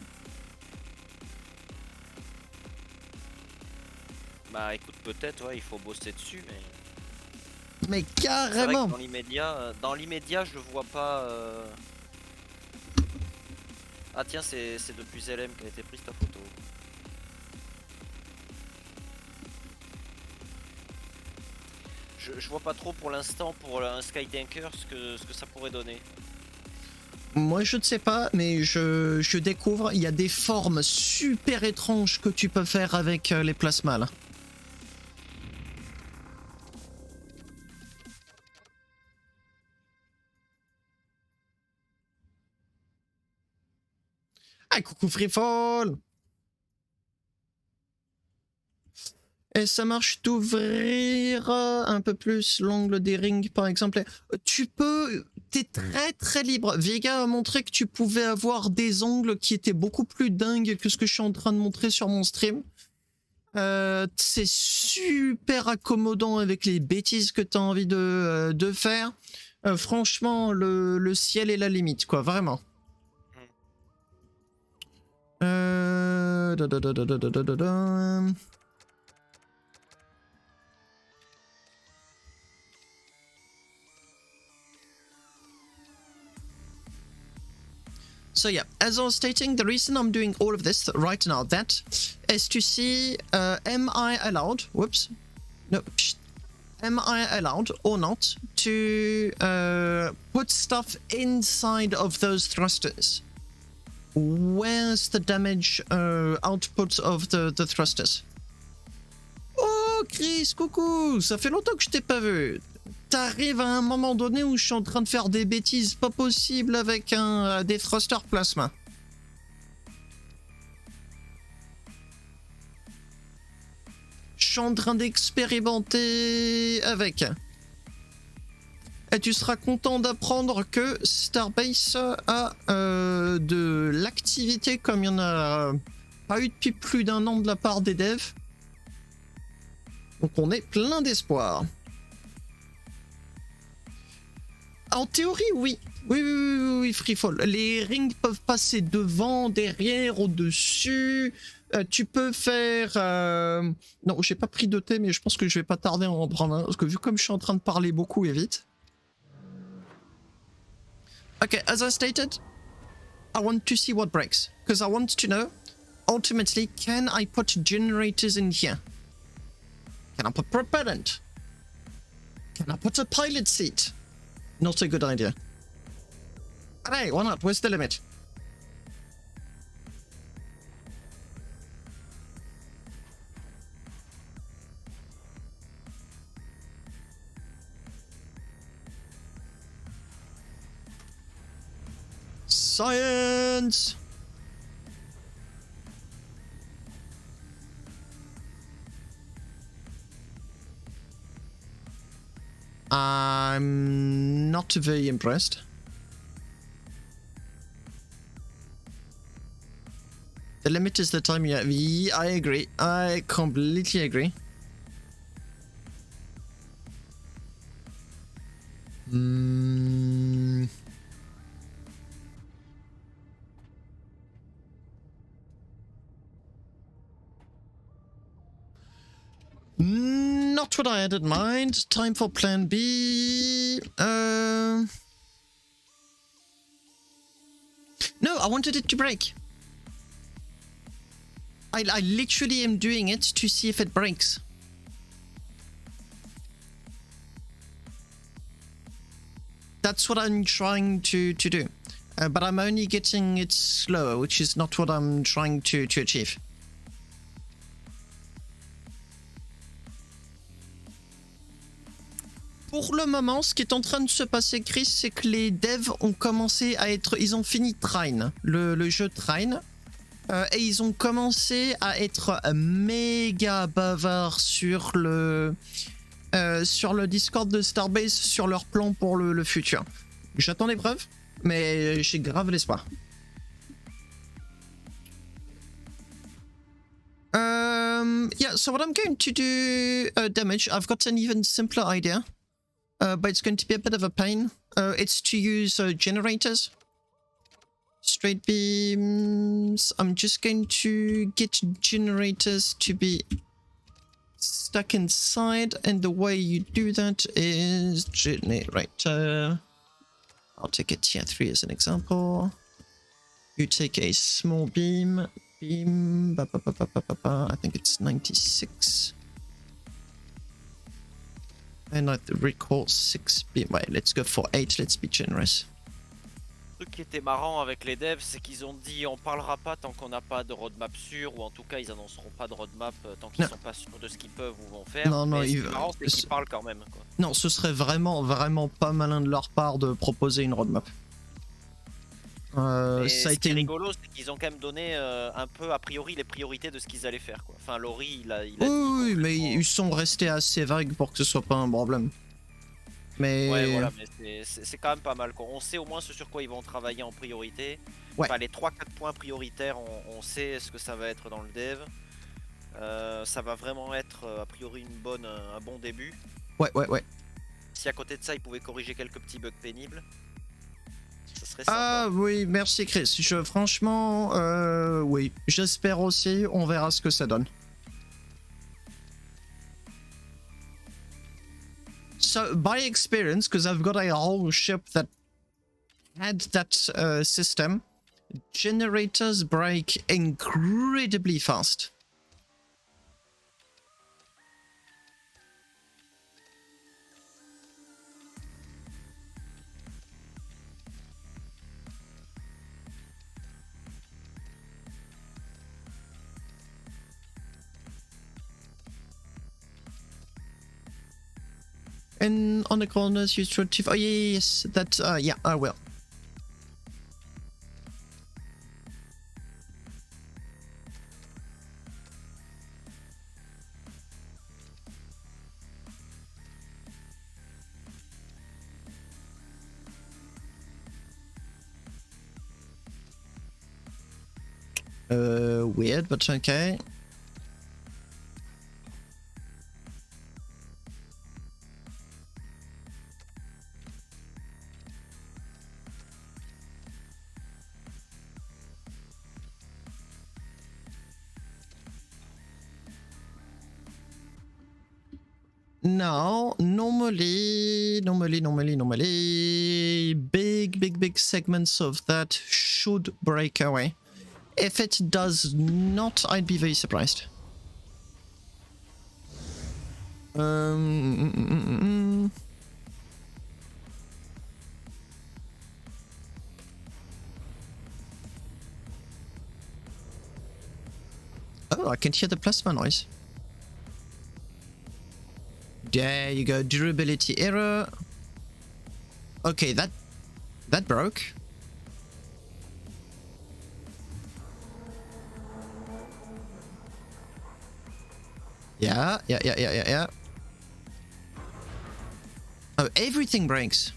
Bah écoute, peut-être, ouais, il faut bosser dessus, mais... Mais carrément. Dans l'immédiat, je vois pas... Ah tiens, c'est depuis LM qu'a été prise ta photo. je vois pas trop pour l'instant pour un Skytanker ce que ça pourrait donner. Moi je ne sais pas, mais je découvre, il y a des formes super étranges que tu peux faire avec les plasmas là. Ah, coucou Freefall! Et ça marche d'ouvrir un peu plus l'angle des rings par exemple. Tu peux... T'es très très libre. Vega a montré que tu pouvais avoir des angles qui étaient beaucoup plus dingues que ce que je suis en train de montrer sur mon stream. C'est super accommodant avec les bêtises que tu as envie de faire. Franchement, le ciel est la limite, quoi, vraiment. So yeah, as I was stating, the reason I'm doing all of this right now, that is to see, am I allowed, whoops, no, am I allowed or not to put stuff inside of those thrusters? Where's the damage output of the thrusters? Oh Chris, coucou, ça fait longtemps que je t'ai pas vu. T'arrives à un moment donné où je suis en train de faire des bêtises pas possibles avec des thrusters plasma. Je suis en train d'expérimenter avec. Et tu seras content d'apprendre que Starbase a de l'activité comme il n'y en a pas eu depuis plus d'un an de la part des devs. Donc on est plein d'espoir. En théorie, oui. Oui, Freefall. Les rings peuvent passer devant, derrière, au-dessus. Tu peux faire... Non, j'ai pas pris de thé, mais je pense que je vais pas tarder à en prendre un. Parce que vu comme je suis en train de parler beaucoup et vite. Okay, as I stated, I want to see what breaks. Because I want to know, ultimately, can I put generators in here? Can I put propellant? Can I put a pilot seat? Not a good idea. But hey, why not? Where's the limit? Science! I'm not very impressed. The limit is the time you have. Yeah, I agree. I completely agree. Not what I had in mind. Time for plan B. No, I wanted it to break. I literally am doing it to see if it breaks. That's what I'm trying to do. But I'm only getting it slower, which is not what I'm trying to achieve. Pour le moment, ce qui est en train de se passer, Chris, c'est que les devs ont commencé à être... Ils ont fini Trine, le jeu Trine. Et ils ont commencé à être méga bavards sur le Discord de Starbase, sur leur plan pour le futur. J'attends les preuves, mais j'ai grave l'espoir. Yeah, so what I'm going to do, damage, I've got an even simpler idea. But it's going to be a bit of a pain. It's to use generators. Straight beams. I'm just going to get generators to be stuck inside, and the way you do that is generator. I'll take a tier 3 as an example. You take a small beam. I think it's 96. And I recall 6 beam. Ouais, let's go for 8, let's be generous. Le truc qui était marrant avec les devs, c'est qu'ils ont dit on parlera pas tant qu'on n'a pas de roadmap sûr, ou en tout cas ils annonceront pas de roadmap tant qu'ils sont pas sûrs de ce qu'ils peuvent ou vont faire. Non, non, mais ce qui est marrant, c'est qu'ils parlent quand même, quoi. Non, ce serait vraiment pas malin de leur part de proposer une roadmap. Ça a Ce été qui est rigolo, c'est qu'ils ont quand même donné un peu a priori les priorités de ce qu'ils allaient faire, quoi. Enfin, Laurie, il a dit oui, mais ils sont restés assez vagues pour que ce soit pas un problème. Mais... Ouais, voilà, mais c'est quand même pas mal, quoi. On sait au moins ce sur quoi ils vont travailler en priorité. Ouais. Enfin, les 3-4 points prioritaires, on sait ce que ça va être dans le dev. Ça va vraiment être a priori un bon début. Ouais. Si à côté de ça, ils pouvaient corriger quelques petits bugs pénibles, ça serait sympa. Ah oui, merci Chris. Franchement, oui. J'espère aussi, on verra ce que ça donne. So, by experience, because I've got a whole ship that had that system, generators break incredibly fast. And on the corners, you should... Oh, yes, that... yeah, I will. Weird, but okay. Now, normally, big segments of that should break away. If it does not, I'd be very surprised. Oh, I can hear the plasma noise. There you go, durability error. Okay, that broke. Yeah. Oh, everything breaks.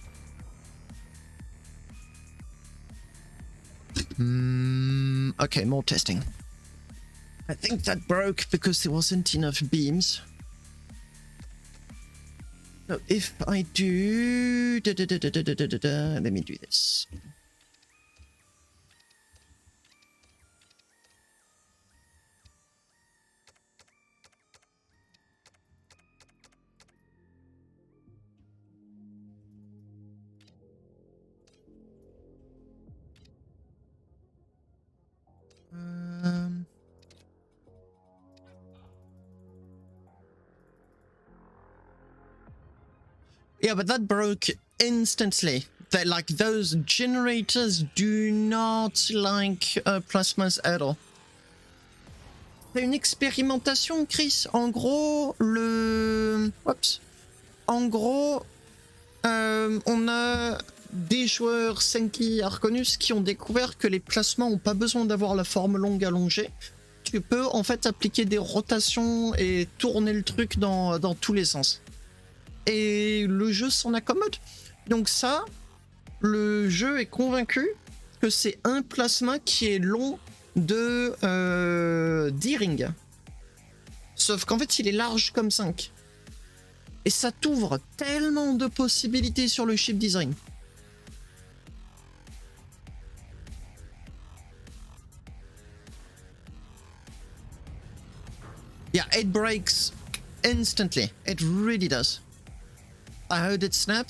Okay, more testing. I think that broke because there wasn't enough beams. So if I do... let me do this. Yeah, but that broke instantly. That, like, those generators do not like plasmas at all. C'est une expérimentation, Chris. En gros, En gros, on a des joueurs Senkii Arkhonus qui ont découvert que les plasmas n'ont pas besoin d'avoir la forme longue allongée. Tu peux en fait appliquer des rotations et tourner le truc dans tous les sens. Et le jeu s'en accommode. Donc ça, le jeu est convaincu que c'est un plasma qui est long de 10 rings. Sauf qu'en fait, il est large comme 5. Et ça t'ouvre tellement de possibilités sur le chip design. Yeah, it breaks instantly. It really does. I heard it snap.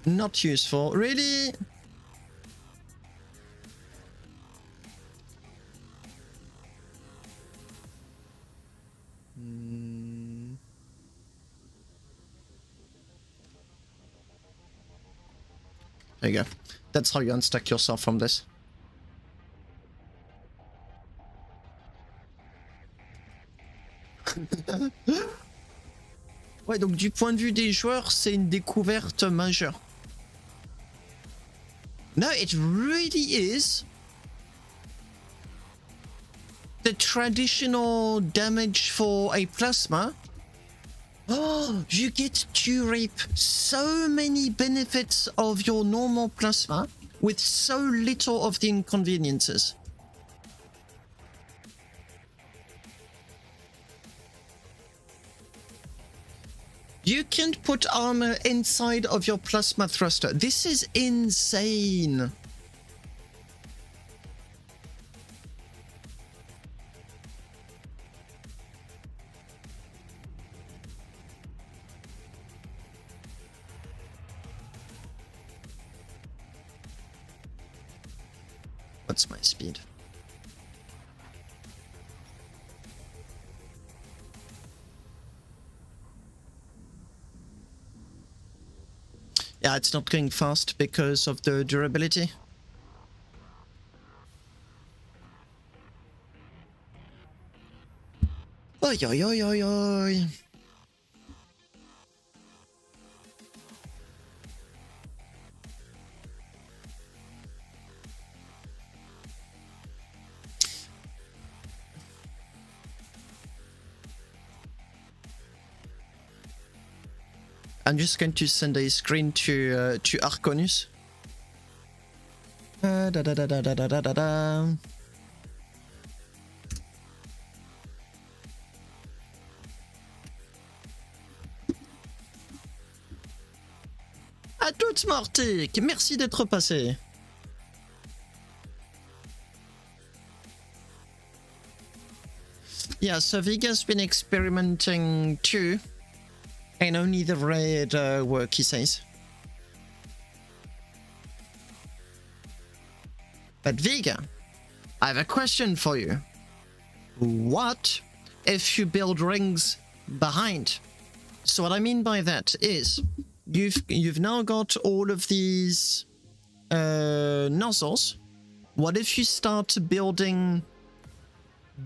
Not useful. Really? There you go. That's how you unstuck yourself from this. Ouais, donc du point de vue des joueurs, c'est une découverte majeure. No, it really is. The traditional damage for a plasma. Oh, you get to reap so many benefits of your normal plasma with so little of the inconveniences. You can put armor inside of your plasma thruster. This is insane. What's my speed? Yeah, it's not going fast because of the durability. Oi, oi, oi, oi, oi. I'm just going to send a screen to Arkhonus. Da da da da da da da da. À toutes Martic, merci d'être passé. Yeah, so Viga's been experimenting too. And only the red work, he says. But Vega, I have a question for you. What if you build rings behind? So what I mean by that is, you've now got all of these nozzles. What if you start building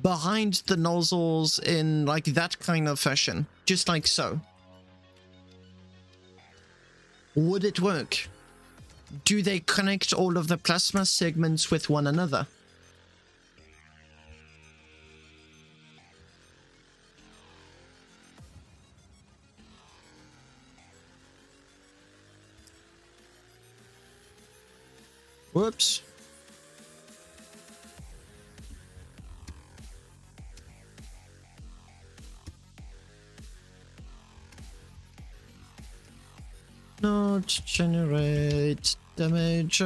behind the nozzles in like that kind of fashion? Just like so. Would it work? Do they connect all of the plasma segments with one another? Whoops. Not generate damage.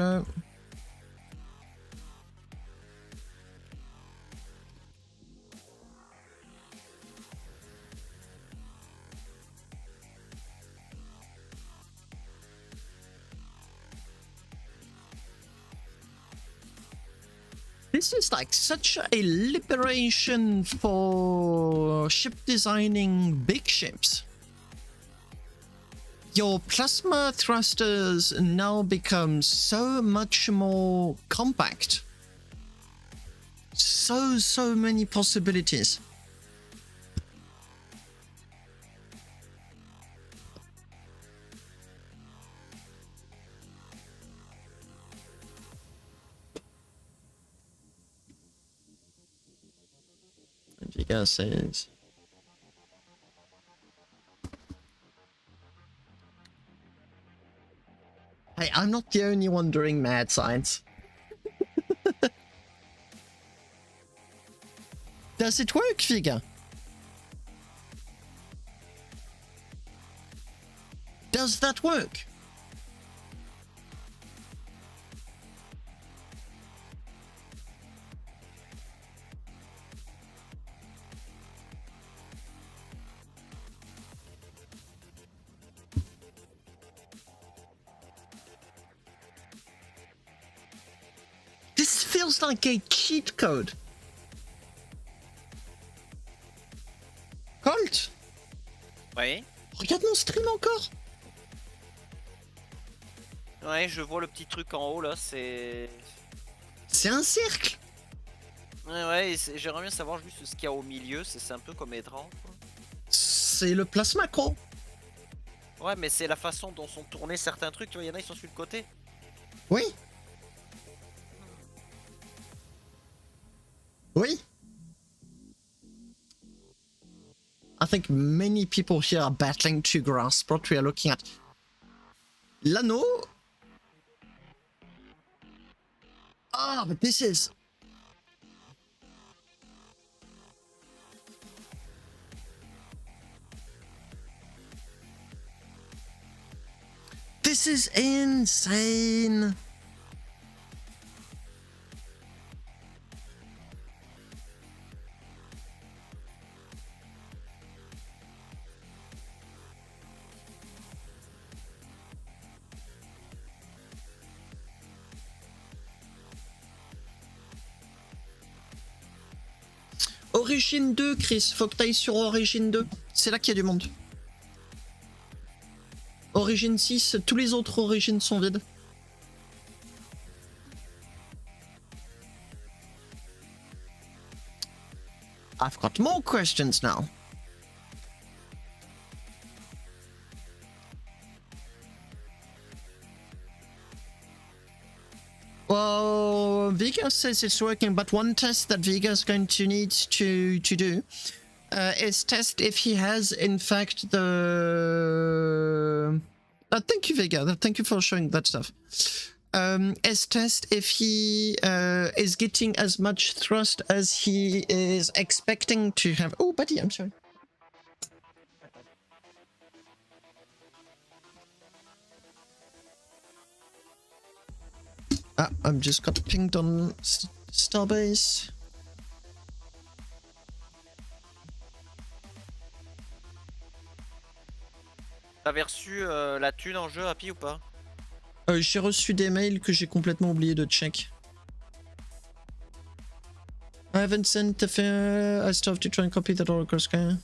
This is like such a liberation for ship designing big ships. Your plasma thrusters now become so much more compact. So many possibilities. And you guys says. Hey, I'm not the only one doing mad science. Does it work, Figure? Does that work? This feels like a cheat code. Colt, Oui. regarde mon stream encore. Ouais, je vois le petit truc en haut là, c'est... C'est un cercle. Ouais, j'aimerais bien savoir juste ce qu'il y a au milieu, c'est un peu comme étrange. C'est le plasma, quoi. Ouais, mais c'est la façon dont sont tournés certains trucs, tu vois, il y en a, ils sont sur le côté. Oui. Oui. I think many people here are battling to grasp what we are looking at. L'anneau. Ah, but this is... This is insane. Origine 2, Chris. Faut que t'ailles sur Origine 2. C'est là qu'il y a du monde. Origine 6, tous les autres origines sont vides. I've got more questions now. Well, Vega says it's working, but one test that Vega is going to need to do is test if he has, in fact, the... thank you, Vega. Thank you for showing that stuff. Is test if he is getting as much thrust as he is expecting to have. Oh, buddy, I'm sorry. Ah, I'm just got pinged on Starbase. T'avais reçu la thune en jeu, Happy, ou pas? J'ai reçu des mails que j'ai complètement oublié de check. I haven't sent the fair. I still have to try and copy that Oracle scan.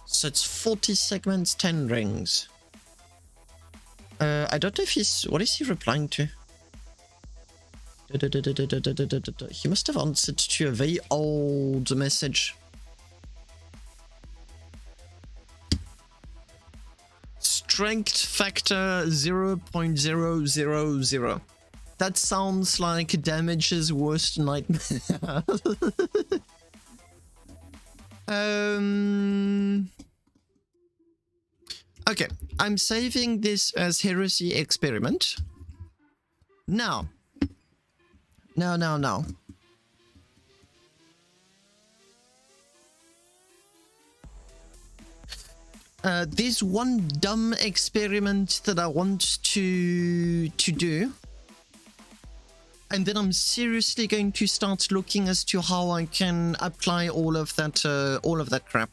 So it's 40 segments, 10 rings. I don't know if he's... What is he replying to? He must have answered to a very old message. Strength factor 0.000. That sounds like Damage's worst nightmare. Okay, I'm saving this as heresy experiment. Now. There's one dumb experiment that I want to do. And then I'm seriously going to start looking as to how I can apply all of that crap.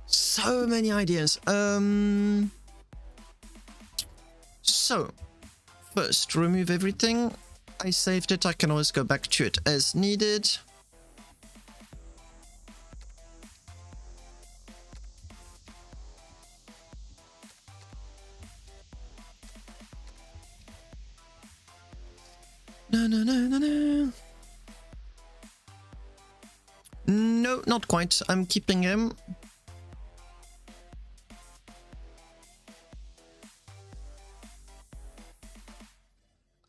So many ideas. So, first, remove everything. I saved it. I can always go back to it as needed. No. No, not quite. I'm keeping him.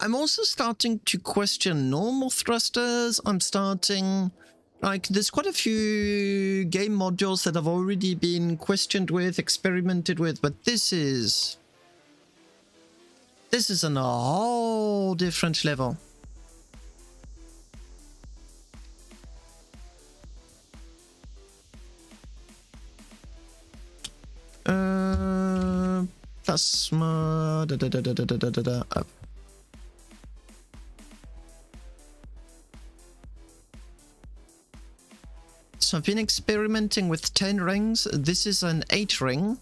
I'm also starting to question normal thrusters. I'm starting... Like, there's quite a few game modules that have already been questioned with, experimented with, but this is on a whole different level. Plasma... Up. So I've been experimenting with 10 rings. This is an 8 ring.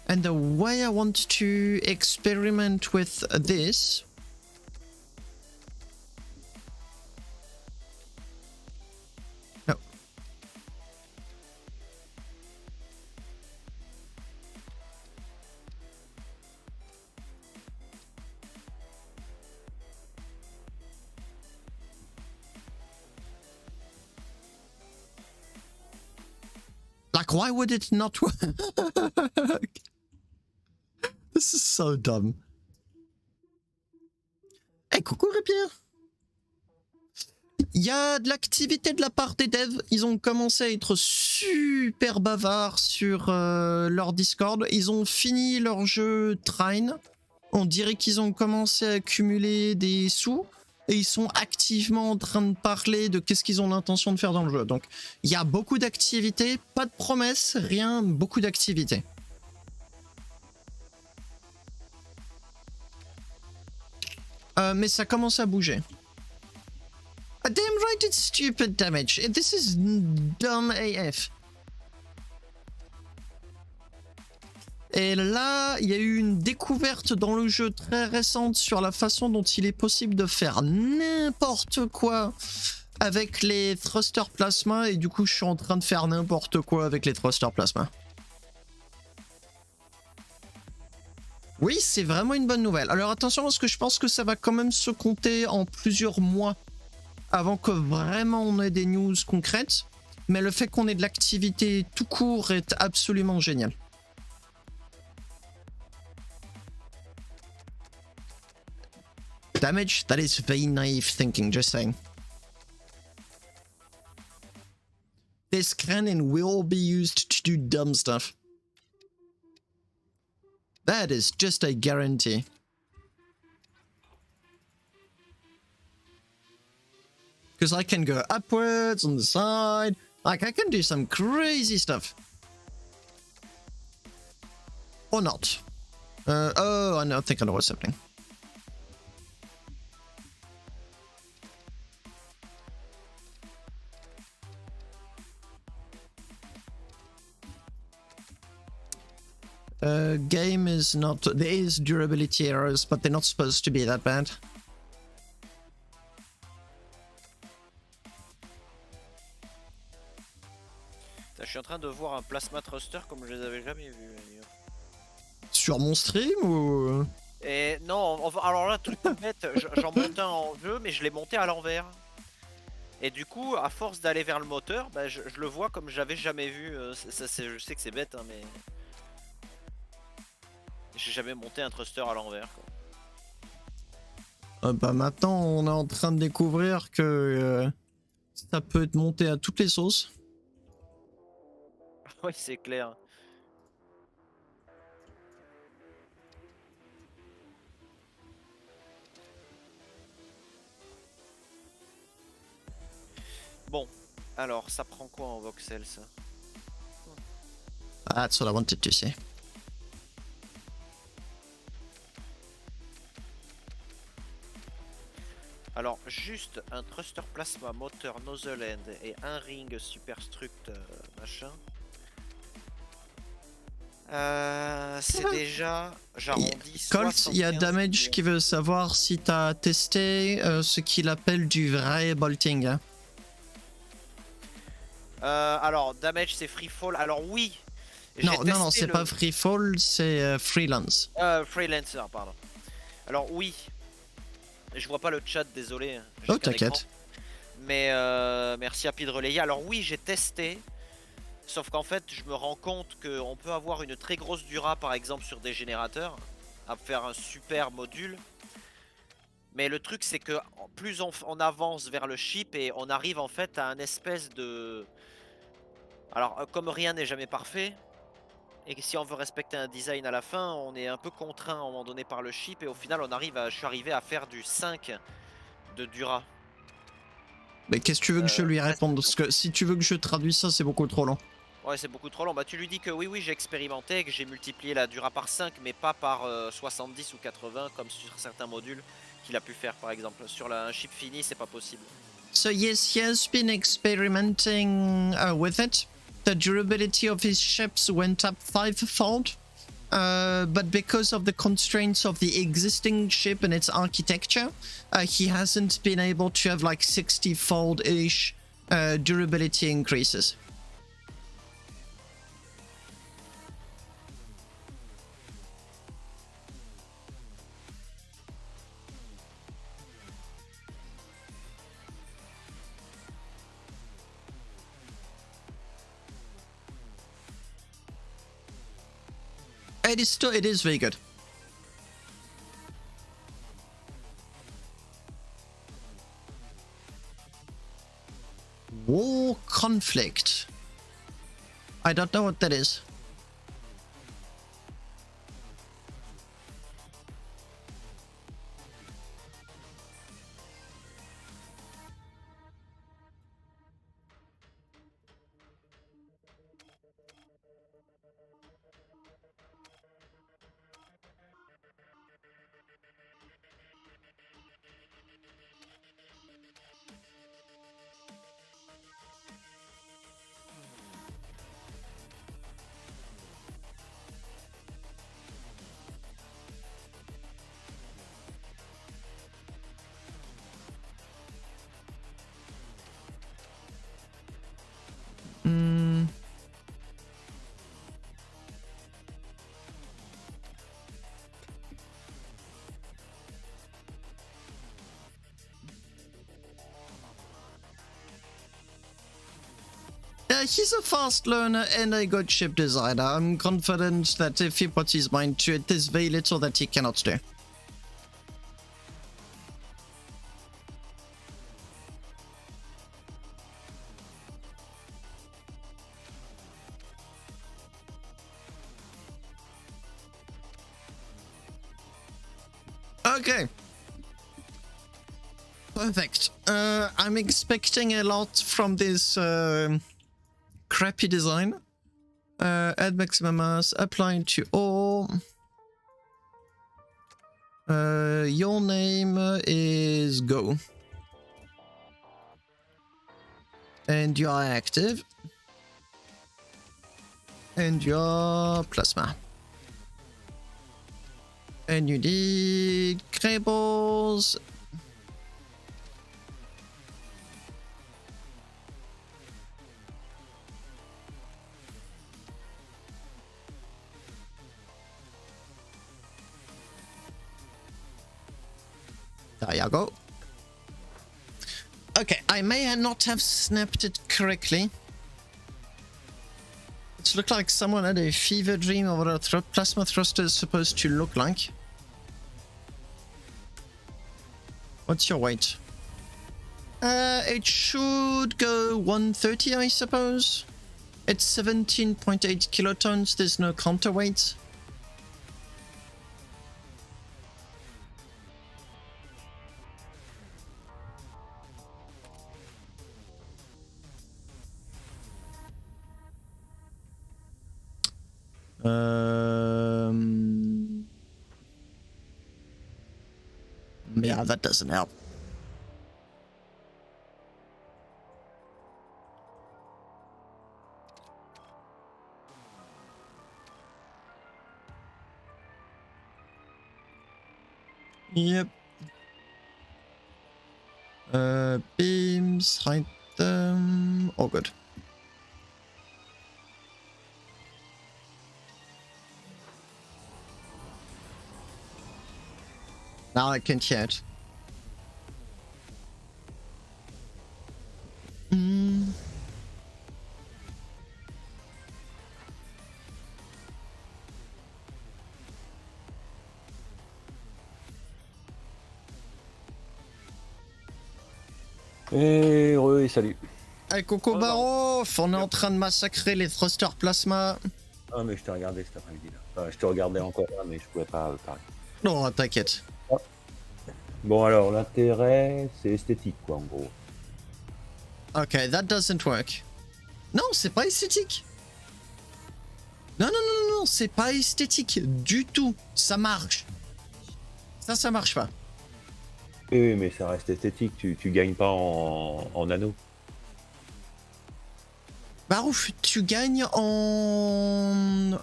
And the way I want to experiment with this Like, why would it not work? This is so dumb. Hey, coucou Répier. Il y a de l'activité de la part des devs. Ils ont commencé à être super bavards sur leur Discord. Ils ont fini leur jeu Trine. On dirait qu'ils ont commencé à accumuler des sous. Et ils sont activement en train de parler de qu'est-ce qu'ils ont l'intention de faire dans le jeu. Donc, il y a beaucoup d'activités, pas de promesses, rien, beaucoup d'activités. Mais ça commence à bouger. Damn right, it's stupid damage. This is dumb AF. Et là, il y a eu une découverte dans le jeu très récente sur la façon dont il est possible de faire n'importe quoi avec les thrusters plasma. Et du coup, je suis en train de faire n'importe quoi avec les thrusters plasma. Oui, c'est vraiment une bonne nouvelle. Alors attention, parce que je pense que ça va quand même se compter en plusieurs mois avant que vraiment on ait des news concrètes. Mais le fait qu'on ait de l'activité tout court est absolument génial. Damage? That is very naive thinking, just saying. This can and will be used to do dumb stuff. That is just a guarantee. Because I can go upwards on the side. Like, I can do some crazy stuff. Or not. Oh, I think I know what's happening. Game is not... There is durability errors, but they're not supposed to be that bad. Je suis en train de voir un plasma thruster comme je les avais jamais vus. Sur mon stream ou... Et non, alors là, truc bête, j'en monte un en jeu, mais je l'ai monté à l'envers. Et du coup, à force d'aller vers le moteur, bah, je le vois comme j'avais jamais vu. Je sais que c'est bête, hein, mais... J'ai jamais monté un thruster à l'envers. Bah maintenant, on est en train de découvrir que ça peut être monté à toutes les sauces. Oui, c'est clair. Bon, alors ça prend quoi en voxel ça? That's what I wanted to say. Alors, juste un thruster plasma, moteur nozzle end et un ring superstruct machin. C'est déjà, j'arrondis. Colt, il y a Damage qui veut savoir si t'as testé ce qu'il appelle du vrai bolting. Hein. Alors, Damage c'est free fall. Alors, oui. Non, c'est pas free fall, c'est freelance. Freelancer, pardon. Alors, oui. Je vois pas le chat, désolé. Oh, t'inquiète. Mais merci à Pi de relayer. Alors, oui, j'ai testé. Sauf qu'en fait, je me rends compte qu'on peut avoir une très grosse dura, par exemple, sur des générateurs, à faire un super module. Mais le truc, c'est que plus on avance vers le chip et on arrive en fait à un espèce de... Alors, comme rien n'est jamais parfait, et que si on veut respecter un design à la fin, on est un peu contraint à un moment donné par le chip, et au final, je suis arrivé à faire du 5 de dura. Mais qu'est-ce que tu veux que je lui réponde? Parce que si tu veux que je traduise ça, c'est beaucoup trop long. Ouais, c'est beaucoup trop long. Bah, tu lui dis que oui, j'ai expérimenté, que j'ai multiplié la dura par 5, mais pas par 70 ou 80, comme sur certains modules qu'il a pu faire, par exemple. Sur un chip fini, c'est pas possible. So yes, he has been experimenting with it. The durability of his ships went up 5-fold. But because of the constraints of the existing ship and its architecture, he hasn't been able to have like 60-fold-ish durability increases. It is very good. War conflict. I don't know what that is. Yeah, he's a fast learner and a good ship designer. I'm confident that if he puts his mind to it, there's very little that he cannot do. Okay. Perfect. I'm expecting a lot from this crappy design. Add maximum mass, apply to all. Your name is Go. And you are active. And you're Plasma. And you need cables. There you go. Okay, I may not have snapped it correctly. It looked like someone had a fever dream of what a plasma thruster is supposed to look like. What's your weight? It should go 130, I suppose. It's 17.8 kilotons. There's no counterweight. Yeah, that doesn't help. Yep. Beams, hide them. All good. Now I can hear it. Oui, salut. Hey, coucou Baro, on est en train de massacrer les thrusters plasma. Ah, mais je t'ai regardé cet après-midi là. Enfin, je te regardais encore là, mais je pouvais pas parler. Non, t'inquiète. Bon, alors, l'intérêt, c'est esthétique, quoi, en gros. Ok, that doesn't work. Non, c'est pas esthétique. Non, non, non, non, c'est pas esthétique du tout. Ça marche. Ça marche pas. Oui, mais ça reste esthétique, tu gagnes pas en anneaux. Barouf, tu gagnes en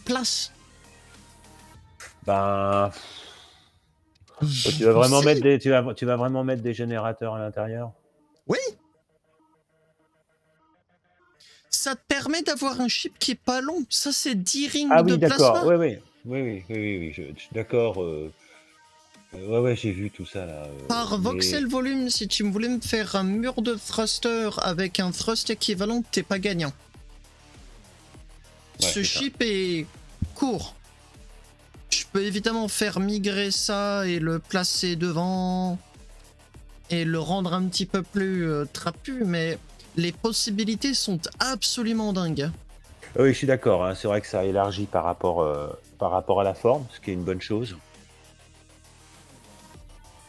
place. Ben, tu vas vraiment mettre des, tu vas vraiment mettre des générateurs à l'intérieur. Oui. Ça te permet d'avoir un chip qui est pas long. Ça, c'est 10 rings Ah de oui, d'accord. plasma. Oui, je suis d'accord. Ouais, j'ai vu tout ça là. Par voxel volume, si tu voulais me faire un mur de thruster avec un thrust équivalent, t'es pas gagnant. Ouais, Ce chip est court. Je peux évidemment faire migrer ça et le placer devant et le rendre un petit peu plus trapu, mais les possibilités sont absolument dingues. Oui, je suis d'accord. Hein. C'est vrai que ça élargit par rapport à la forme, ce qui est une bonne chose.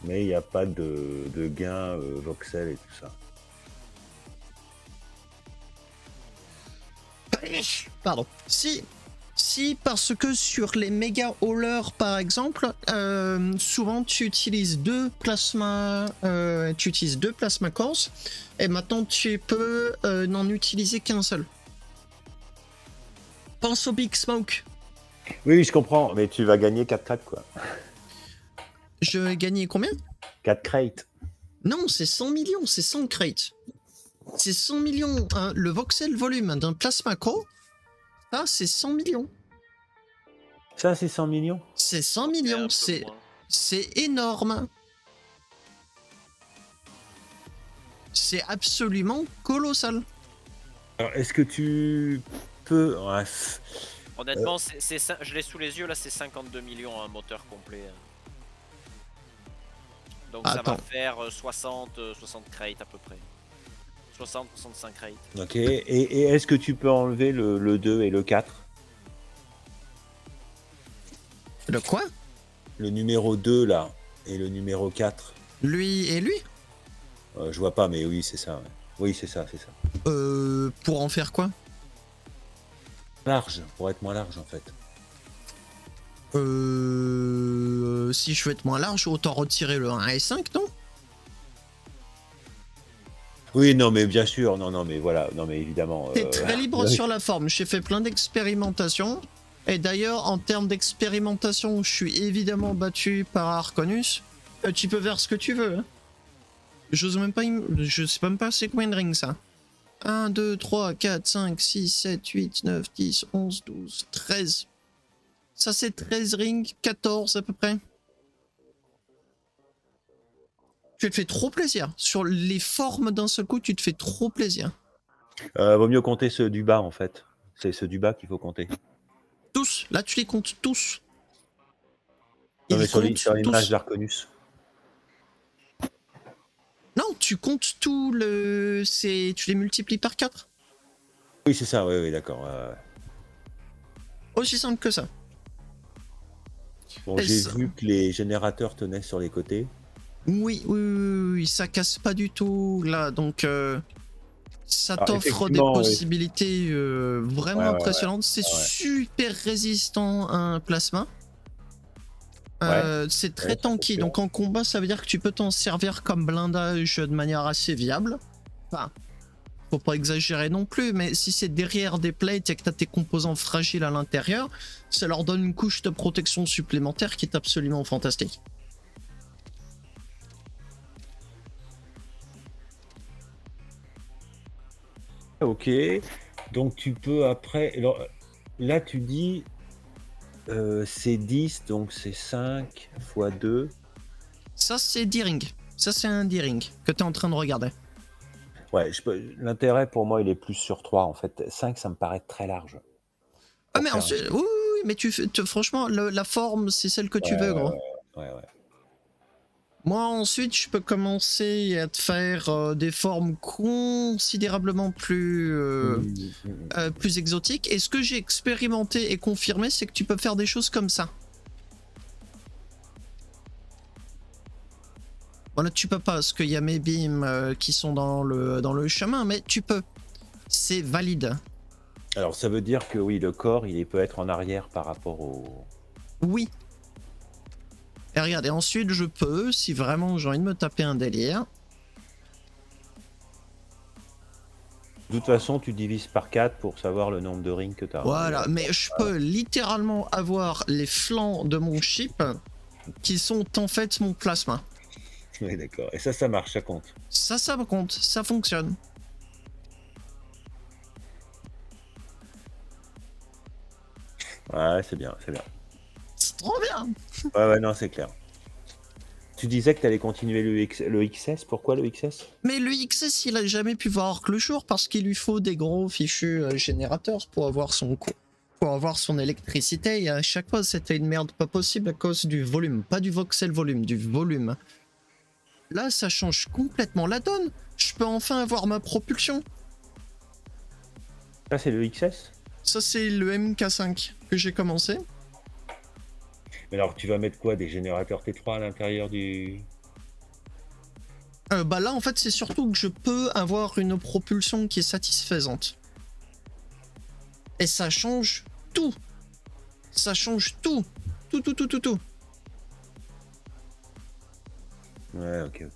Mais il n'y a pas de gain voxel et tout ça. Pardon. Si parce que sur les méga haulers par exemple, souvent tu utilises deux plasma cores et maintenant tu peux n'en utiliser qu'un seul. Pense au Big Smoke. Oui, je comprends, mais tu vas gagner 4 crates, quoi. Je vais gagner combien? 4 crates. Non, c'est 100 millions, c'est 100 crates. C'est 100 millions, hein, le voxel volume d'un plasma core, ça c'est 100 millions. Ça, c'est 100 millions? C'est 100 millions, c'est énorme. C'est absolument colossal. Alors, est-ce que tu peux... Ouais. Honnêtement, je l'ai sous les yeux, là, c'est 52 millions un moteur complet. Donc ça va faire 60 crates à peu près. 60-65 crates. Ok, et est-ce que tu peux enlever le 2 et le 4? Le quoi? Le numéro 2, là, et le numéro 4. Lui et lui? Je vois pas, mais oui, c'est ça. Ouais. Oui, c'est ça. Pour en faire quoi? Large, pour être moins large, en fait. Si je veux être moins large, autant retirer le 1 et 5, non? Oui, non, mais bien sûr, non, mais voilà, non, mais évidemment... T'es très libre sur la forme, j'ai fait plein d'expérimentations, et d'ailleurs, en termes d'expérimentation, je suis évidemment battu par Arkhonus. Tu peux faire ce que tu veux, hein. Je sais même pas c'est combien de rings, ça. 1, 2, 3, 4, 5, 6, 7, 8, 9, 10, 11, 12, 13. Ça c'est 13 rings, 14 à peu près. Tu te fais trop plaisir. Sur les formes d'un seul coup, tu te fais trop plaisir. Vaut mieux compter ceux du bas, en fait. C'est ceux du bas qu'il faut compter. Tous. Là, tu les comptes tous. Non, mais sur l'image d'Arkhonus. Non, tu comptes tout le... Tu les multiplies par 4. Oui, c'est ça, oui, d'accord. Aussi simple que ça. Bon, j'ai vu que les générateurs tenaient sur les côtés. Oui, ça casse pas du tout là, donc ça Alors, t'offre des possibilités oui. vraiment impressionnantes. C'est super résistant à un plasma. C'est très tanky, donc en combat ça veut dire que tu peux t'en servir comme blindage de manière assez viable. Enfin, faut pas exagérer non plus, mais si c'est derrière des plates et que t'as tes composants fragiles à l'intérieur, ça leur donne une couche de protection supplémentaire qui est absolument fantastique. Ok, donc tu peux après... Alors, là, tu dis... c'est 10, donc c'est 5 x 2. Ça, c'est D-Ring. Ça, c'est un D-Ring que tu es en train de regarder. Ouais, l'intérêt pour moi, il est plus sur 3 en fait. 5, ça me paraît très large. Ah, mais ensuite, oui, mais franchement, la forme, c'est celle que tu veux, gros. Ouais. Moi, ensuite, je peux commencer à te faire des formes considérablement plus exotiques. Et ce que j'ai expérimenté et confirmé, c'est que tu peux faire des choses comme ça. Voilà, tu peux pas, parce qu'il y a mes beams qui sont dans le chemin, mais tu peux. C'est valide. Alors, ça veut dire que oui, le corps, il peut être en arrière par rapport au... Oui. Et regardez, ensuite, je peux, si vraiment j'ai envie de me taper un délire. De toute façon, tu divises par 4 pour savoir le nombre de rings que tu as. Voilà, mais je peux littéralement avoir les flancs de mon chip qui sont en fait mon plasma. Oui, d'accord. Et ça marche, ça compte. Ça compte, ça fonctionne. Ouais, c'est bien. C'est trop bien. Ouais, non, c'est clair. Tu disais que tu allais continuer le XS. Pourquoi le XS? Mais le XS, il a jamais pu voir le jour parce qu'il lui faut des gros fichus générateurs pour avoir son coût. pour avoir son électricité, et à chaque fois c'était une merde pas possible à cause du volume, pas du voxel volume, du volume. Là ça change complètement la donne, je peux enfin avoir ma propulsion. Ça, c'est le XS. Ça c'est le MK5 que j'ai commencé. Mais alors, tu vas mettre quoi? Des générateurs T3 à l'intérieur du... Bah là en fait c'est surtout que je peux avoir une propulsion qui est satisfaisante. Et ça change tout. Ça change tout. Tout. Ouais, ok.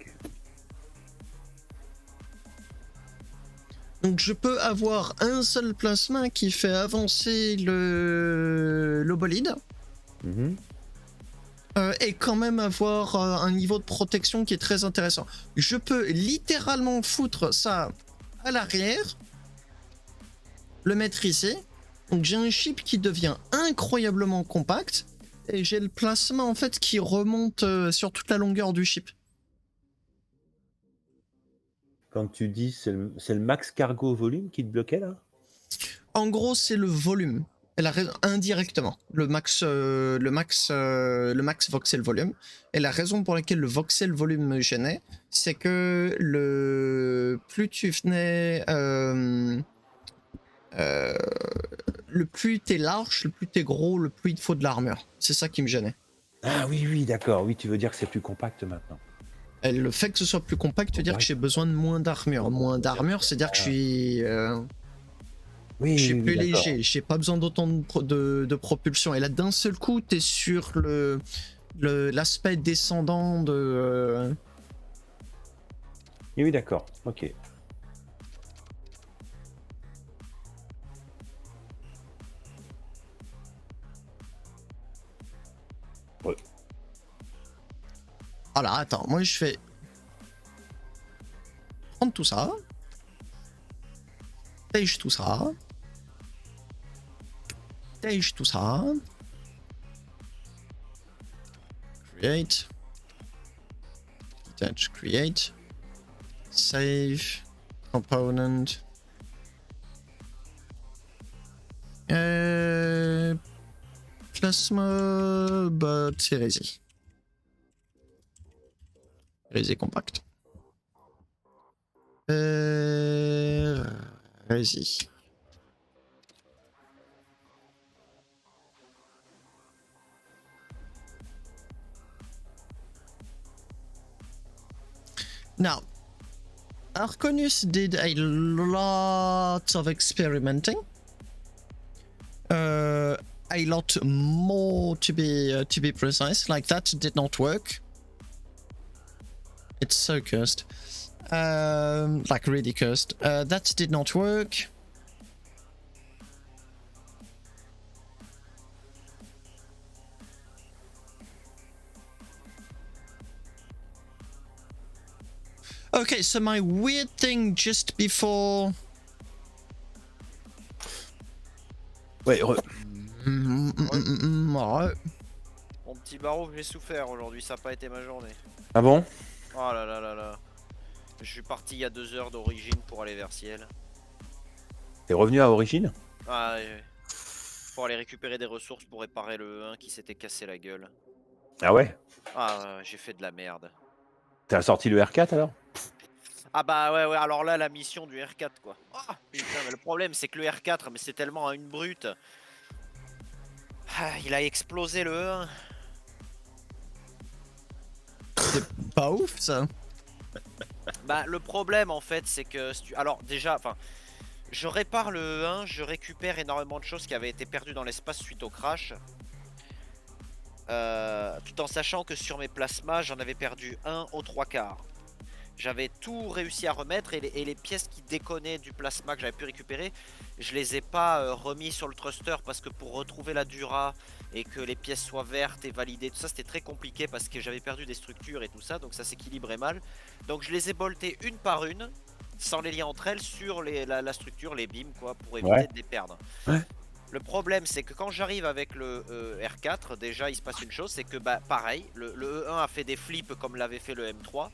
Donc je peux avoir un seul plasma qui fait avancer le bolide. Mhm. Et quand même avoir un niveau de protection qui est très intéressant. Je peux littéralement foutre ça à l'arrière, le mettre ici. Donc j'ai un chip qui devient incroyablement compact et j'ai le plasma en fait qui remonte sur toute la longueur du chip. Quand tu dis c'est le max cargo volume qui te bloquait là? En gros, c'est le volume. Indirectement, le max voxel volume. Et la raison pour laquelle le voxel volume me gênait, c'est que plus tu venais, le plus t'es large, le plus t'es gros, le plus il te faut de l'armure. C'est ça qui me gênait. Ah oui, d'accord. Oui, tu veux dire que c'est plus compact maintenant. Et le fait que ce soit plus compact veut dire que j'ai besoin de moins d'armure. Moins d'armure, c'est-à-dire que je suis plus léger, j'ai pas besoin d'autant de propulsion. Et là, d'un seul coup, t'es sur l'aspect descendant de... Oui, d'accord. Ok. Ouais. Alors, attends, moi je fais... Prendre tout ça. Pêche tout ça. Pêche tout ça. Create. Detach, create. Save. Component. Plasma, but hérésie. Hérésie compact. Hérésie. Now, Arkhonus did a lot of experimenting. A lot more to be precise. Like that did not work. It's so cursed. Like really cursed. That did not work. Okay, so my weird thing just before... Ouais, Ouais. Mon petit barreau, j'ai souffert aujourd'hui, ça n'a pas été ma journée. Ah bon? Oh là là là là. Je suis parti il y a 2 heures d'origine pour aller vers Ciel. T'es revenu à Origine? Ah ouais. Pour aller récupérer des ressources pour réparer le 1 qui s'était cassé la gueule. Ah ouais? Ah, j'ai fait de la merde. T'as sorti le R4 alors? Ah bah ouais, alors là, la mission du R4 quoi. Ah putain, mais le problème c'est que le R4, mais c'est tellement une brute. Ah, il a explosé le 1. C'est pas ouf ça. Bah le problème en fait c'est que alors déjà enfin je répare le 1, je récupère énormément de choses qui avaient été perdues dans l'espace suite au crash. Tout en sachant que sur mes plasmas j'en avais perdu 1 aux 3/4. J'avais tout réussi à remettre et les pièces qui déconnaient du plasma que j'avais pu récupérer, je les ai pas remis sur le thruster parce que pour retrouver la dura et que les pièces soient vertes et validées, tout ça c'était très compliqué parce que j'avais perdu des structures et tout ça, donc ça s'équilibrait mal. Donc je les ai boltées une par une, sans les liens entre elles, sur la structure, les beams quoi, pour éviter de les perdre. Ouais. Le problème, c'est que quand j'arrive avec le R4, déjà il se passe une chose, c'est que bah pareil, le E1 a fait des flips comme l'avait fait le M3,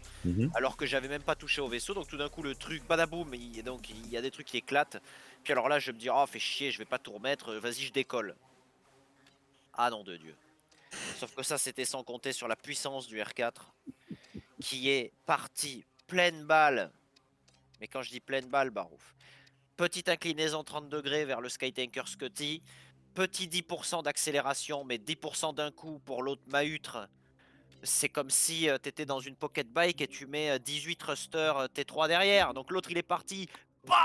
alors que j'avais même pas touché au vaisseau, donc tout d'un coup le truc badaboum, donc il y a des trucs qui éclatent. Puis alors là je me dis oh fais chier, je vais pas tout remettre, vas-y je décolle. Ah non de Dieu. Sauf que ça c'était sans compter sur la puissance du R4 qui est parti pleine balle. Mais quand je dis pleine balle, barouf. Petite inclinaison 30 degrés vers le Skytanker Scotty. Petit 10% d'accélération, mais 10% d'un coup pour l'autre mahutre. C'est comme si tu étais dans une pocket bike et tu mets 18 thrusters T3 derrière. Donc l'autre il est parti bam,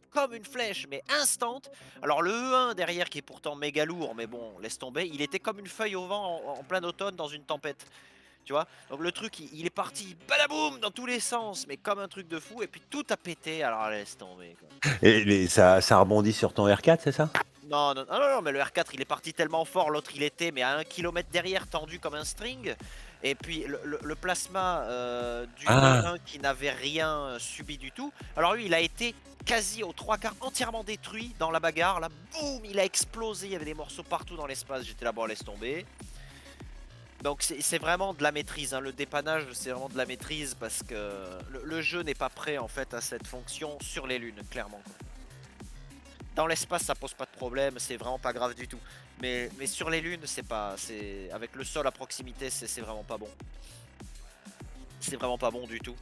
comme une flèche, mais instant. Alors le E1 derrière qui est pourtant méga lourd, mais bon, laisse tomber. Il était comme une feuille au vent en plein automne dans une tempête. Tu vois, donc le truc il est parti badaboum dans tous les sens, mais comme un truc de fou, et puis tout a pété, alors laisse tomber quoi. Et ça rebondit sur ton R4, c'est ça? Non, non, non, non, mais le R4 il est parti tellement fort, l'autre il était mais à 1 km derrière, tendu comme un string. Et puis le plasma du Ah, E1 qui n'avait rien subi du tout. Alors lui il a été quasi aux 3/4 entièrement détruit dans la bagarre. Là, boum, il a explosé, il y avait des morceaux partout dans l'espace. J'étais là, bon, laisse tomber. Donc c'est vraiment de la maîtrise, hein. Le dépannage c'est vraiment de la maîtrise parce que le jeu n'est pas prêt en fait à cette fonction sur les lunes, clairement quoi. Dans l'espace ça pose pas de problème, c'est vraiment pas grave du tout. Mais sur les lunes c'est pas, avec le sol à proximité c'est vraiment pas bon. C'est vraiment pas bon du tout.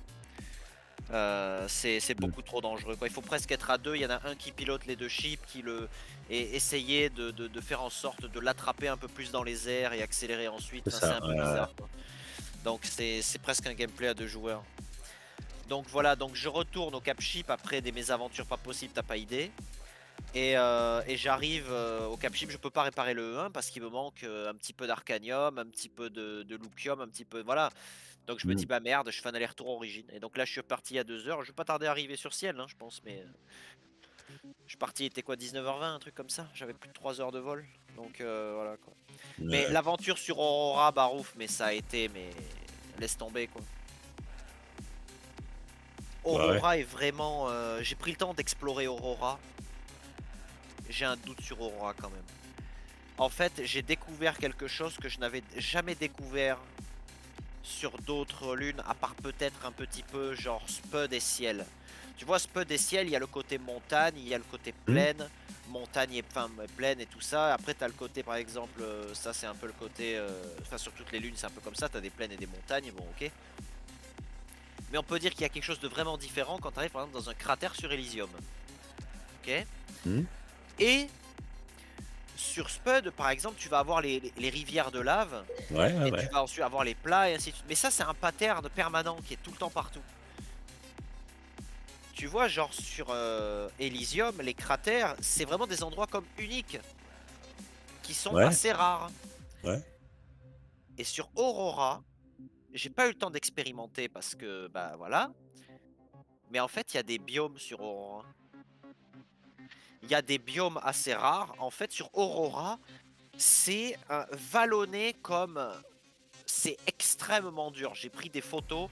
C'est beaucoup trop dangereux quoi. Il faut presque être à deux, il y en a un qui pilote les deux ships et essayer de faire en sorte de l'attraper un peu plus dans les airs et accélérer ensuite. c'est Enfin, c'est ça. un peu bizarre quoi. Donc c'est presque un gameplay à 2 joueurs. Donc voilà, donc je retourne au Cap Ship après des mésaventures pas possibles, t'as pas idée. Et j'arrive au Cap Ship, je peux pas réparer le E1 parce qu'il me manque un petit peu d'arcanium, un petit peu de lucium, un petit peu, voilà. Donc je me dis bah merde, je fais un aller-retour origine. Et donc là je suis reparti à 2 heures, je vais pas tarder à arriver sur ciel, hein, je pense, mais je suis parti, il était quoi, 19h20, un truc comme ça. J'avais plus de 3 heures de vol, donc voilà quoi. Mais Ouais. l'aventure sur Aurora, barouf, mais ça a été, mais laisse tomber quoi. Bah ouais. Aurora est vraiment, j'ai pris le temps d'explorer Aurora. J'ai un doute sur Aurora quand même. En fait, j'ai découvert quelque chose que je n'avais jamais découvert sur d'autres lunes, à part peut-être un petit peu genre Spud et Ciel. Tu vois, Spud et Ciel, il y a le côté montagne, il y a le côté plaine, montagne et enfin, plaine et tout ça. Après, tu as le côté, par exemple, ça c'est un peu le côté, enfin sur toutes les lunes, c'est un peu comme ça, tu as des plaines et des montagnes, bon ok. Mais on peut dire qu'il y a quelque chose de vraiment différent quand tu arrives par exemple dans un cratère sur Elysium. Ok. Et sur Spud, par exemple, tu vas avoir les rivières de lave. Ouais, ouais, Et ouais. tu vas ensuite avoir les plats et ainsi de suite. Mais ça, c'est un pattern permanent qui est tout le temps partout. Tu vois, genre sur Elysium, les cratères, c'est vraiment des endroits comme uniques, qui sont Ouais, assez rares. ouais. Et sur Aurora, j'ai pas eu le temps d'expérimenter parce que, bah voilà. Mais en fait, il y a des biomes sur Aurora. Il y a des biomes assez rares. En fait, sur Aurora, c'est vallonné comme... C'est extrêmement dur. J'ai pris des photos.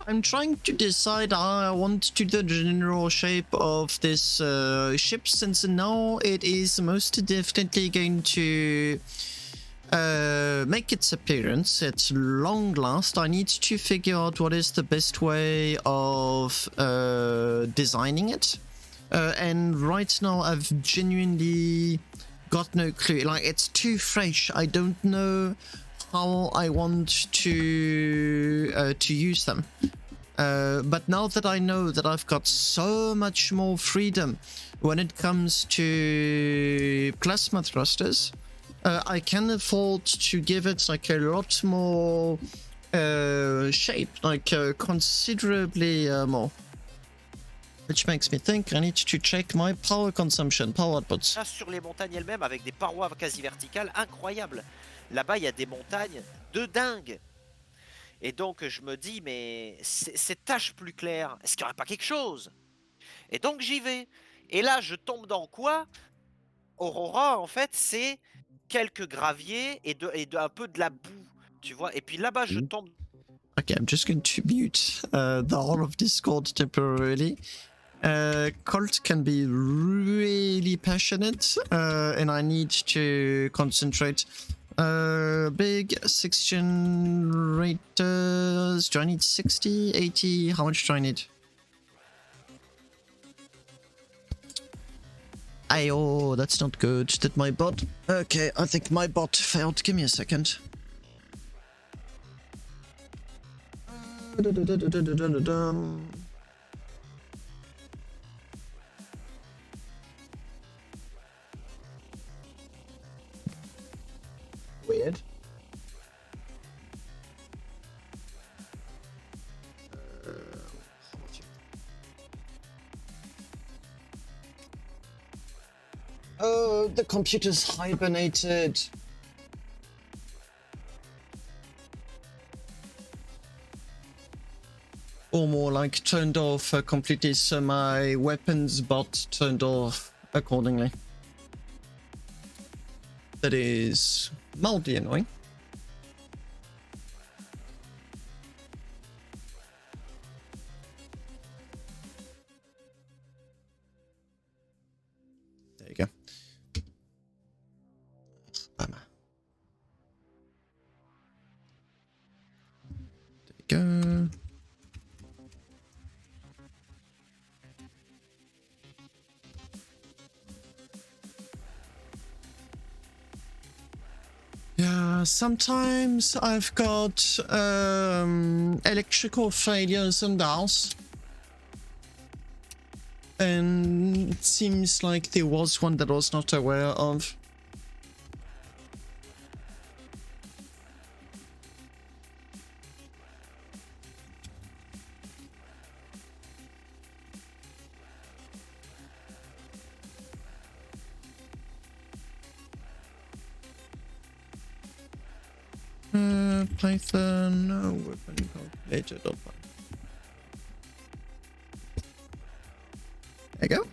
I'm trying to decide how I want to the general shape of this ship, since now it is most definitely going to make its appearance at long last. I need to figure out what is the best way of designing it. And right now I've genuinely got no clue. Like, it's too fresh. I don't know how I want to use them. But now that I know that I've got so much more freedom when it comes to plasma thrusters, I can afford to give it like a lot more shape, like considerably more. Which makes me think I need to check my power consumption, power outputs. Sur les montagnes elles-mêmes avec des parois quasi verticales incroyables. Là-bas, il y a des montagnes de dingue. Et donc, je me dis, mais ces taches plus claires, est-ce qu'il n'y aurait pas quelque chose? Et donc, j'y vais. Et là, je tombe dans quoi? Aurora, en fait, c'est quelques graviers et un peu de la boue, tu vois. Et puis là-bas, je tombe. Okay, I'm just going to mute the whole of Discord temporarily. Colt can be really passionate and I need to concentrate. Big 6 generators. Do I need 60, 80? How much do I need? Ayo, that's not good. Did my bot? Okay, I think my bot failed. Give me a second. Weird. Oh, the computer's hibernated. Or more like turned off completely, so my weapons bot turned off accordingly. That is mildly annoying. There you go. Bummer. There you go. Yeah, sometimes I've got electrical failures in the house. And it seems like there was one that I was not aware of. Python, no weapon calculator. There you go.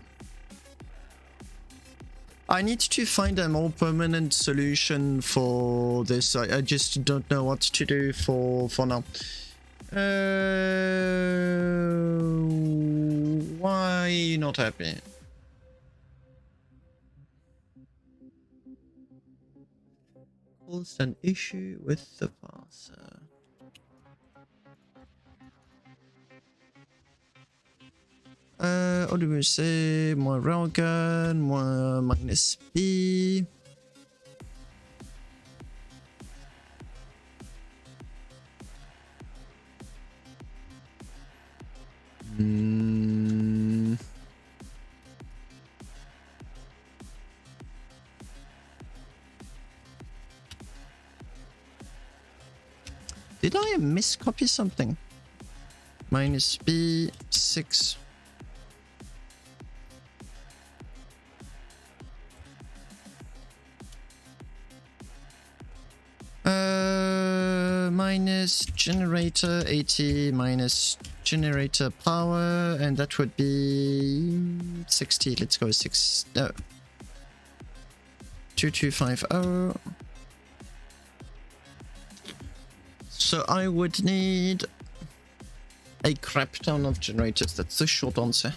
I need to find a more permanent solution for this. I just don't know what to do for now. Why are you not happy? Caused an issue with the parser. What do we say? More railgun, more -B. Did I miscopy something? -B 6. Minus generator 80 minus generator power, and that would be 60. Let's go 6. No. 2250. So I would need a crap ton of generators. That's the short answer.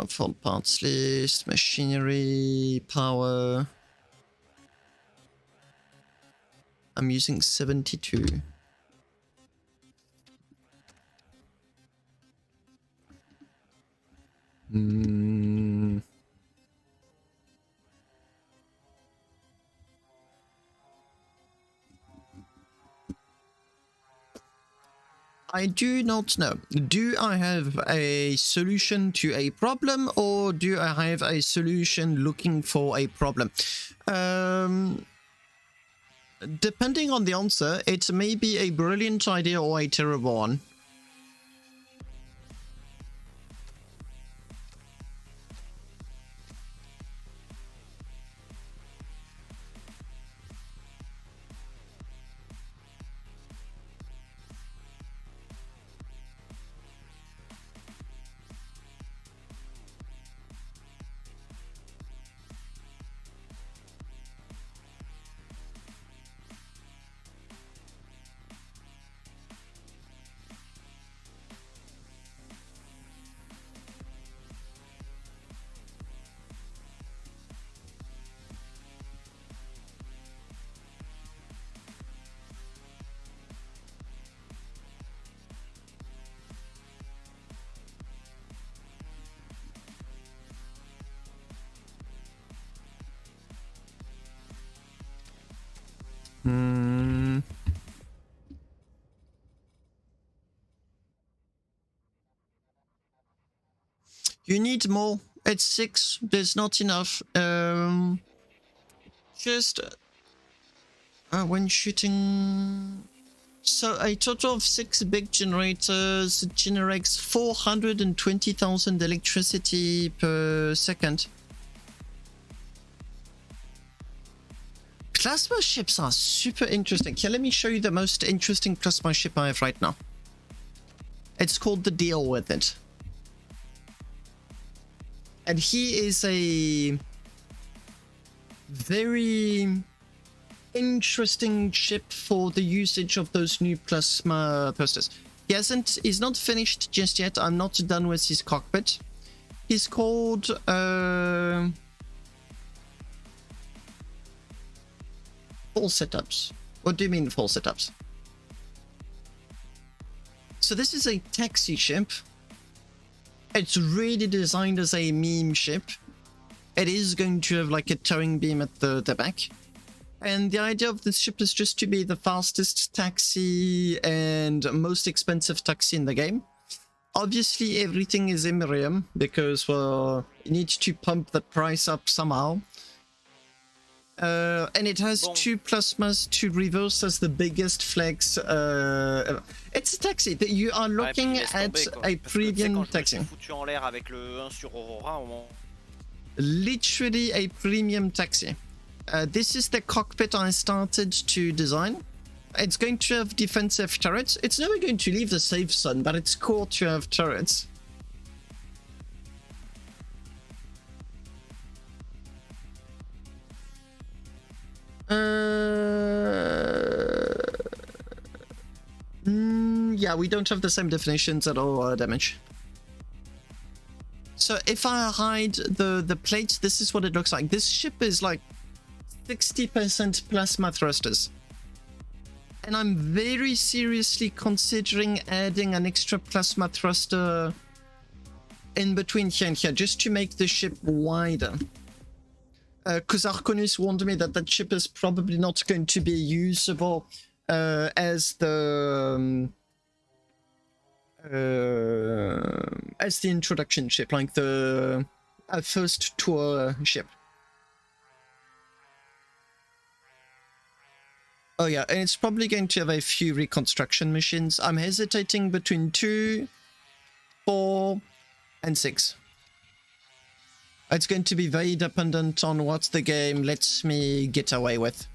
Full parts list, machinery, power. I'm using 72. I do not know. Do I have a solution to a problem, or do I have a solution looking for a problem? Depending on the answer, it may be a brilliant idea or a terrible one. You need more. It's 6. There's not enough. Just when shooting. So a total of 6 big generators generates 420,000 electricity per second. Plasma ships are super interesting. Here, let me show you the most interesting plasma ship I have right now. It's called the Deal With It. And he is a very interesting ship for the usage of those new plasma thrusters. He's not finished just yet. I'm not done with his cockpit. He's called full setups. What do you mean full setups? So this is a taxi ship. It's really designed as a meme ship. It is going to have like a towing beam at the back. And the idea of this ship is just to be the fastest taxi and most expensive taxi in the game. Obviously, everything is Imperium because, well, you need to pump the price up somehow. And it has 2 plasmas to reverse as the biggest flex. It's a taxi. You are looking at a premium taxi. Literally a premium taxi. This is the cockpit I started to design. It's going to have defensive turrets. It's never going to leave the safe zone, but it's cool to have turrets. Yeah, we don't have the same definitions at all, damage. So if I hide the plates, this is what it looks like. This ship is like 60% plasma thrusters. And I'm very seriously considering adding an extra plasma thruster in between here and here, just to make the ship wider. Because Arkhonus warned me that that ship is probably not going to be usable as the introduction ship, like the first tour ship. Oh yeah, and it's probably going to have a few reconstruction missions. I'm hesitating between 2, 4, and 6. It's going to be very dependent on what the game lets me get away with.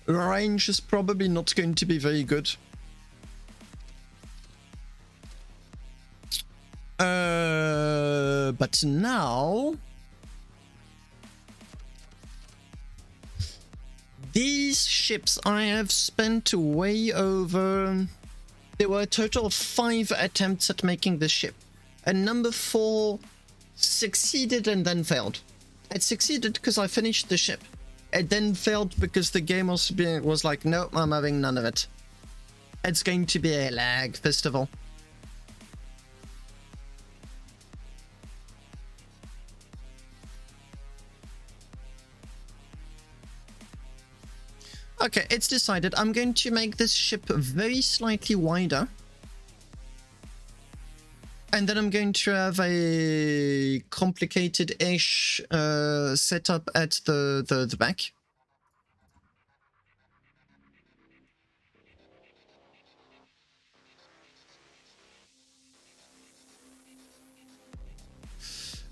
Range is probably not going to be very good. But now... these ships I have spent way over... There were a total of 5 attempts at making this ship. And number 4 succeeded and then failed. It succeeded because I finished the ship. It then failed because the game was like, no, I'm having none of it. It's going to be a lag festival. Okay, it's decided. I'm going to make this ship very slightly wider. And then I'm going to have a complicated-ish setup at the back.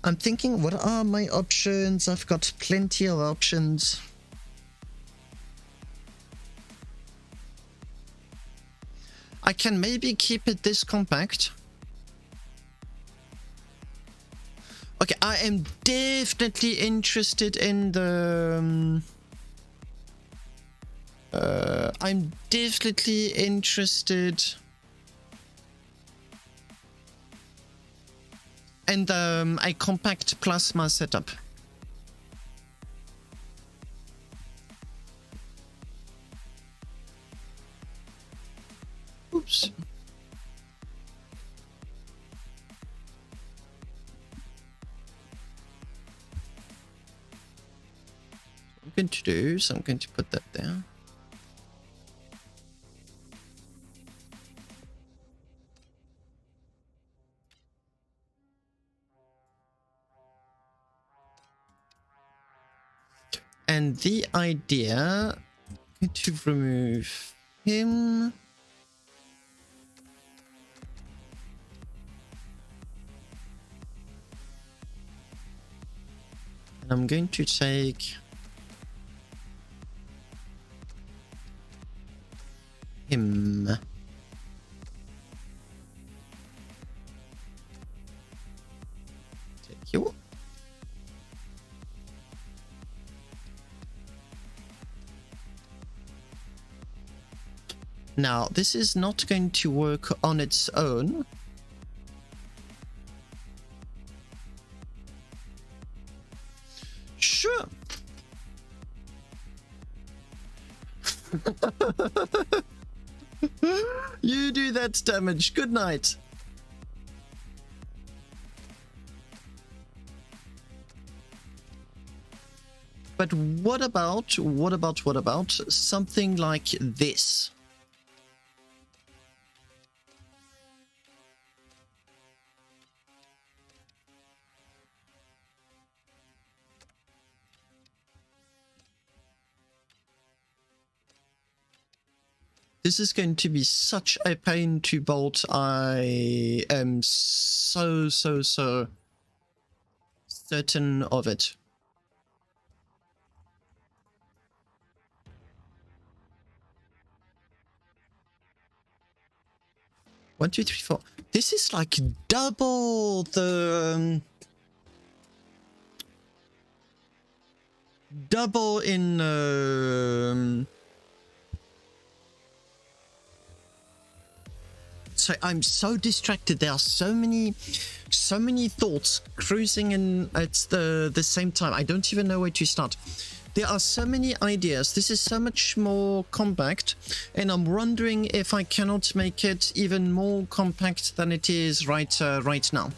I'm thinking, what are my options? I've got plenty of options. I can maybe keep it this compact. Okay, I am definitely interested in the... I'm definitely interested in the, a compact plasma setup. Oops. going to do, so I'm going to put that there. And the idea, I'm going to remove him. And I'm going to take him. Take you. Now, this is not going to work on its own. Sure. You do that damage. Good night. But what about something like this? This is going to be such a pain to bolt. I am so certain of it. One, two, three, four. This is like double the double in so I'm so distracted. There are so many thoughts cruising in at the same time. I don't even know where to start. There are so many ideas. This is so much more compact, and I'm wondering if I cannot make it even more compact than it is right now.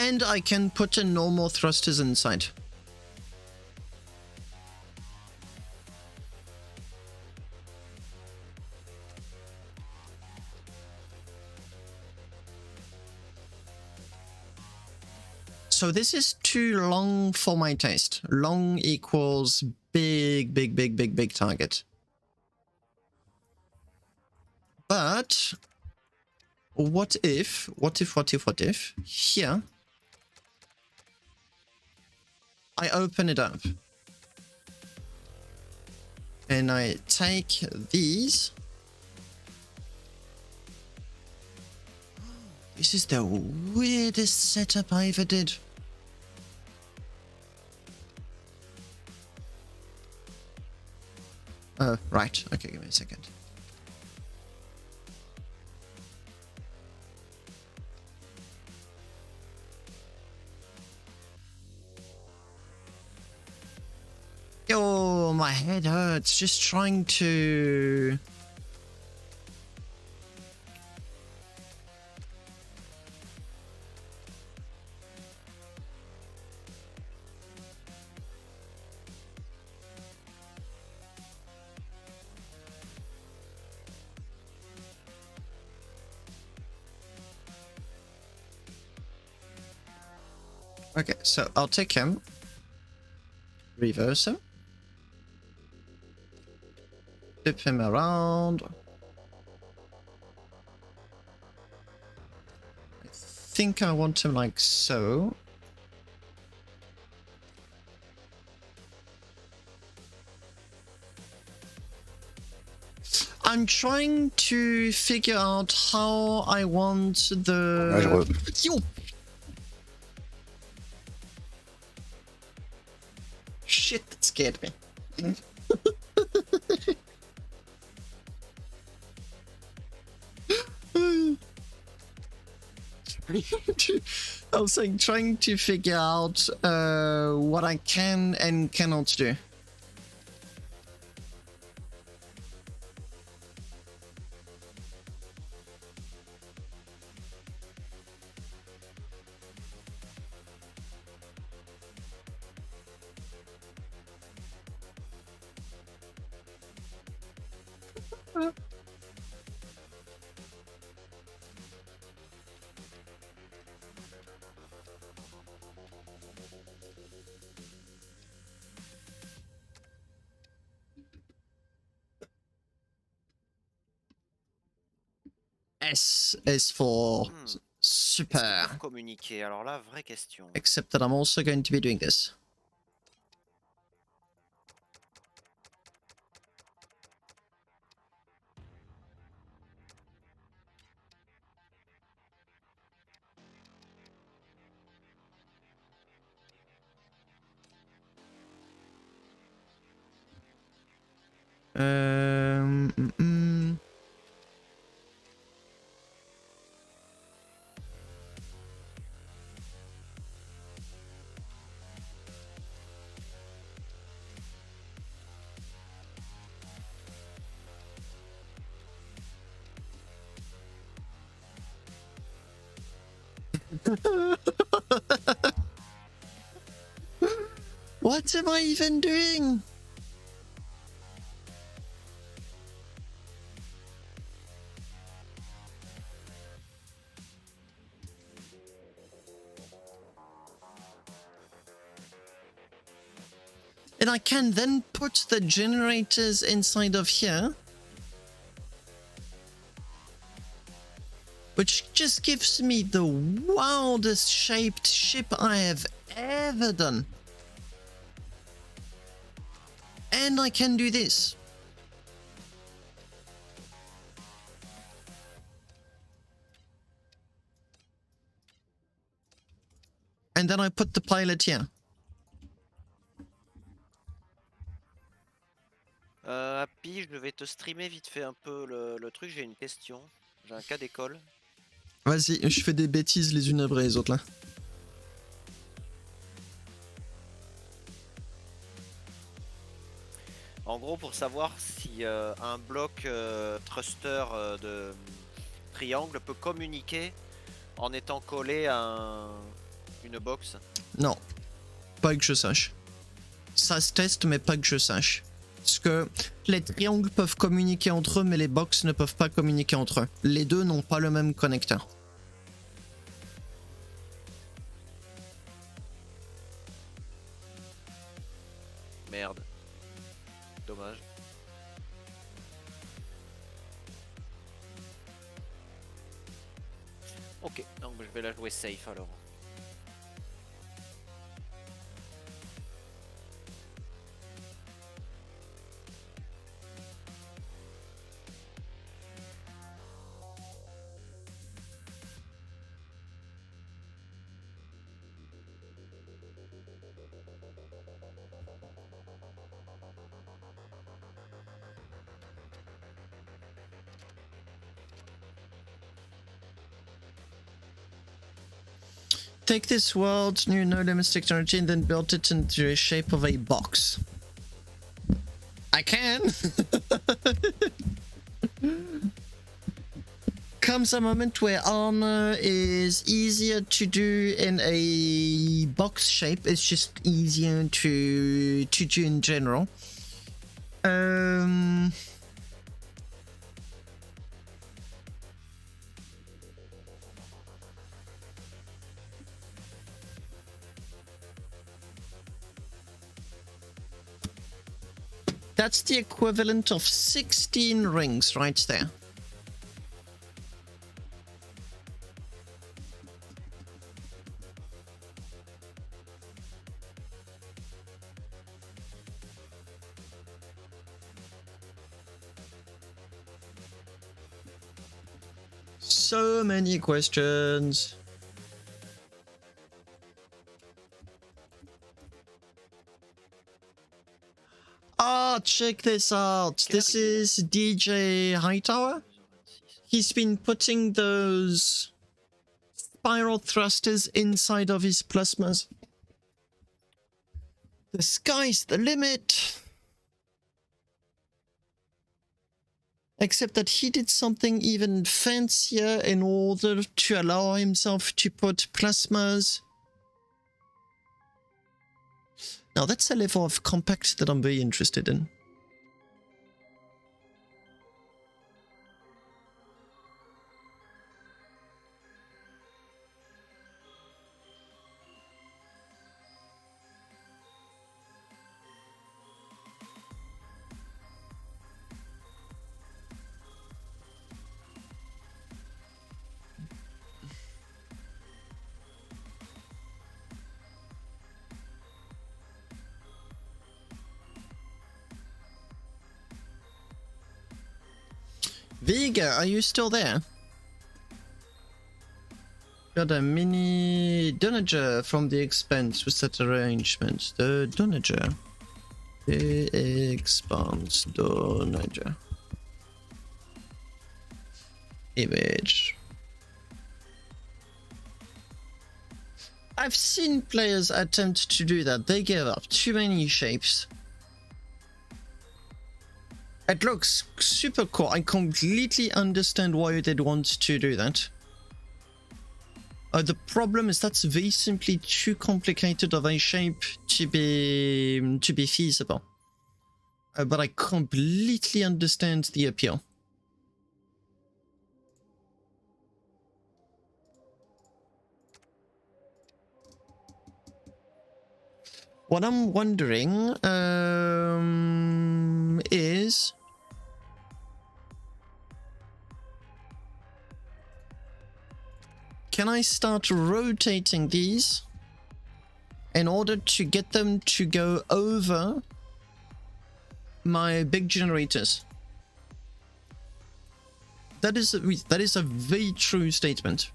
And I can put in normal thrusters inside. So this is too long for my taste. Long equals big target. But what if here I open it up and I take these. This is the weirdest setup I ever did. Oh, right. Okay, give me a second. Oh, my head hurts just trying to... Okay, so I'll take him, reverse him, flip him around. I think I want him like so. I'm trying to figure out how I want the... Yo! Shit, that scared me. I was like trying to figure out what I can and cannot do. S is for super. Est-ce qu'ils peuvent communiquer? Alors là, vraie question. Except that I'm also going to be doing this. Mm, mm. What am I even doing? And I can then put the generators inside of here, which just gives me the wildest shaped ship I have ever done. And I can do this. And then I put the pilot here. Happy, je vais te streamer vite fait un peu le truc. J'ai une question. J'ai un cas d'école. Vas-y, je fais des bêtises les unes après les autres là. En gros, pour savoir si un bloc thruster de triangle peut communiquer en étant collé à une box. Non, pas que je sache. Ça se teste, mais pas que je sache. Parce que les triangles peuvent communiquer entre eux, mais les box ne peuvent pas communiquer entre eux. Les deux n'ont pas le même connecteur. Merde. Dommage. Ok, donc je vais la jouer safe alors. Take this world's new no limits technology and then build it into the shape of a box. I can! Comes a moment where armor is easier to do in a box shape. It's just easier to do in general. That's the equivalent of 16 rings right there. So many questions. Oh, check this out. This is DJ Hightower. He's been putting those spiral thrusters inside of his plasmas. The sky's the limit. Except that he did something even fancier in order to allow himself to put plasmas. Now that's a level of compact that I'm very interested in. Vega, are you still there? Got a mini Donager from the Expanse with that arrangement. The Donager. The Expanse Donager. Image. I've seen players attempt to do that. They give up too many shapes. It looks super cool. I completely understand why they'd want to do that. The problem is that's very simply too complicated of a shape to be feasible. But I completely understand the appeal. What I'm wondering is... Can I start rotating these in order to get them to go over my big generators? That is a very true statement.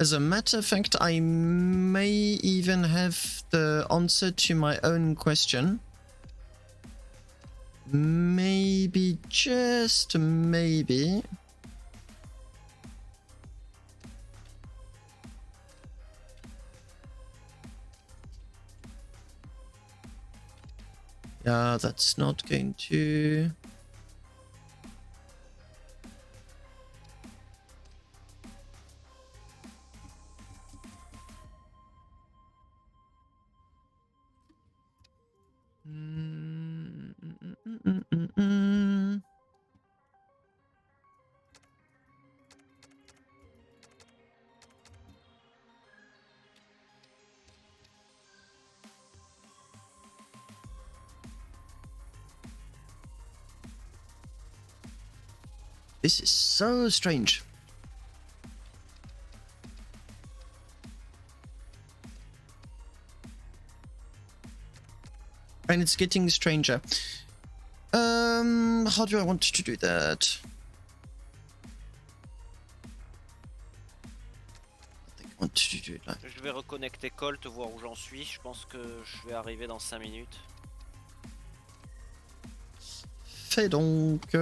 As a matter of fact, I may even have the answer to my own question. Maybe, just maybe. Yeah, that's not going to... This is so strange. And it's getting stranger. How do I want to do that? I think I want to do it like... Je vais reconnecter Colt, voir où j'en suis. Je pense que je vais arriver dans 5 minutes. Fais donc...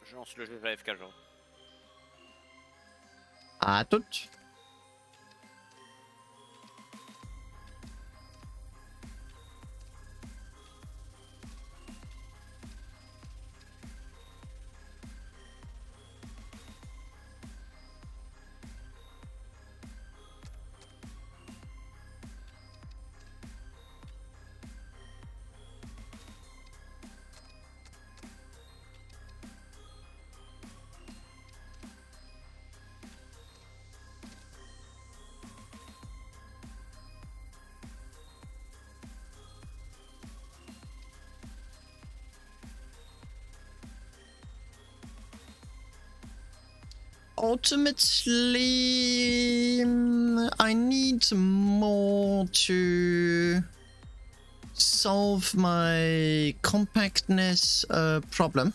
Je lance le jeu de la FK. À toutes. ultimately, I need more to solve my compactness problem.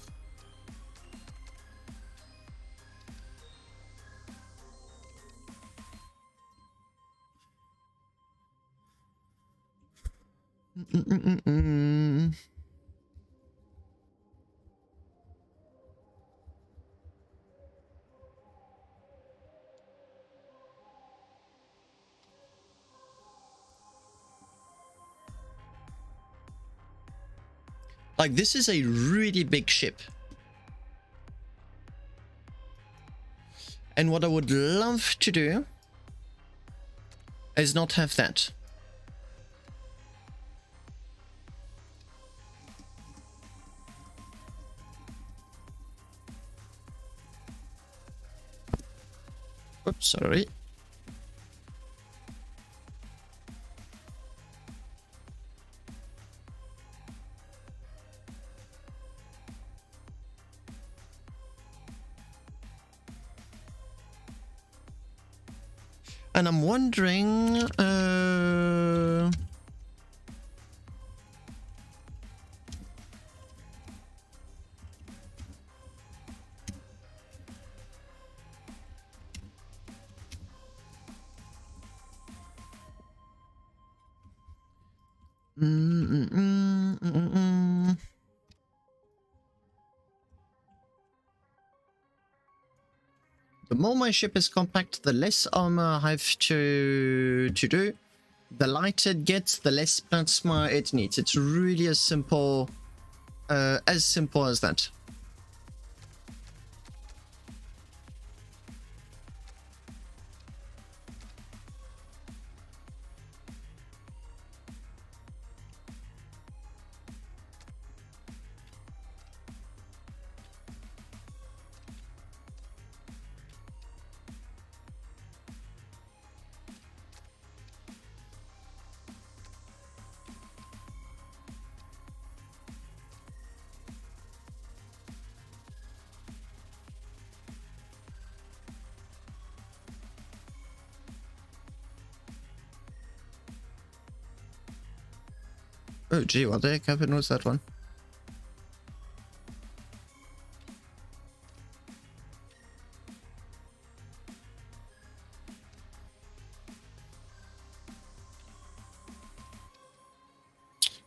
Like, this is a really big ship. And what I would love to do is not have that. Oops, sorry. And I'm wondering, the more my ship is compact, the less armor I have to do. The lighter it gets, the less plasma it needs. It's really as simple as that. Oh gee, what the heck happened with that one?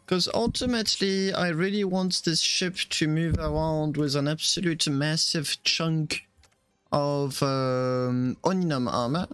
Because ultimately, I really want this ship to move around with an absolute massive chunk of Omnium armor.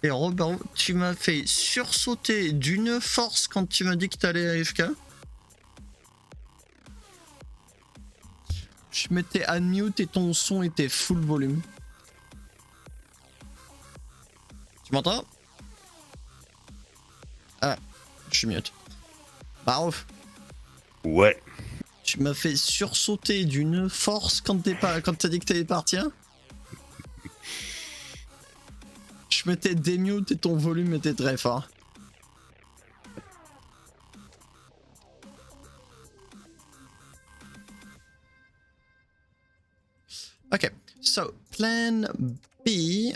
Et Et Robin, tu m'as fait sursauter d'une force quand tu m'as dit que t'allais AFK. Je mettais unmute et ton son était full volume. Tu m'entends? Ah, je suis mute. Bah ouf. ouais. Tu m'as fait sursauter d'une force quand t'as dit que t'allais partir. Je mettais démute et ton volume était très fort. Okay, so plan B.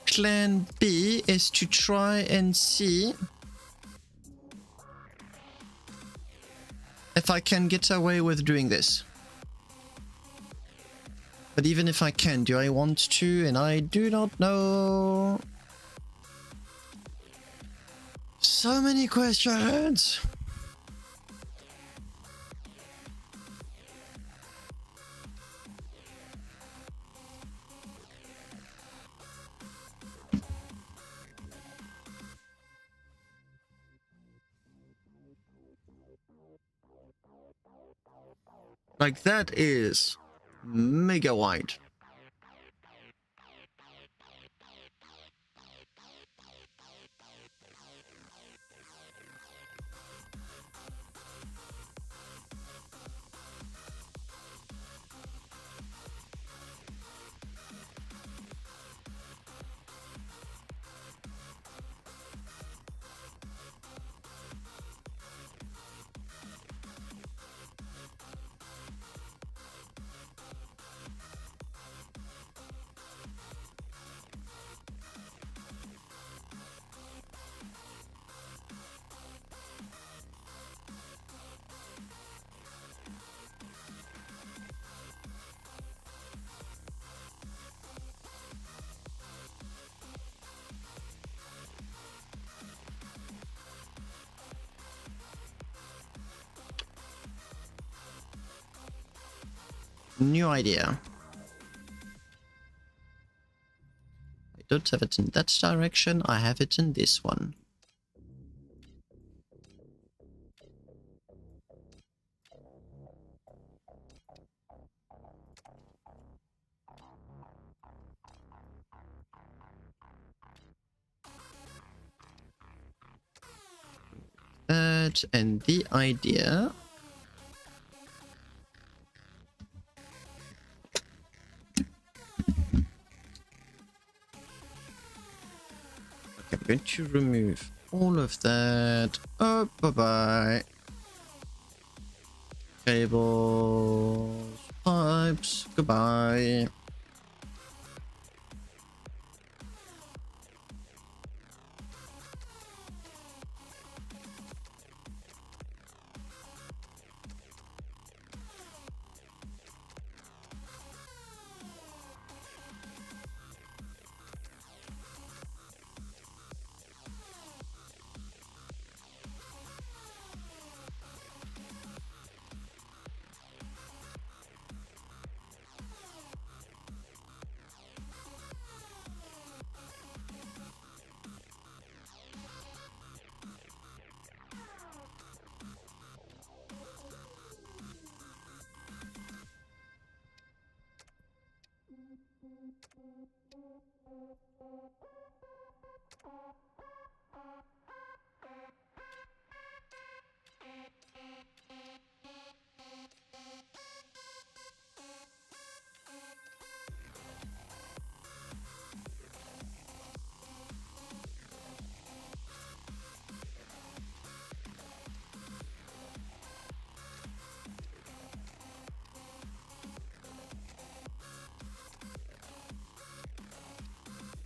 Plan B is to try and see if I can get away with doing this. But even if I can, do I want to? And I do not know. So many questions. Like, that is mega wide. New idea. I don't have it in that direction, I have it in this one. That and the idea. I'm going to remove all of that. Oh, bye-bye. Cables, pipes, goodbye.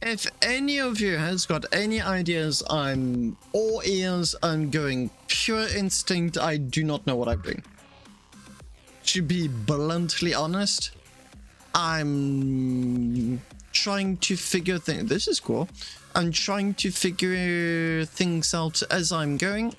If any of you has got any ideas, I'm all ears. I'm going pure instinct. I do not know what I'm doing. To be bluntly honest, I'm trying to figure things. This is cool. I'm trying to figure things out as I'm going.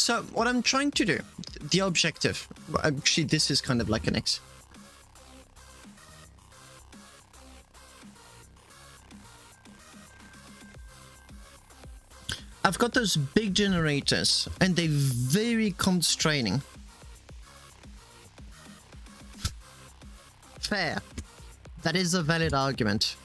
So what I'm trying to do, the objective, actually this is kind of like an X. I've got those big generators and they're very constraining. fair. That is a valid argument.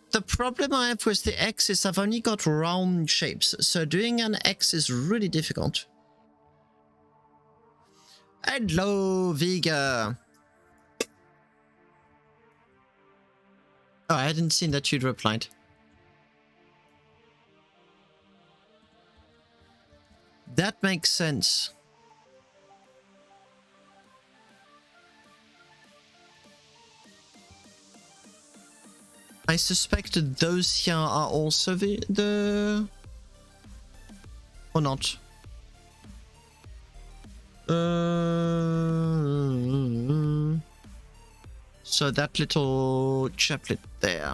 The problem I have with the X is I've only got round shapes, so doing an X is really difficult. Hello, Vega. Oh, I hadn't seen that you'd replied. That makes sense. I suspect that those here are also the... or not. So that little chaplet there.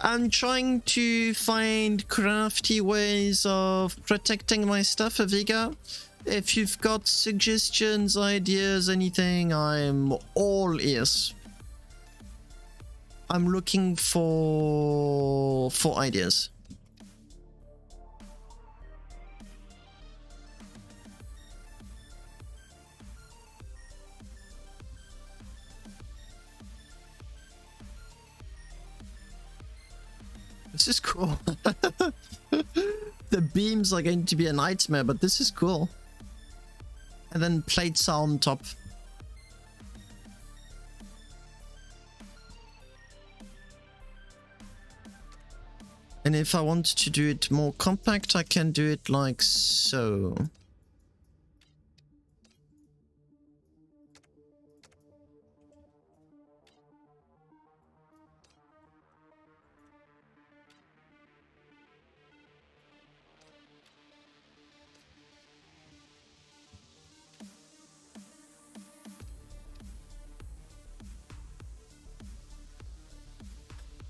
I'm trying to find crafty ways of protecting my stuff, Aviga. If you've got suggestions, ideas, anything, I'm all ears. I'm looking for ideas. This is cool. The beams are going to be a nightmare, but this is cool. And then plates are on top. And if I want to do it more compact, I can do it like so.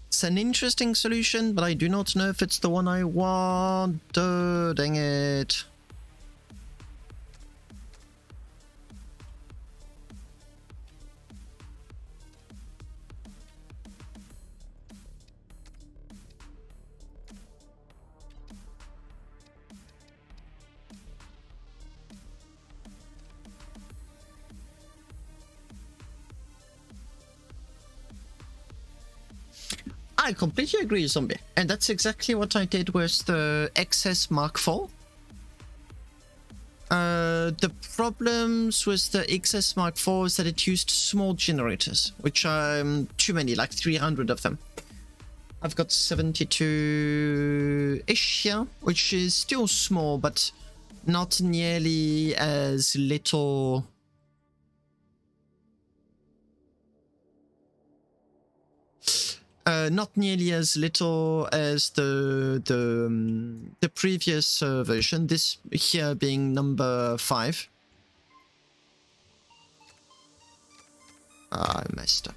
It's an interesting solution, but I do not know if it's the one I want. Oh, dang it. I completely agree, Zombie. And that's exactly what I did with the XS Mark IV. The problems with the XS Mark IV is that it used small generators, which are too many, like 300 of them. I've got 72-ish here, which is still small, but not nearly as little... not nearly as little as the previous version, this here being number 5. I messed up.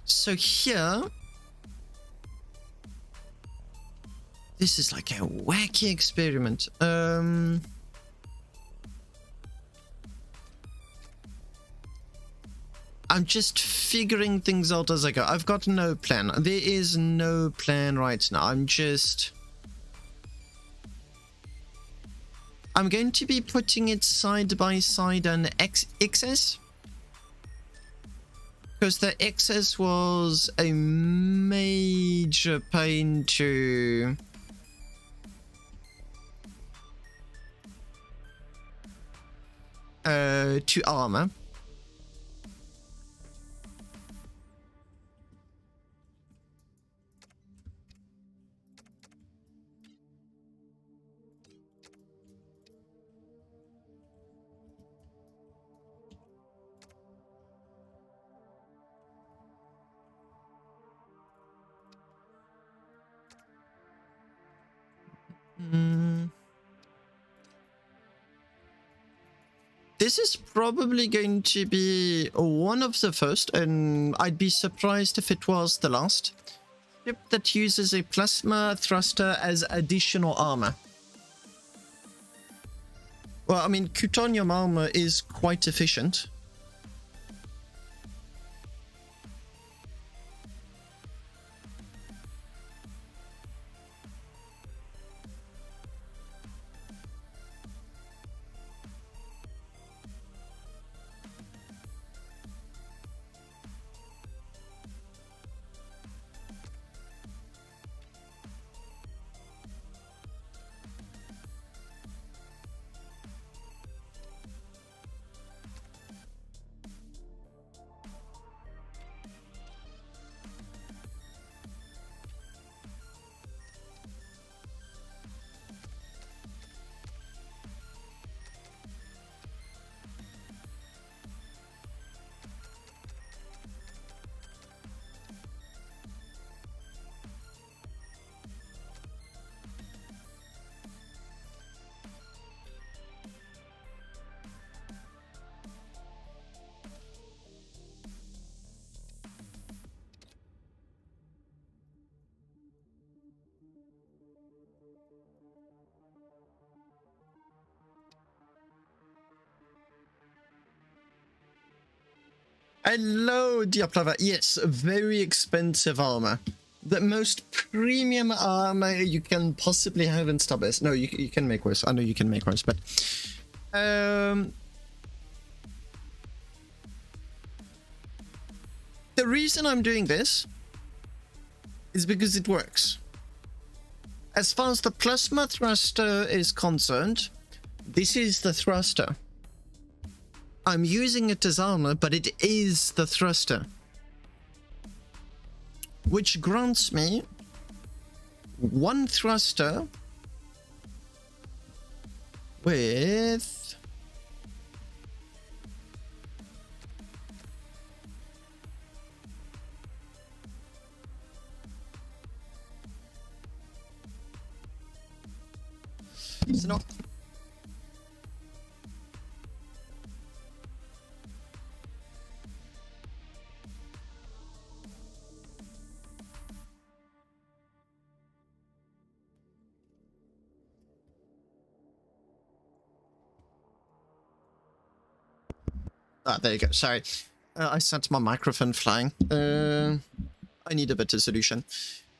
So here... this is like a wacky experiment. I'm just figuring things out as I go. I've got no plan. There is no plan right now. I'm going to be putting it side by side on XS. Because the XS was a major pain to... to armor. This is probably going to be one of the first, and I'd be surprised if it was the last, ship that uses a plasma thruster as additional armor. Well, I mean, Cutonium armor is quite efficient. Hello, Diaplava. Yes, very expensive armor. The most premium armor you can possibly have in Starbase. No, you can make worse. I know you can make worse, but... The reason I'm doing this is because it works. As far as the plasma thruster is concerned, this is the thruster. I'm using it as armor, but it is the thruster. Which grants me one thruster with... It's not... Ah, there you go. Sorry. I sent my microphone flying. I need a better solution.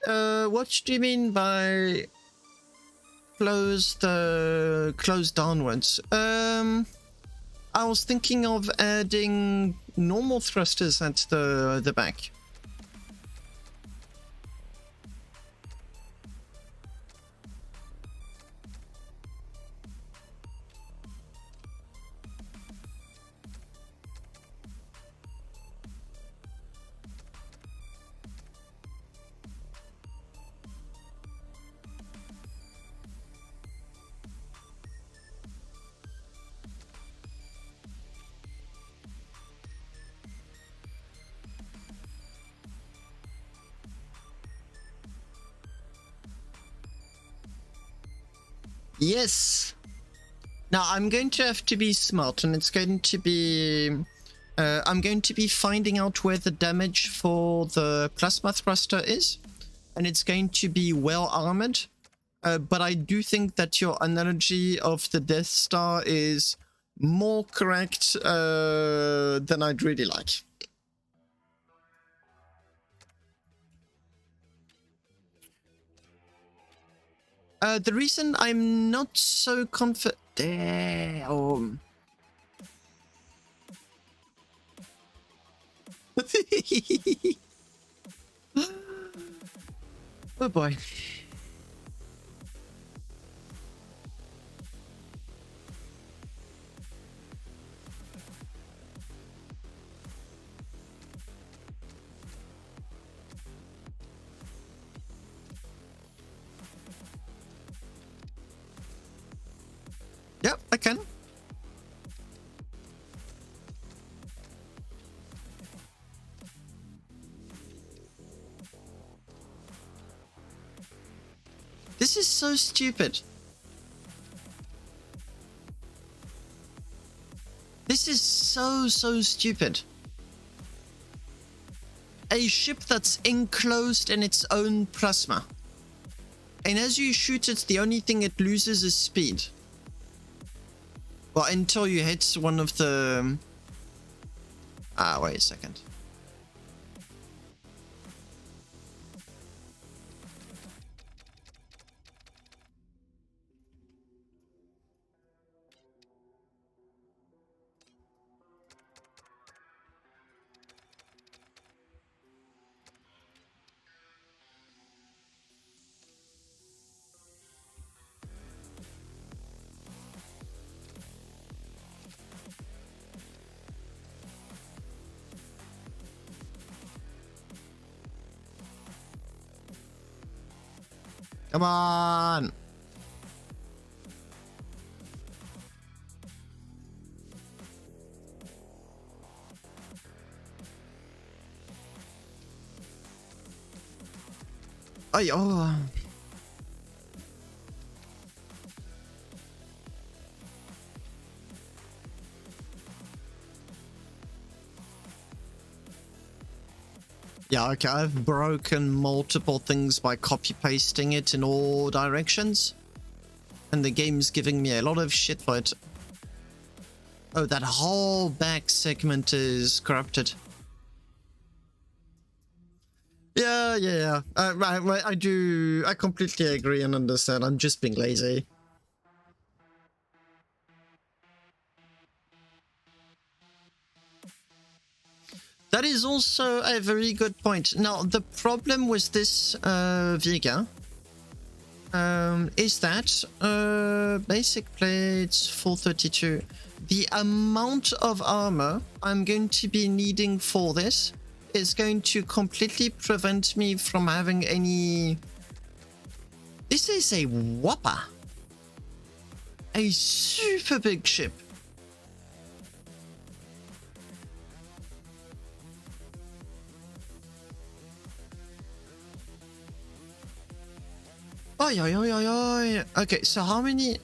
What do you mean by closed downwards? I was thinking of adding normal thrusters at the back. Yes. Now I'm going to have to be smart, and it's going to be... I'm going to be finding out where the damage for the plasma thruster is, and it's going to be well armored. But I do think that your analogy of the Death Star is more correct than I'd really like. The reason I'm not so confident... Damn. Oh boy. Yep, I can. This is so stupid. This is so stupid. A ship that's enclosed in its own plasma. And as you shoot it, the only thing it loses is speed. Well, until you hit one of the... wait a second. Come on! Oh. Yeah, okay, I've broken multiple things by copy-pasting it in all directions. And the game's giving me a lot of shit for it. Oh, that whole back segment is corrupted. Yeah. Right, I completely agree and understand. I'm just being lazy. That is also a very good point. Now, the problem with this Vega is that basic plates 432. The amount of armor I'm going to be needing for this is going to completely prevent me from having any... This is a whopper. A super big ship. Oi. Okay, so how many...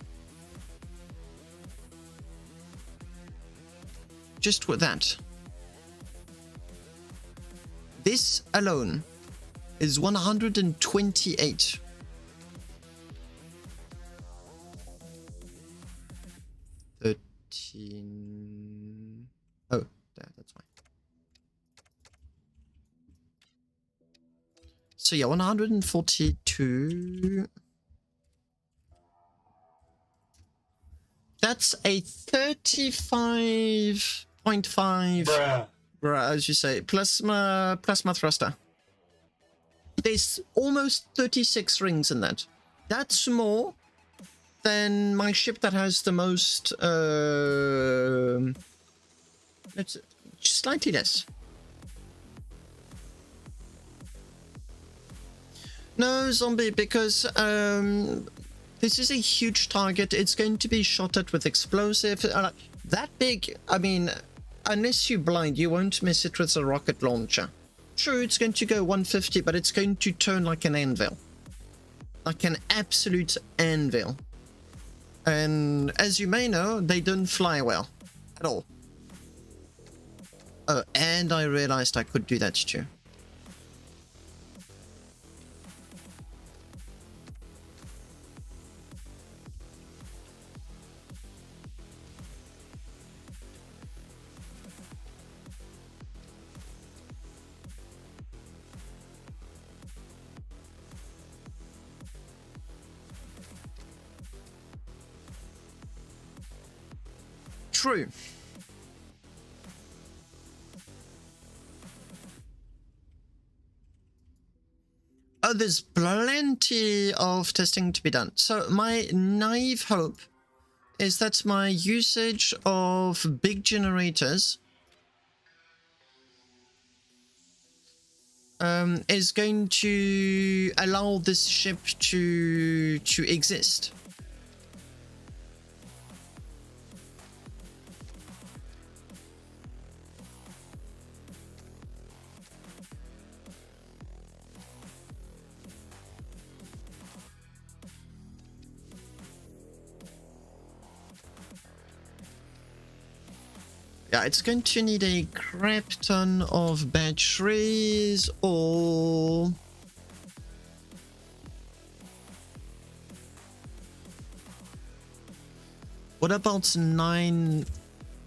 Just with that. This alone is 128. Oh, there, that's fine. So yeah, 142. That's a 35.5, as you say, plasma thruster. There's almost 36 rings in that. That's more than my ship that has the most. It's slightly less. No, zombie, because this is a huge target. It's going to be shot at with explosive. That big, I mean, unless you're blind, you won't miss it with a rocket launcher. True, it's going to go 150, but it's going to turn like an anvil. Like an absolute anvil. And as you may know, they don't fly well. At all. Oh, and I realized I could do that too. True. Oh, there's plenty of testing to be done. So my naive hope is that my usage of big generators is going to allow this ship to exist. Yeah, it's going to need a crap ton of batteries, or... What about 9...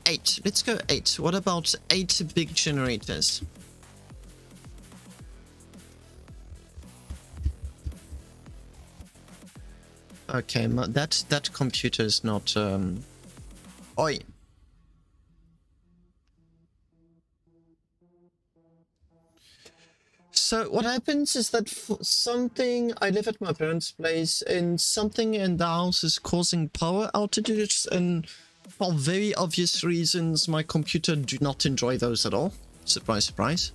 8? Let's go 8. What about 8 big generators? Okay, that computer is not... Oi! So what happens is that for something, I live at my parents' place, and something in the house is causing power outages, and for very obvious reasons, my computer do not enjoy those at all. Surprise, surprise.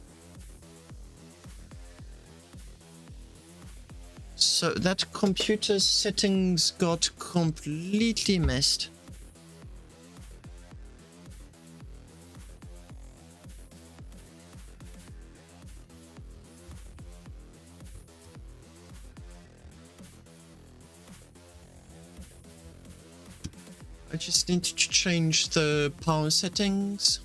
So that computer settings got completely messed. I just need to change the power settings.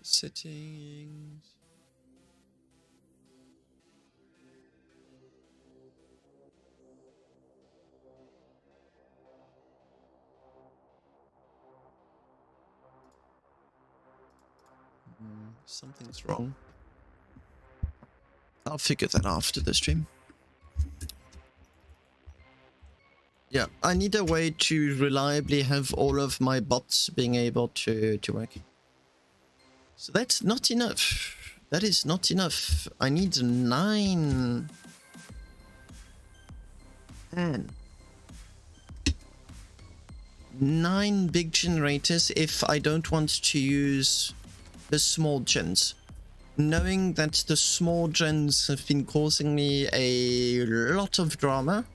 Settings. Something's wrong. I'll figure that out after the stream. Yeah, I need a way to reliably have all of my bots being able to work. So that's not enough. That is not enough. I need 9. 10. 9 big generators if I don't want to use the small gens. Knowing that the small gens have been causing me a lot of drama.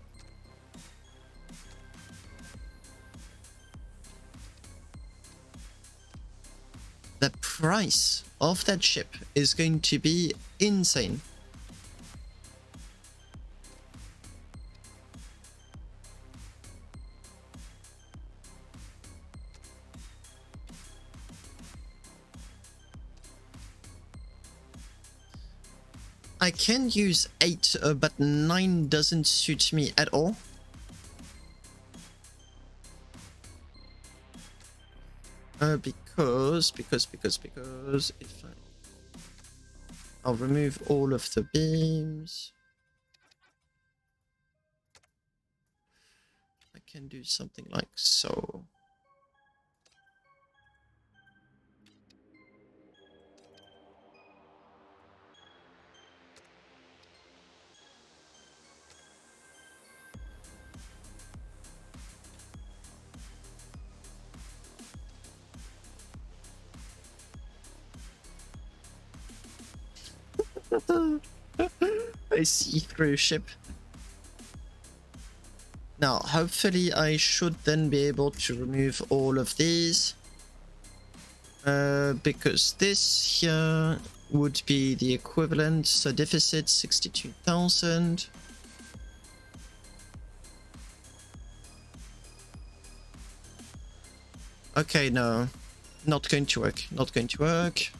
The price of that ship is going to be insane. I can use 8, but 9 doesn't suit me at all. Because if I'll remove all of the beams. I can do something like so. A see-through ship. Now, hopefully I should then be able to remove all of these. Because this here would be the equivalent, so deficit 62,000. Okay, no. Not going to work. Not going to work.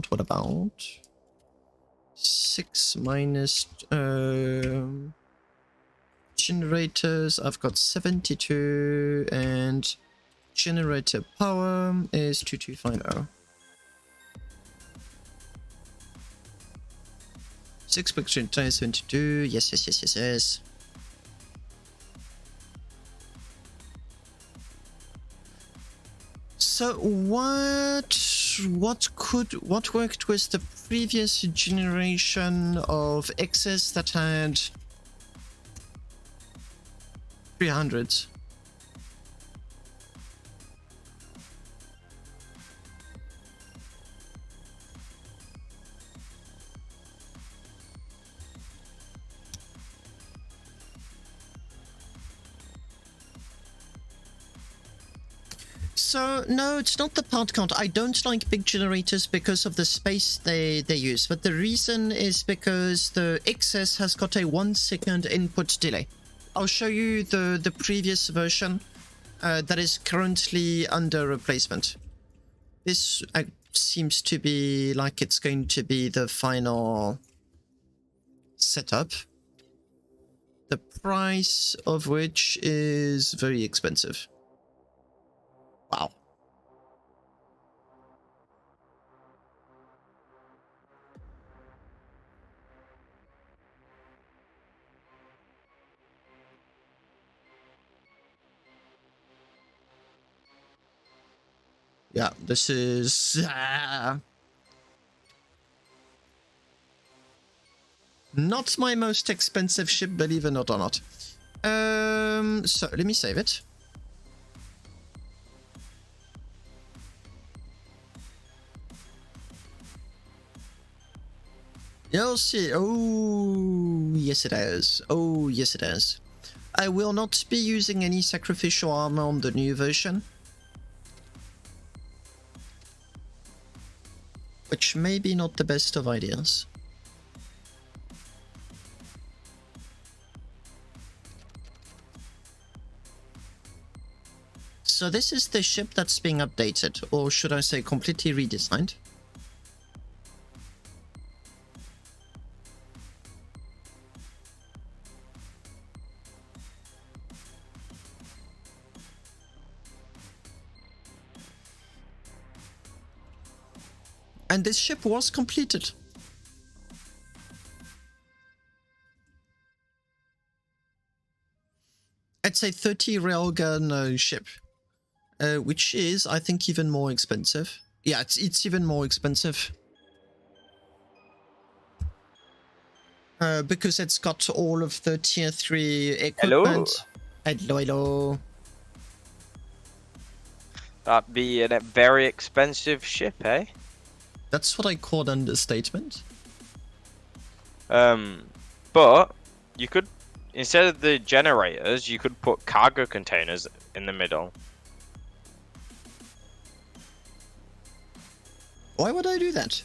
What about 6 minus generators? I've got 72 and generator power is 2250. 6.72. Yes, yes, yes, yes, yes. So what worked with the previous generation of XS that had 300s? So, no, it's not the part count. I don't like big generators because of the space they use. But the reason is because the XS has got a 1 second input delay. I'll show you the previous version that is currently under replacement. This seems to be like it's going to be the final setup. The price of which is very expensive. Wow. Yeah, this is not my most expensive ship, believe it or not. So let me save it. You'll see. Oh, yes it is. Oh, yes it is. I will not be using any sacrificial armor on the new version. Which may be not the best of ideas. So this is the ship that's being updated, or should I say completely redesigned. And this ship was completed. It's a 30 railgun ship, which is, I think, even more expensive. Yeah, it's even more expensive. Because it's got all of the tier 3 equipment. Hello, hello. That be a very expensive ship, eh? That's what I call an understatement. But you could, instead of the generators, you could put cargo containers in the middle. Why would I do that?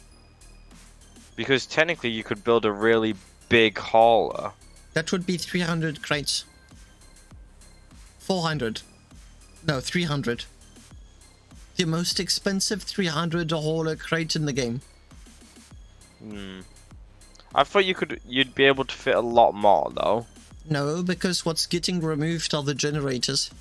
Because technically you could build a really big hauler. That would be 300 crates. 400. No, 300. The most expensive 300 hauler crate in the game. I thought you'd be able to fit a lot more though. No, because what's getting removed are the generators.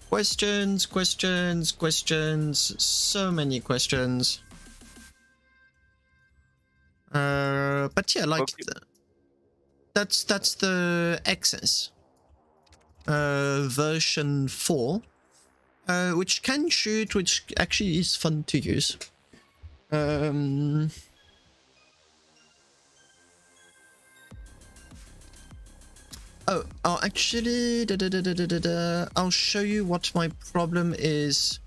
Questions, questions, questions. So many questions. But yeah, like Okay. that's the XS version 4, which can shoot, which actually is fun to use. Oh, actually, I'll show you what my problem is.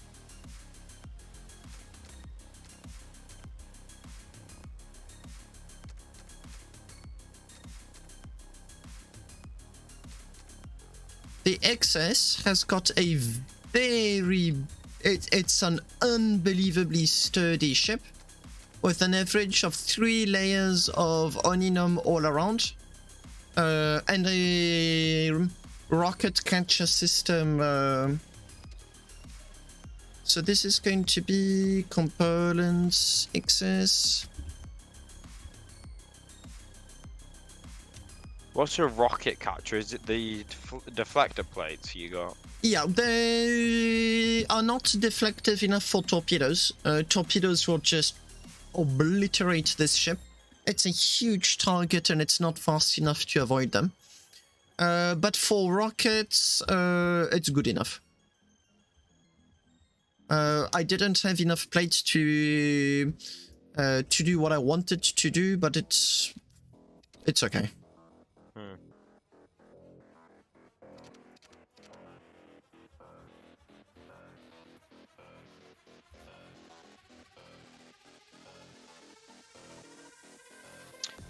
The XS has got a it's an unbelievably sturdy ship with an average of 3 layers of Oninum all around. And a rocket catcher system. So this is going to be components XS. What's a rocket catcher? Is it the deflector plates you got? Yeah, they are not deflective enough for torpedoes. Torpedoes will just obliterate this ship. It's a huge target and it's not fast enough to avoid them. But for rockets, it's good enough. I didn't have enough plates to do what I wanted to do, but it's okay.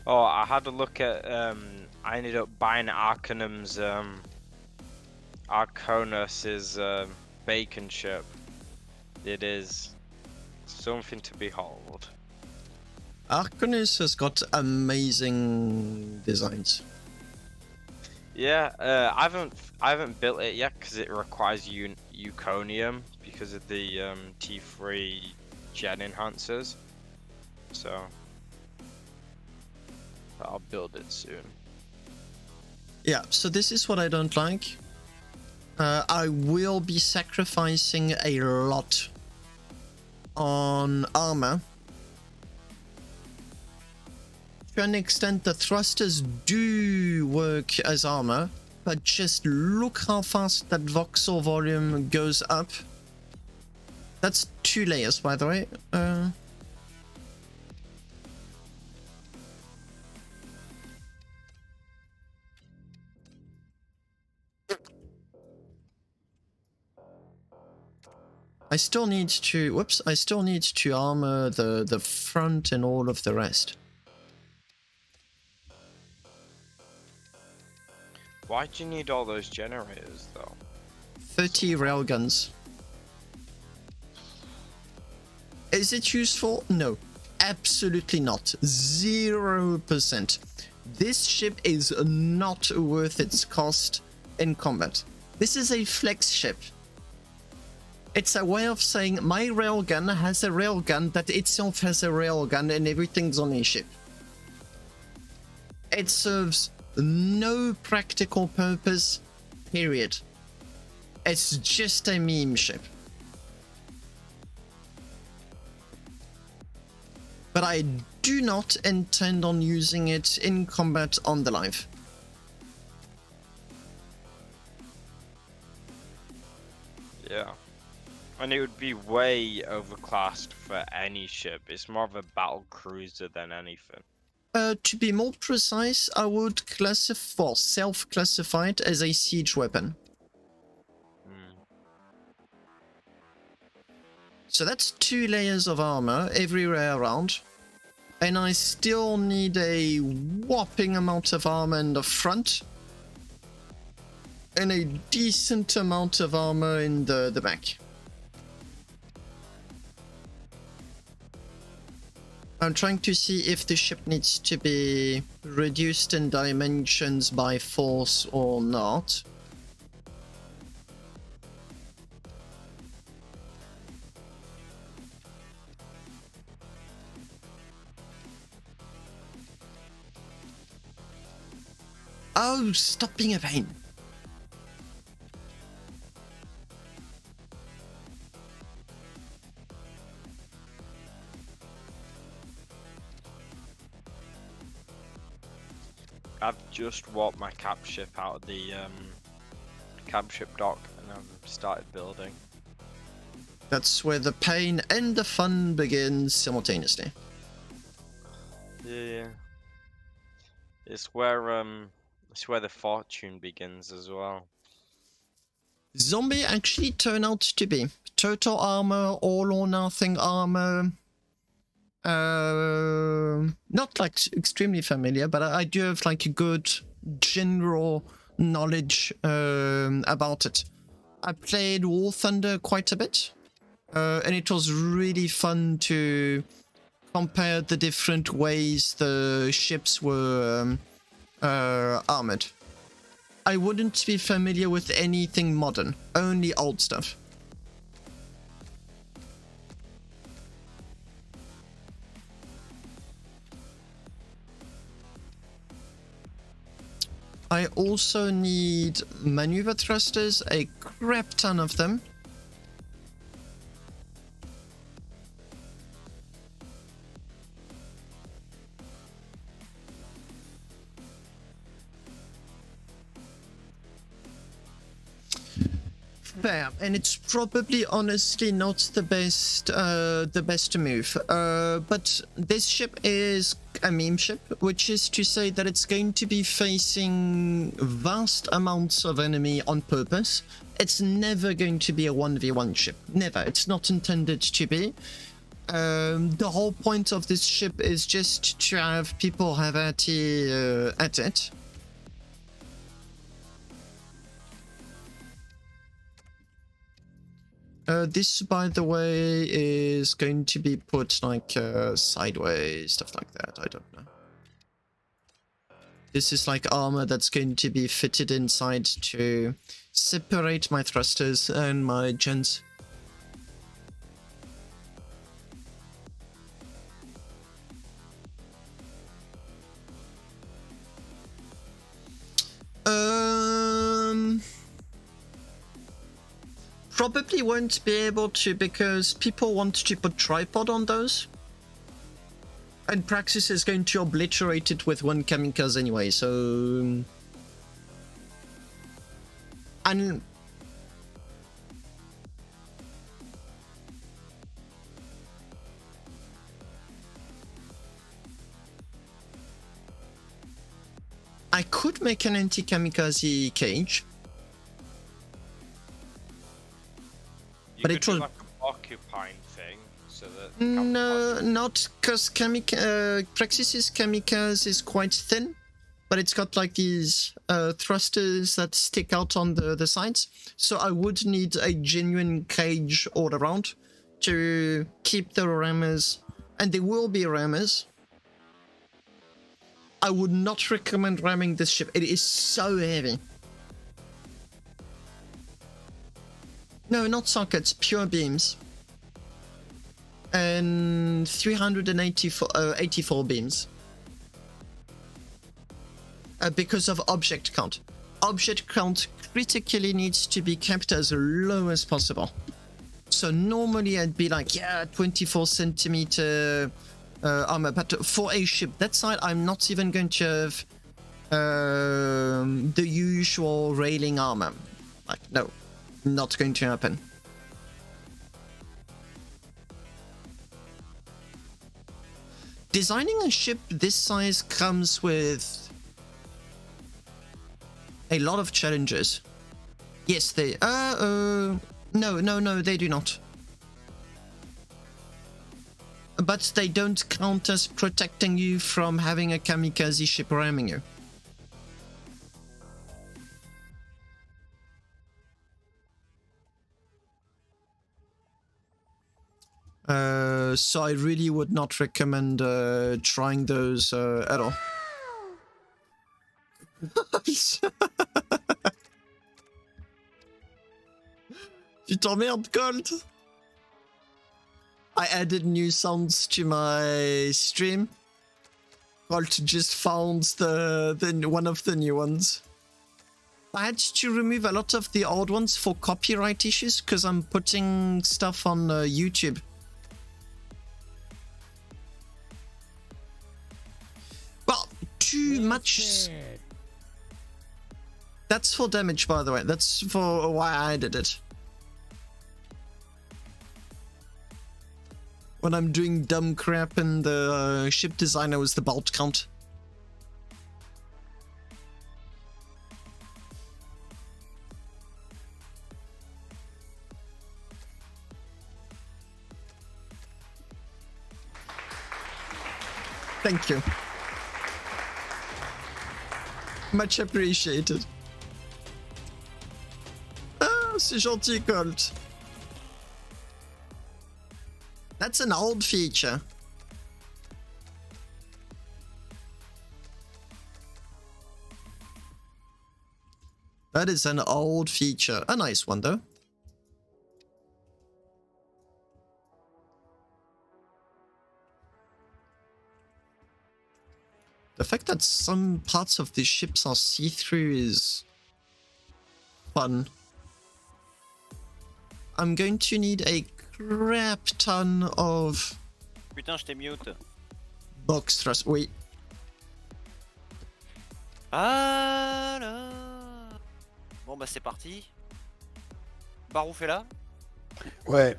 Oh, I had a look at. I ended up buying Arkhonus's bacon ship. It is something to behold. Arkhonus has got amazing designs. Yeah, I haven't built it yet because it requires Euconium because of the T3 gen enhancers. So I'll build it soon. Yeah, so this is what I don't like. I will be sacrificing a lot on armor. To an extent, the thrusters do work as armor, but just look how fast that voxel volume goes up. That's 2 layers, by the way. I still need to, whoops, I still need to armor the front and all of the rest. Why do you need all those generators though? 30 railguns. Is it useful? No, absolutely not. 0%. This ship is not worth its cost in combat. This is a flex ship. It's a way of saying my railgun has a railgun that itself has a railgun and everything's on a ship. It serves no practical purpose, period. It's just a meme ship. But I do not intend on using it in combat on the live. Yeah. And it would be way overclassed for any ship. It's more of a battle cruiser than anything. To be more precise, I would self-classify it as a siege weapon. So that's 2 layers of armor everywhere around. And I still need a whopping amount of armor in the front. And a decent amount of armor in the back. I'm trying to see if the ship needs to be reduced in dimensions by force or not. Oh, stop being a pain. I've just walked my cap ship out of the cap ship dock and I've started building. That's where the pain and the fun begins simultaneously. Yeah. It's where the fortune begins as well. Zombie actually turn out to be total armor, all or nothing armor. Not like extremely familiar, but I do have like a good general knowledge about it. I played War Thunder quite a bit, and it was really fun to compare the different ways the ships were armored. I wouldn't be familiar with anything modern, only old stuff. I also need maneuver thrusters, a crap ton of them. Fair, and it's probably honestly not the best move. But this ship is a meme ship, which is to say that it's going to be facing vast amounts of enemy on purpose. It's never going to be a 1v1 ship. Never. It's not intended to be. The whole point of this ship is just to have people have at it. This, by the way, is going to be put like sideways, stuff like that. I don't know. This is like armor that's going to be fitted inside to separate my thrusters and my gens. Probably won't be able to because people want to put tripod on those. And Praxis is going to obliterate it with one kamikaze anyway, so... And... I could make an anti-kamikaze cage. You But could it do will... like an occupying thing, so that... No, not because Praxis's kamikaze is quite thin, but it's got like these thrusters that stick out on the sides. So I would need a genuine cage all around to keep the rammers, and there will be rammers. I would not recommend ramming this ship. It is so heavy. No, not sockets, pure beams. And 384 beams. Because of object count. Object count critically needs to be kept as low as possible. So normally I'd be like, yeah, 24 centimeter armor, but for a ship that size, I'm not even going to have the usual railing armor. Like, no, not going to happen. Designing a ship this size comes with a lot of challenges. Yes, they... no, they do not. But they don't count as protecting you from having a kamikaze ship ramming you. So I really would not recommend trying those at all. Tu t'emmerdes, Colt? I added new sounds to my stream. Colt just found the one of the new ones. I had to remove a lot of the old ones for copyright issues because I'm putting stuff on YouTube. Well, too much. That's for damage, by the way. That's for why I did it. When I'm doing dumb crap in the ship designer was the bolt count. Thank you. Much appreciated. Ah, c'est gentil, Colt. That's an old feature. That is an old feature. A nice one, though. The fact that some parts of the ships are see-through is fun. I'm going to need a crap ton of Putain, je t'ai mute. box thrust. Oui. Ah là. Bon bah c'est parti. Barouf est là. Ouais.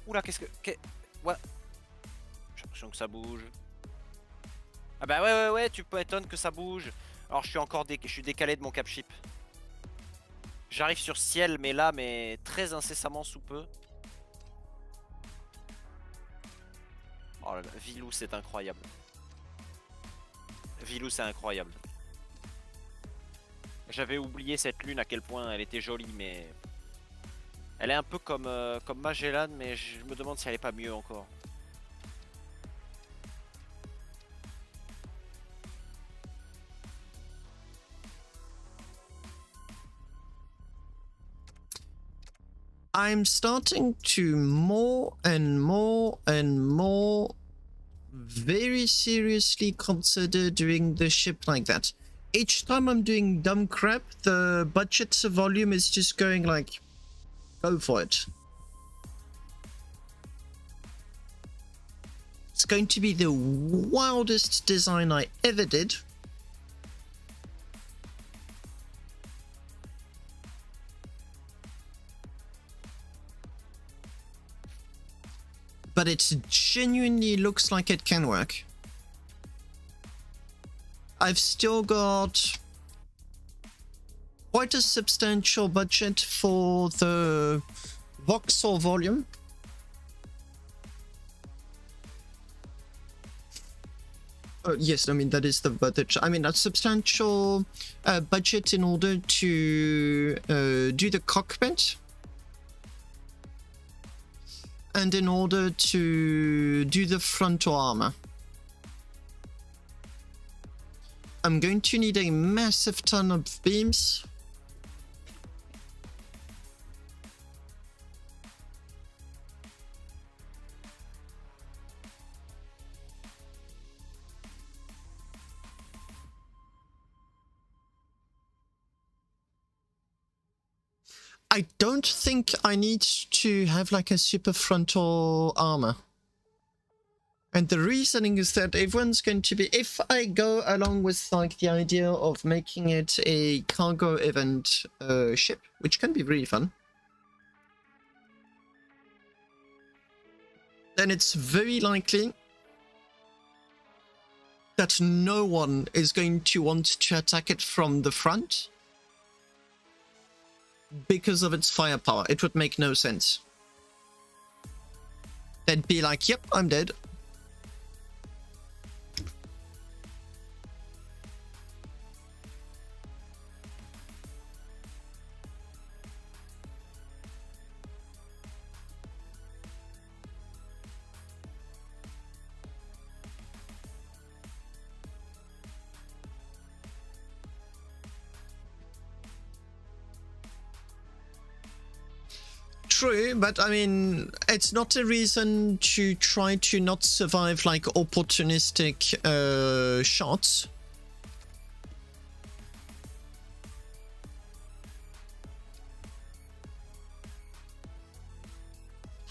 Oula, ouais. J'ai l'impression que ça bouge. Ah bah ouais, tu peux étonner que ça bouge. Alors je suis encore je suis décalé de mon cap ship. J'arrive sur ciel, mais là, très incessamment sous peu. Oh là là, Vilou, c'est incroyable. Vilou, c'est incroyable. J'avais oublié cette lune, à quel point elle était jolie, mais... Elle est un peu comme Magellan, mais je me demande si elle est pas mieux encore. I'm starting to more and more very seriously consider doing the ship like that. Each time I'm doing dumb crap, the budget volume is just going like, go for it. It's going to be the wildest design I ever did. But it genuinely looks like it can work. I've still got quite a substantial budget for the voxel volume. Yes, I mean, that is the budget. I mean, a substantial budget in order to do the cockpit. And in order to do the frontal armor. I'm going to need a massive ton of beams. I don't think I need to have like a super frontal armor. And the reasoning is that everyone's going to be, if I go along with like the idea of making it a cargo event ship, which can be really fun, then it's very likely that no one is going to want to attack it from the front because of its firepower. It would make no sense. They'd be like, yep, I'm dead. True, but I mean, it's not a reason to try to not survive like opportunistic shots.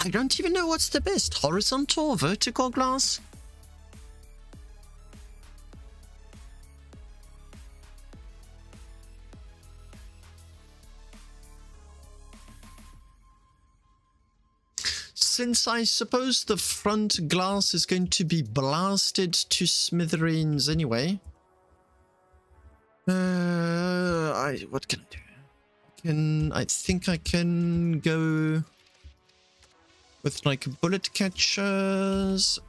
I don't even know what's the best, horizontal or vertical glass? Since I suppose the front glass is going to be blasted to smithereens anyway. What can I do? I think I can go with like bullet catchers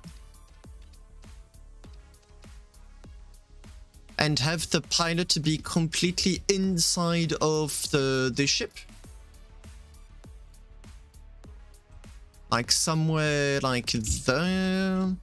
and have the pilot be completely inside of the ship. Like somewhere like there.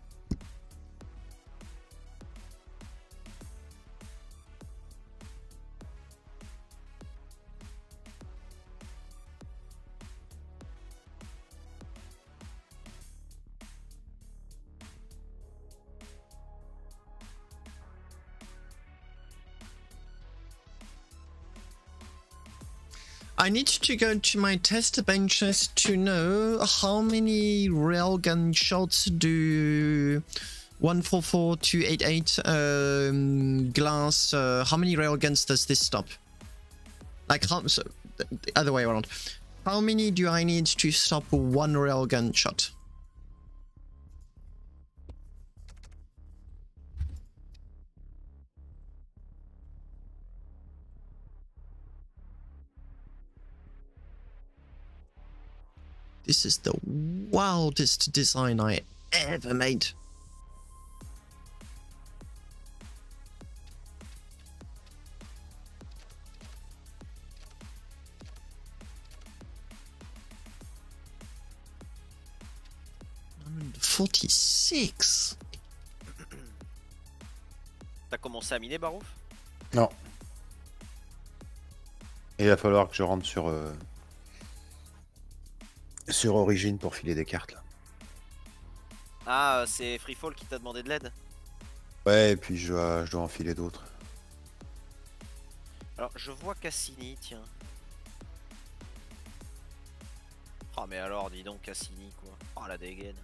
I need to go to my test benches to know how many railgun shots do 144-288 glass. How many railguns does this stop? Like how? So, the other way around. How many do I need to stop one railgun shot? This is the wildest design I ever made. $46. T'as commencé à miner, Barouf? Non. Il va falloir que je rentre sur Origin pour filer des cartes là. Ah, c'est Freefall qui t'a demandé de l'aide? Ouais, et puis je dois en filer d'autres. Alors, je vois Cassini, tiens. Oh, mais alors, dis donc, Cassini, quoi. Oh, la dégaine.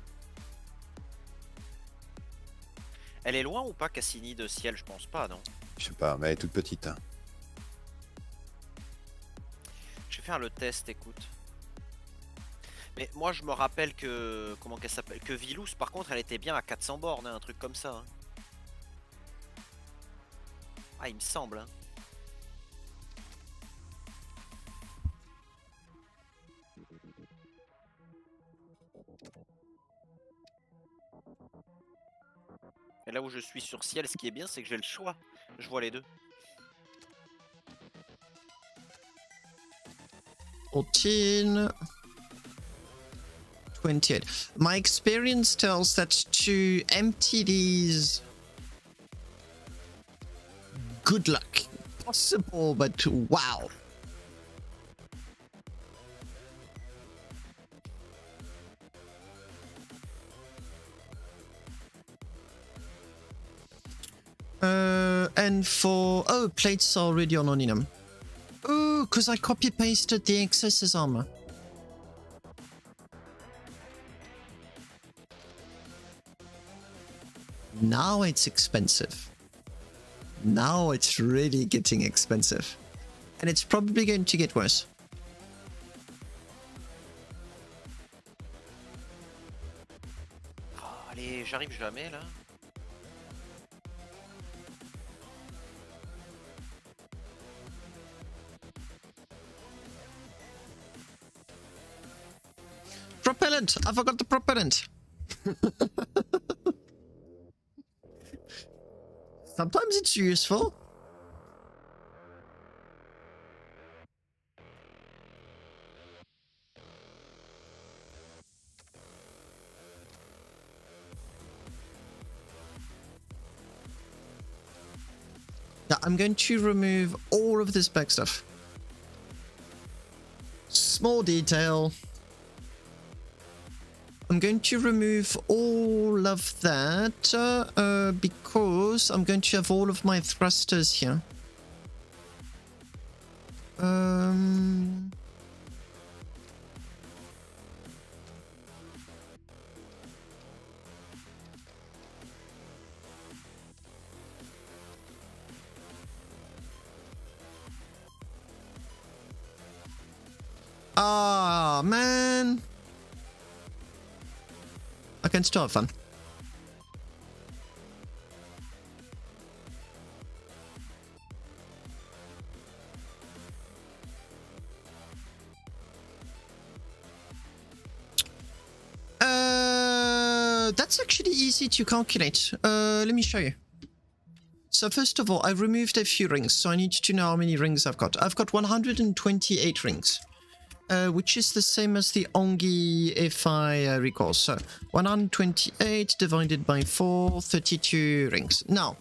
Elle est loin ou pas, Cassini, de ciel? Je pense pas, non? Je sais pas, mais elle est toute petite. Hein. Je vais faire le test, écoute. Mais moi, je me rappelle que... Comment qu'elle s'appelle? Que Vilous, par contre, elle était bien à 400 bornes, hein, un truc comme ça. Hein. Ah, il me semble, hein. Et là où je suis sur ciel, ce qui est bien, c'est que j'ai le choix. Je vois les deux. 14, 28. My experience tells that to empty these, good luck. Possible, but wow. And for... Oh, plates are already on Oninum. Oh, because I copy-pasted the excesses armor. Now it's expensive. Now it's really getting expensive. And it's probably going to get worse. Oh, allez, j'arrive jamais, là. Propellant! I forgot the propellant! Sometimes it's useful. Now, I'm going to remove all of this back stuff. Small detail. I'm going to remove all of that because I'm going to have all of my thrusters here. Ah, man. I can still have fun. That's actually easy to calculate. Let me show you. So first of all, I've removed a few rings, so I need to know how many rings I've got. I've got 128 rings. Which is the same as the Ongi if I recall. So 128 divided by 4, 32 rings. Now,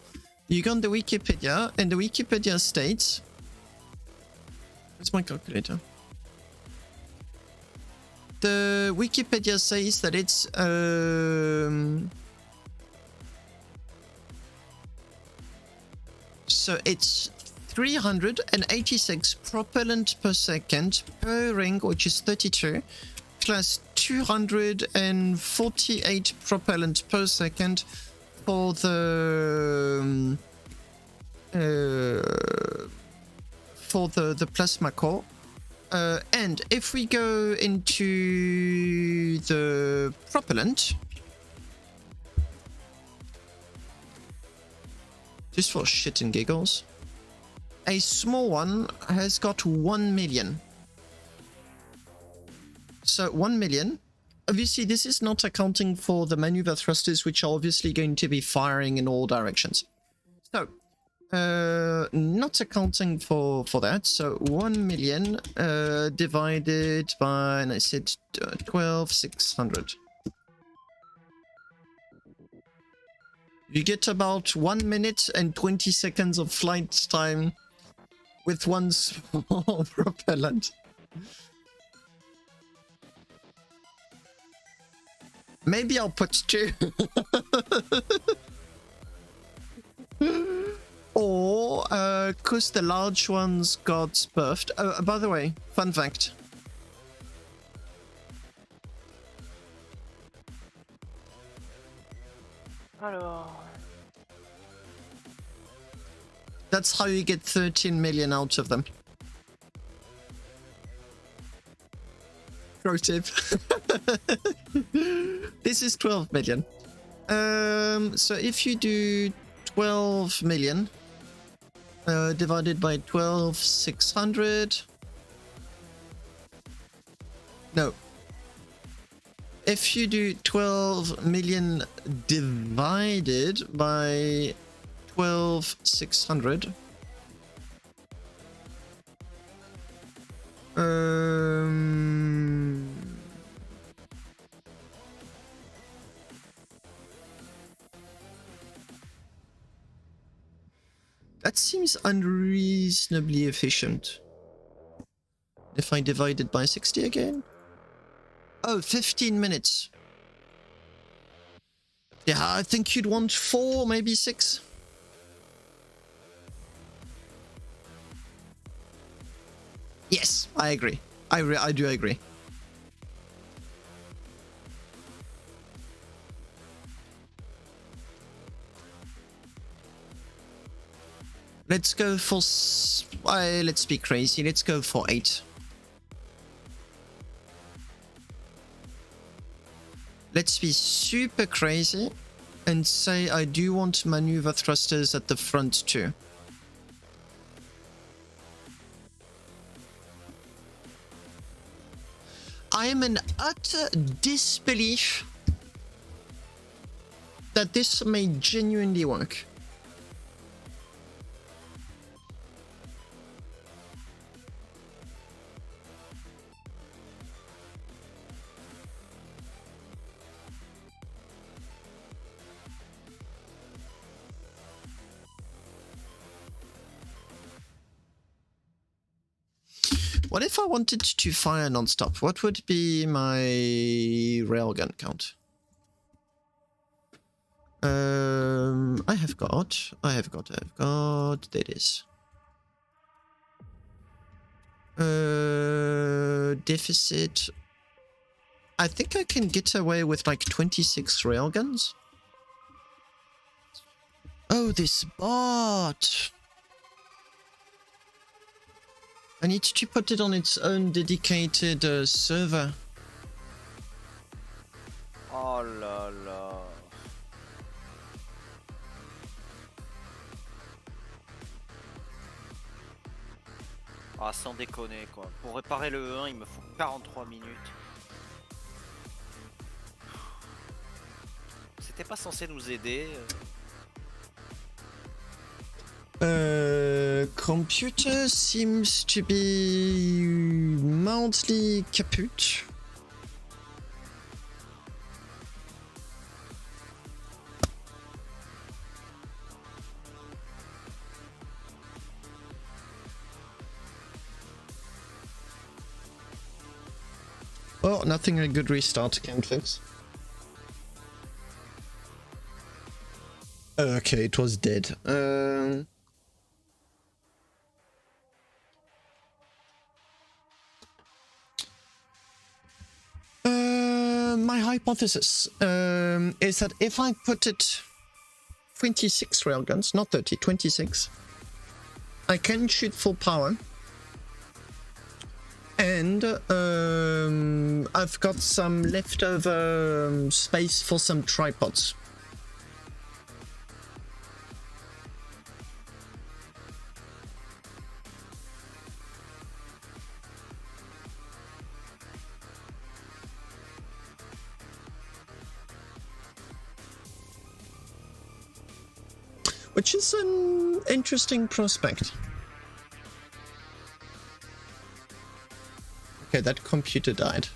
you go on the Wikipedia, and the Wikipedia states... Where's my calculator? The Wikipedia says that it's... So it's 386 propellant per second per ring, which is 32, plus 248 propellant per second for the plasma core. And if we go into the propellant, just for shit and giggles, a small one has got 1 million. So 1 million. Obviously, this is not accounting for the maneuver thrusters, which are obviously going to be firing in all directions. So, not accounting for that. So 1 million divided by, and I said 12,600. You get about 1 minute and 20 seconds of flight time with one small propellant. Maybe I'll put 2. Or, cause the large ones got buffed. Oh, by the way, fun fact. Alors... That's how you get 13 million out of them. Pro tip. This is 12 million. So if you do 12 million divided by 12,600. No. If you do 12 million divided by 12,600. That seems unreasonably efficient. If I divide it by 60 again? Oh, 15 minutes. Yeah, I think you'd want 4, maybe 6. Yes, I agree. I do agree. Let's go for... let's be crazy. Let's go for 8. Let's be super crazy and say I do want maneuver thrusters at the front too. I am in utter disbelief that this may genuinely work. What if I wanted to fire non-stop? What would be my railgun count? I have got. There it is. Deficit. I think I can get away with like 26 railguns. Oh, this bot. I need to put it on its own dedicated server. Oh là là. Ah, sans déconner quoi. Pour réparer le E1, il me faut 43 minutes. C'était pas censé nous aider. Computer seems to be mildly kaput. Oh, nothing a good restart can fix. Okay, it was dead. my hypothesis is that if I put it 26 railguns, not 30, 26, I can shoot full power. And I've got some leftover space for some tripods. Which is an interesting prospect. Okay, that computer died.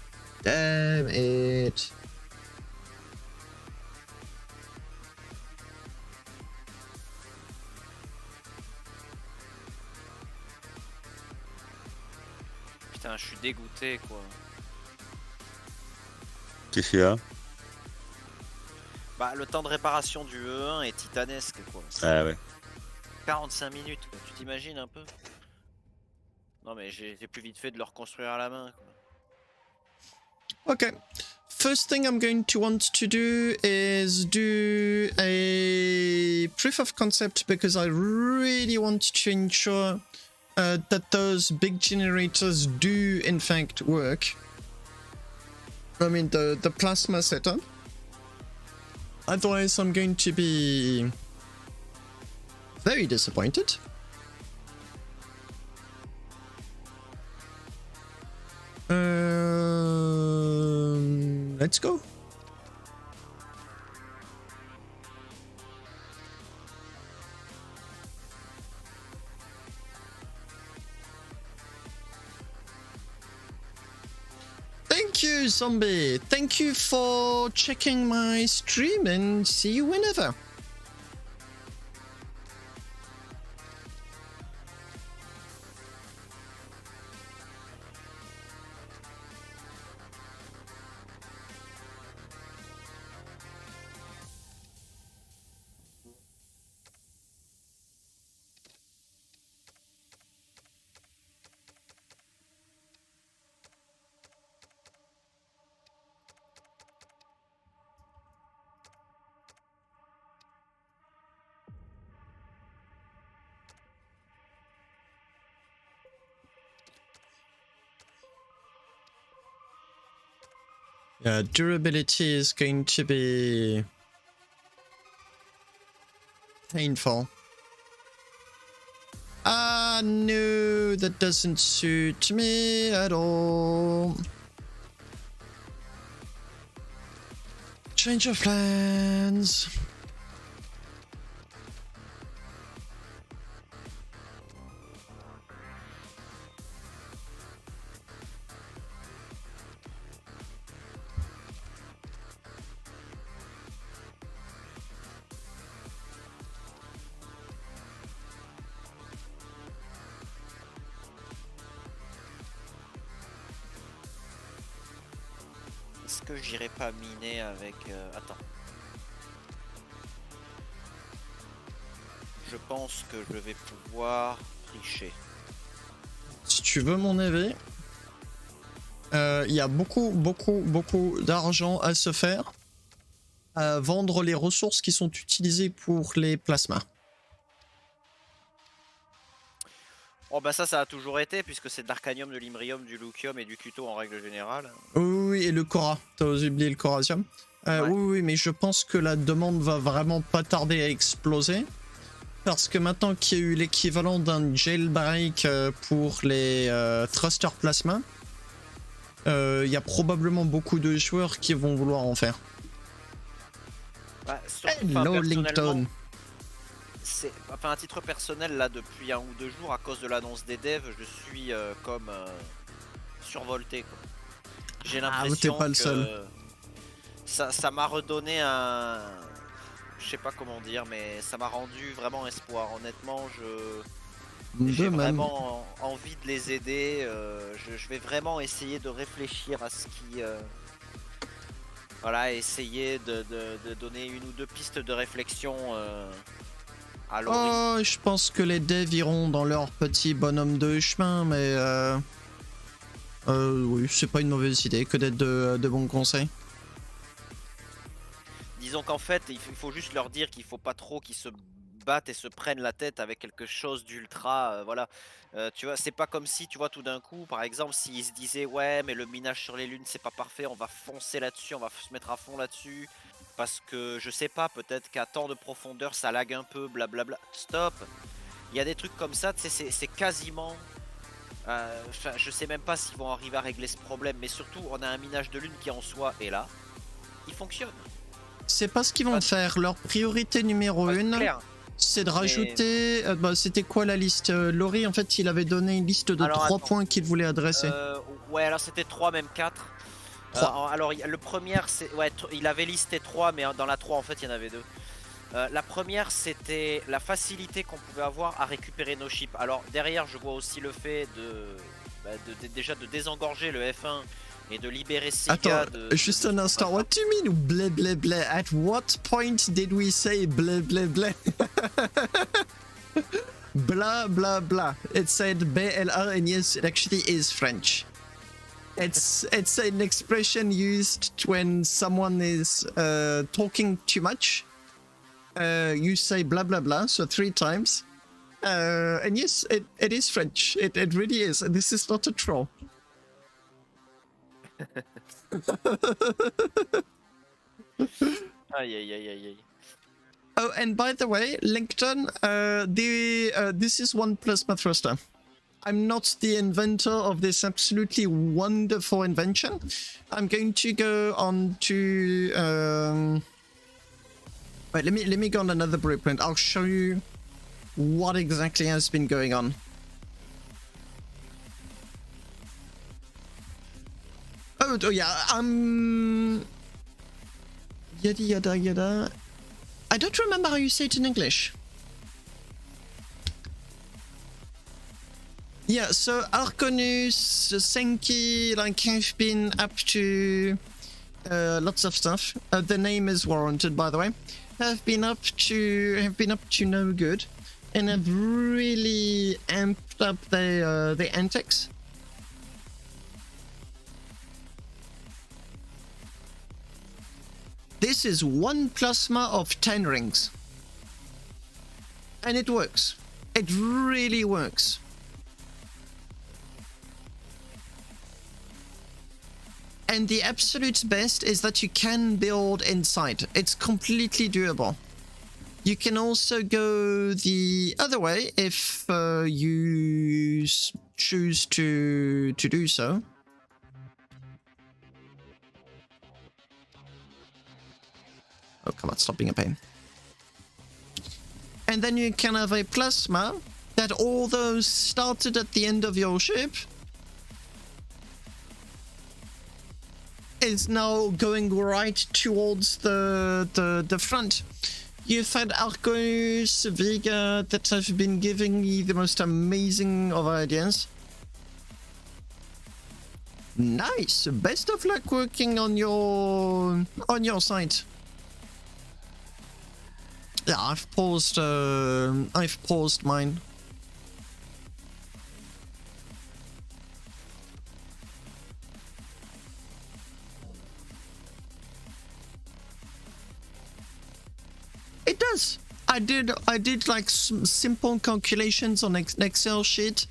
Damn it. Putain, je suis dégoûté quoi. Qu'est-ce qu'il y a? Bah, le temps de réparation du E1 est titanesque quoi. Ah ouais. 45 minutes, quoi. Tu t'imagines un peu? Non mais j'ai plus vite fait de le reconstruire à la main quoi. Okay. First thing I'm going to want to do is do a proof of concept because I really want to ensure that those big generators do in fact work. I mean the plasma setup. Otherwise I'm going to be very disappointed. Let's go. Thank you, Zombie. Thank you for checking my stream and see you whenever. Yeah, durability is going to be painful. Ah, no, that doesn't suit me at all. Change of plans. Est-ce que j'irai pas miner avec... Attends. Je pense que je vais pouvoir tricher. Si tu veux mon avis, il y a beaucoup d'argent à se faire à vendre les ressources qui sont utilisées pour les plasmas. Oh bah ça a toujours été puisque c'est de l'arcanium, de l'imbrium, du lucium et du cuto en règle générale. Oui, et le Cora. T'as oublié le Corasium. Ouais. Oui, mais je pense que la demande va vraiment pas tarder à exploser. Parce que maintenant qu'il y a eu l'équivalent d'un jailbreak pour les thrusters plasma, il y a probablement beaucoup de joueurs qui vont vouloir en faire. Bah, surtout, Hello, Linkton. Enfin, à titre personnel, là, depuis 1 ou 2 jours, à cause de l'annonce des devs, je suis comme survolté. J'ai l'impression pas le que seul. Ça m'a redonné un... Je sais pas comment dire, mais ça m'a rendu vraiment espoir. Honnêtement, j'ai vraiment envie de les aider. Je vais vraiment essayer de réfléchir à ce qui... Voilà, essayer de donner 1 ou 2 pistes de réflexion à Laurie. Oh, je pense que les devs iront dans leur petit bonhomme de chemin, mais oui, c'est pas une mauvaise idée que d'être de bons conseils. disons qu'en fait, il faut juste leur dire qu'il faut pas trop qu'ils se battent et se prennent la tête avec quelque chose d'ultra, voilà. Tu vois, c'est pas comme si, tu vois, tout d'un coup, par exemple, s'ils se disaient, ouais, mais le minage sur les lunes, c'est pas parfait, on va foncer là-dessus, on va se mettre à fond là-dessus, parce que, je sais pas, peut-être qu'à tant de profondeur, ça lag un peu, blablabla. Stop. Il y a des trucs comme ça, tu sais, c'est quasiment... Enfin, je sais même pas s'ils vont arriver à régler ce problème, mais surtout, on a un minage de lune qui en soi est là. Il fonctionne. C'est pas ce qu'ils vont faire. Leur priorité numéro Ouais, c'est 1, clair. c'est de rajouter... c'était quoi la liste Laurie, en fait, il avait donné une liste de Alors, 3 attends. points qu'il voulait adresser. Ouais, alors c'était 3, même 4. 3. Alors, le premier, c'est... Ouais, il avait listé 3, mais dans la 3, en fait, il y en avait 2. La première, c'était la facilité qu'on pouvait avoir à récupérer nos chips. Alors, derrière, je vois aussi le fait déjà de désengorger le F1 et de libérer Senkii. Attends, juste un instant. What do you mean bleh bleh bleh? At what point did we say bleh bleh bleh? Blah blah blah. It said BLA, and yes, it actually is French. It's an expression used when someone is talking too much. You say blah blah blah, so 3 times. And yes, it is French. It really is. And this is not a troll. Aïe aïe aïe aïe aïe. Oh, and by the way, Linkton, this is one plasma thruster. I'm not the inventor of this absolutely wonderful invention. I'm going to go on to wait, let me go on another blueprint. I'll show you what exactly has been going on. Oh yeah, yada yada yada. I don't remember how you say it in English. Yeah, so Arkhonus, Senkii, like I've been up to lots of stuff. The name is warranted, by the way. Have been up to no good, and have really amped up the antics. This is 1 plasma of 10 rings. And it works. It really works. And the absolute best is that you can build inside. It's completely doable. You can also go the other way if you choose to do so. Oh, come on, stop being a pain. And then you can have a plasma that, although started at the end of your ship, is now going right towards the front. You've had Arkhonus, Vega, that have been giving me the most amazing of ideas. Nice. Best of luck working on your site. Yeah, I've paused mine. It does. I did like some simple calculations on an Excel sheet,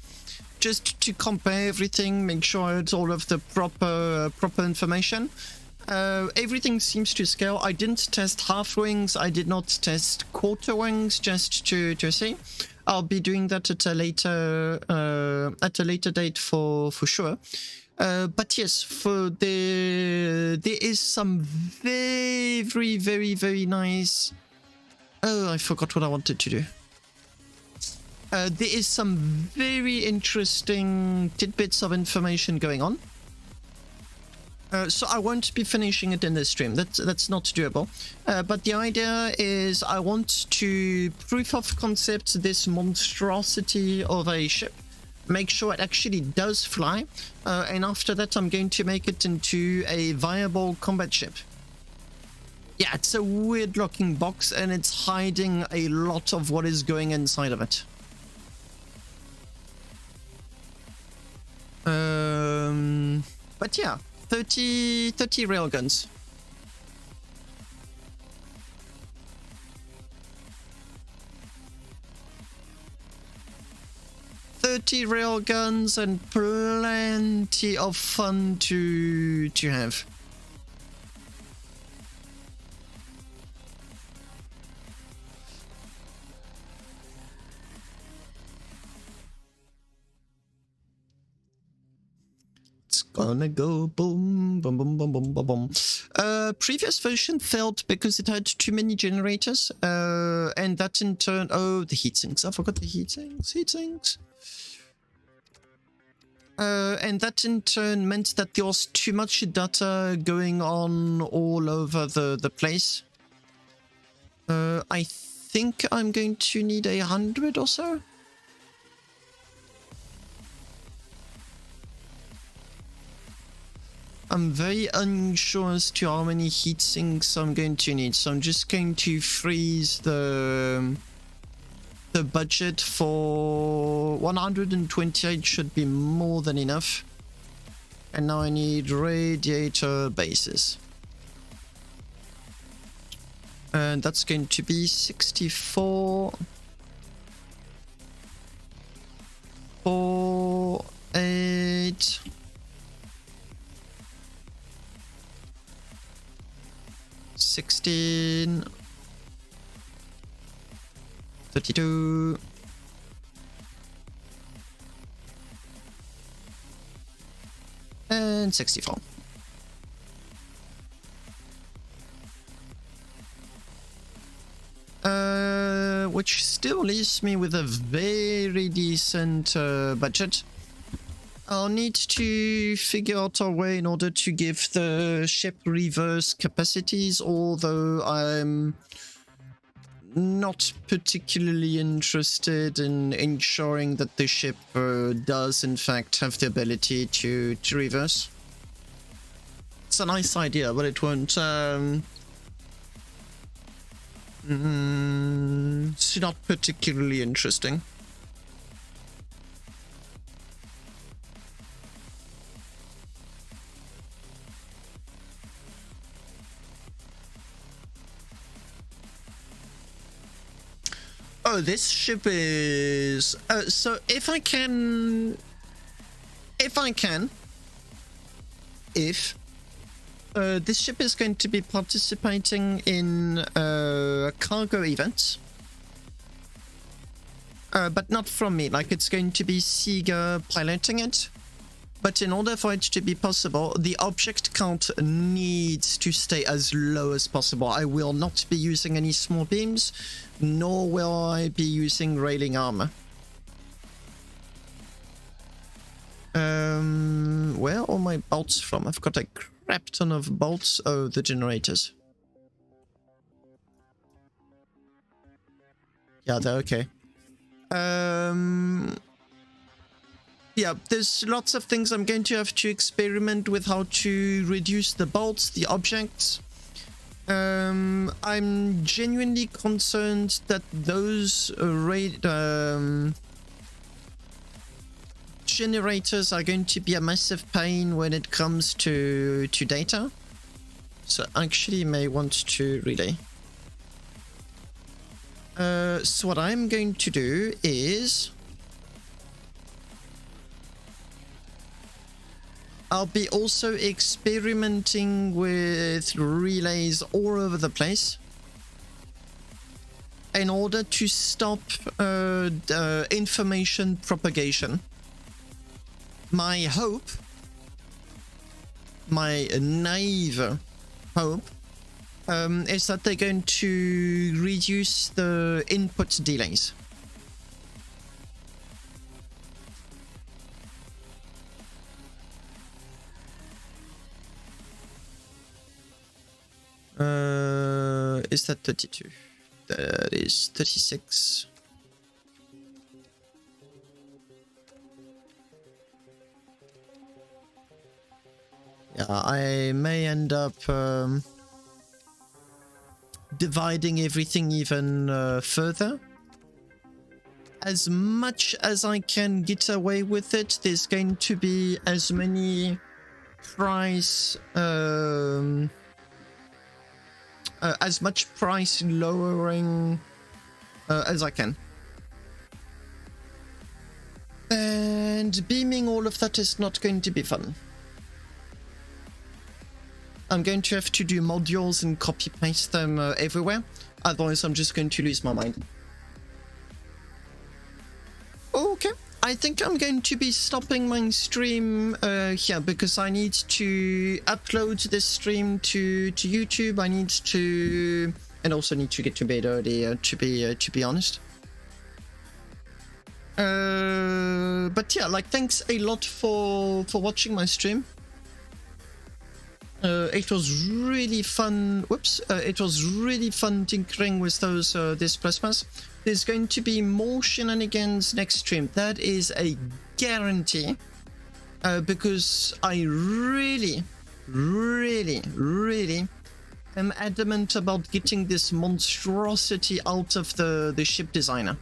just to compare everything, make sure it's all of the proper information. Everything seems to scale. I didn't test half wings. I did not test quarter wings, just to see. I'll be doing that at a later date for sure. But yes, there is some very nice. Oh, I forgot what I wanted to do. There is some very interesting tidbits of information going on. So I won't be finishing it in this stream. That's not doable. But the idea is I want to proof of concept this monstrosity of a ship, make sure it actually does fly, and after that I'm going to make it into a viable combat ship. Yeah, it's a weird looking box and it's hiding a lot of what is going inside of it. But yeah, 30 railguns. 30 railguns and plenty of fun to have. It's gonna go boom, boom, boom, boom, boom, boom, boom. Previous version failed because it had too many generators, and that in turn, oh, the heatsinks. I forgot the heatsinks. And that in turn meant that there was too much data going on all over the place. I think I'm going to need 100 or so. I'm very unsure as to how many heat sinks I'm going to need, so I'm just going to freeze the budget for 128 should be more than enough. And now I need radiator bases. And that's going to be 64. 4, 8. 16, 32, and 64. Which still leaves me with a very decent budget. I'll need to figure out a way in order to give the ship reverse capacities, although I'm not particularly interested in ensuring that the ship does in fact have the ability to reverse. It's a nice idea, but it won't... it's not particularly interesting. Oh, this ship is... so if I can... this ship is going to be participating in cargo events. But not from me, like it's going to be Sega piloting it. But in order for it to be possible, the object count needs to stay as low as possible. I will not be using any small beams, nor will I be using railing armor. Where are all my bolts from? I've got a crap ton of bolts. Oh, the generators. Yeah, they're okay. Yeah, there's lots of things I'm going to have to experiment with how to reduce the bolts, the objects. I'm genuinely concerned that those generators are going to be a massive pain when it comes to data. So actually may want to relay. So what I'm going to do is... I'll be also experimenting with relays all over the place in order to stop information propagation. My hope, my naive hope, is that they're going to reduce the input delays. Is that 32? That is 36. Yeah, I may end up dividing everything even further. As much as I can get away with it, there's going to be as many price... as much price lowering as I can. And beaming all of that is not going to be fun. I'm going to have to do modules and copy paste them everywhere. Otherwise, I'm just going to lose my mind. Okay, I think I'm going to be stopping my stream here because I need to upload this stream to YouTube. I need to, and also need to get to bed early. To be honest. But yeah, like thanks a lot for watching my stream. It was really fun. Whoops! It was really fun tinkering with those this plasmas. There's going to be more shenanigans next stream. That is a guarantee. Because I really am adamant about getting this monstrosity out of the ship designer.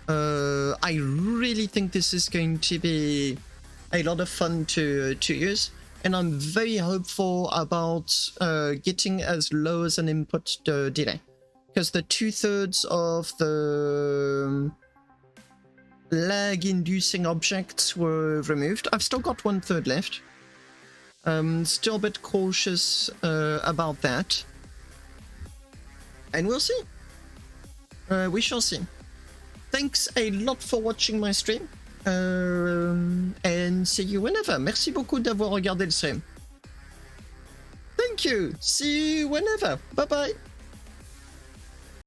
I really think this is going to be a lot of fun to use, and I'm very hopeful about getting as low as an input delay, because the 2/3 of the lag-inducing objects were removed. I've still got 1/3 left. Still a bit cautious about that, and we'll see. We shall see. Thanks a lot for watching my stream. And see you whenever. Merci beaucoup d'avoir regardé le stream. Thank you. See you whenever. Bye bye.